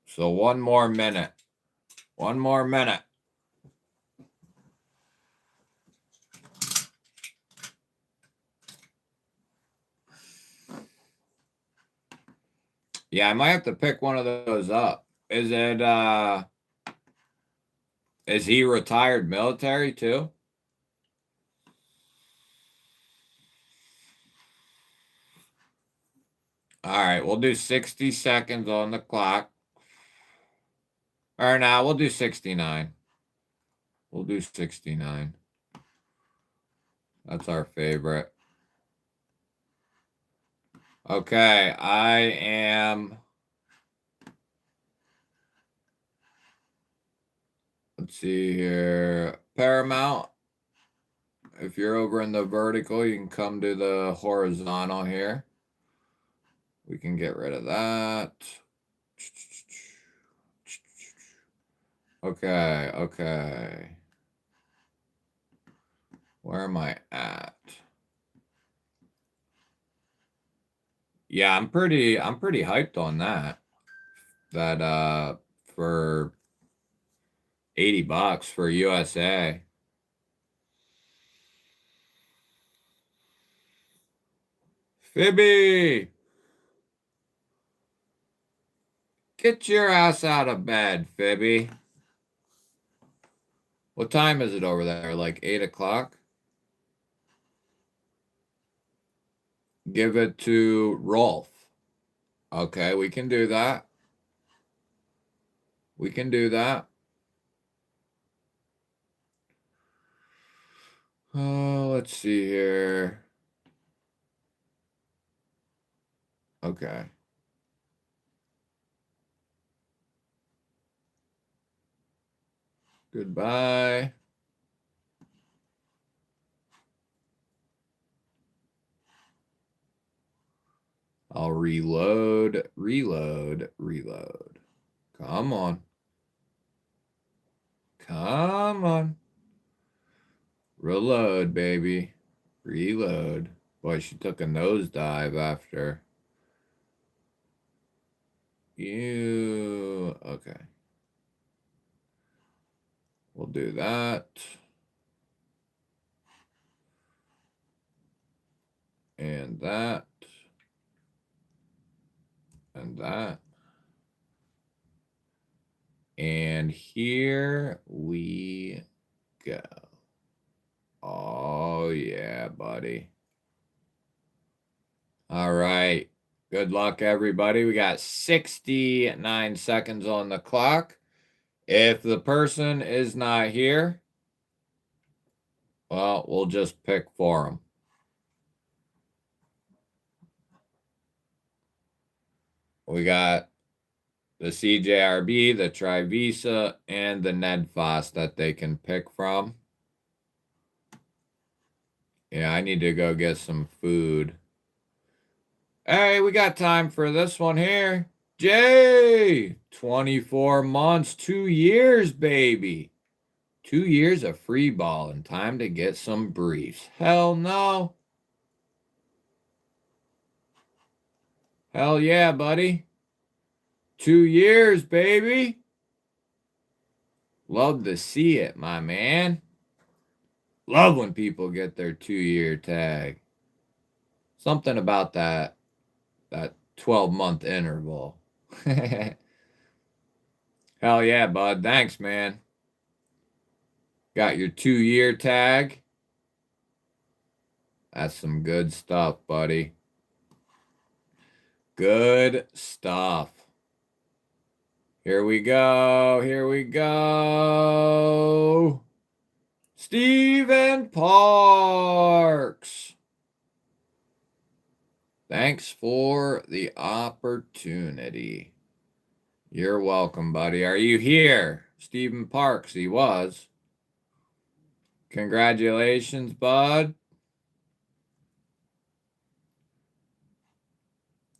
So 1 more minute. 1 more minute. Yeah, I might have to pick one of those up. Is he retired military too? All right, we'll do 60 seconds on the clock. Or now we'll do 69. We'll do 69. That's our favorite. Okay, I am. Let's see here. Paramount. If you're over in the vertical, you can come to the horizontal here. We can get rid of that. Okay, okay. Where am I at? Yeah, I'm pretty hyped on that. That for $80 for USA. Phoebe! Get your ass out of bed, Phoebe. What time is it over there? Like 8 o'clock? Give it to Rolf. Okay, we can do that. We can do that. Oh, let's see here. Okay. Goodbye. I'll reload. Come on. Come on. Reload, baby. Reload. Boy, she took a nosedive after. You. Okay. We'll do that. And that. And that. And here we go. Oh, yeah, buddy. All right. Good luck, everybody. We got 69 seconds on the clock. If the person is not here, well, we'll just pick for them. We got the CJRB, the Trivisa, and the Nedfos that they can pick from. Yeah, I need to go get some food. Hey, we got time for this one here. Jay, 24 months, 2 years, baby. 2 years of free ball and time to get some briefs. Hell no. Hell yeah, buddy. 2 years, baby. Love to see it, my man. Love when people get their 2-year tag. Something about that 12-month interval. Hell yeah, bud. Thanks, man. Got your 2-year tag. That's some good stuff, buddy. Good stuff. Here we go. Here we go. Stephen Parks. Thanks for the opportunity. You're welcome, buddy. Are you here? Stephen Parks, he was. Congratulations, bud.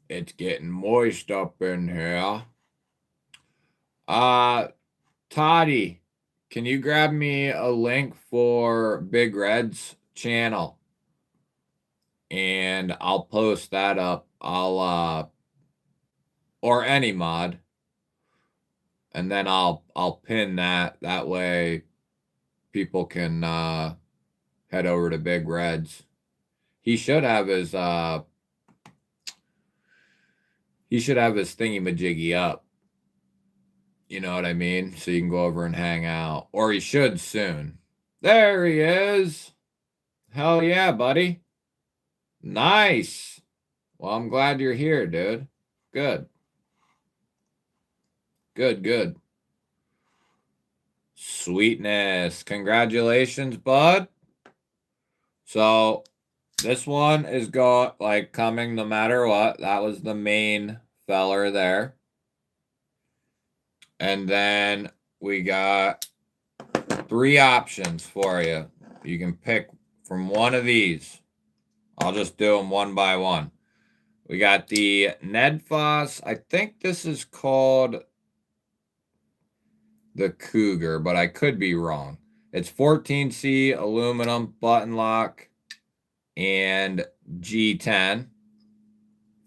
It's getting moist up in here. Toddy, can you grab me a link for Big Red's channel? And I'll post that up. Or any mod. And then I'll pin that. That way people can head over to Big Red's. He should have his thingy-majiggy up. You know what I mean? So you can go over and hang out. Or he should soon. There he is. Hell yeah, buddy. Nice. Well, I'm glad you're here, dude. Good. Good, good. Sweetness. Congratulations, bud. So this one is coming no matter what. That was the main feller there. And then we got 3 options for you. You can pick from one of these. I'll just do them one by one. We got the Ned Foss. I think this is called the Cougar, but I could be wrong. It's 14C aluminum button lock and G10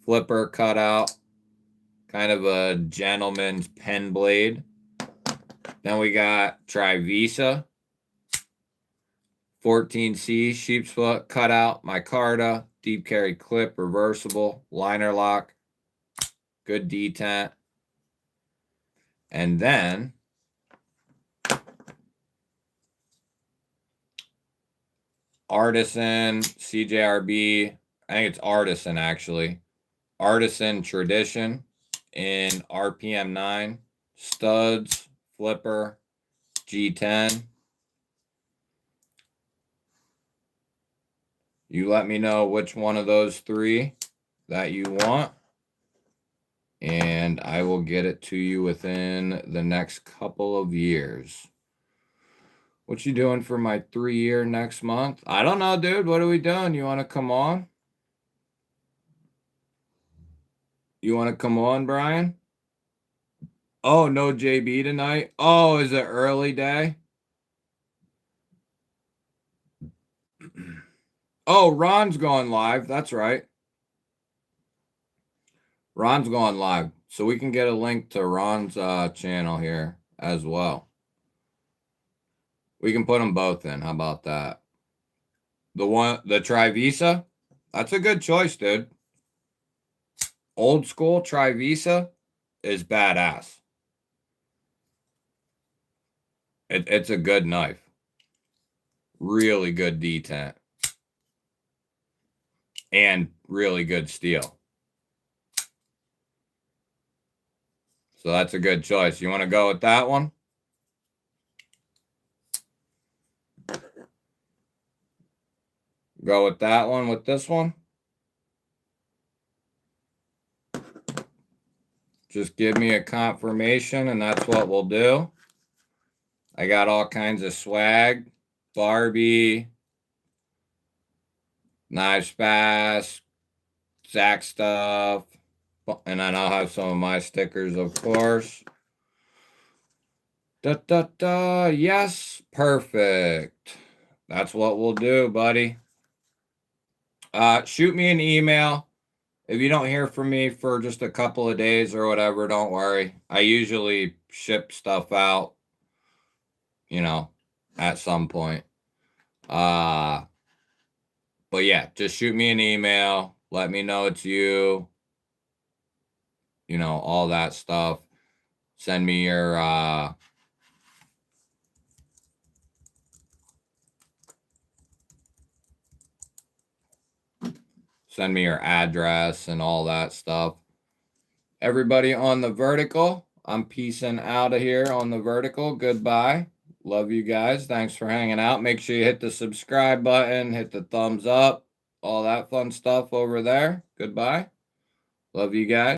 flipper cutout, kind of a gentleman's pen blade. Then we got Trivisa 14C sheep's foot cutout, micarta, deep carry clip, reversible, liner lock, good detent. And then Artisan CJRB, I think it's Artisan actually. Artisan Tradition in RPM 9, studs, flipper, G10. You let me know which one of those 3 that you want, and I will get it to you within the next couple of years. What you doing for my 3-year next month? I don't know, dude. What are we doing? You want to come on? You want to come on, Brian? Oh, no JB tonight? Oh, is it early day? Oh, Ron's going live. That's right. Ron's going live. So we can get a link to Ron's channel here as well. We can put them both in. How about that? The Trivisa? That's a good choice, dude. Old school Trivisa is badass. It's a good knife. Really good detent. And really good steel. So that's a good choice. You want to go with that one? Go with that one with this one? Just give me a confirmation and that's what we'll do. I got all kinds of swag. Barbie, Knife Spass, Zach stuff. And then I'll have some of my stickers, of course. Yes, perfect. That's what we'll do, buddy. Shoot me an email. If you don't hear from me for just a couple of days or whatever, don't worry. I usually ship stuff out, at some point. But yeah, just shoot me an email. Let me know it's you. All that stuff. Send me your address and all that stuff. Everybody on the vertical, I'm peacing out of here on the vertical. Goodbye. Love you guys. Thanks for hanging out. Make sure you hit the subscribe button, hit the thumbs up, all that fun stuff over there. Goodbye. Love you guys.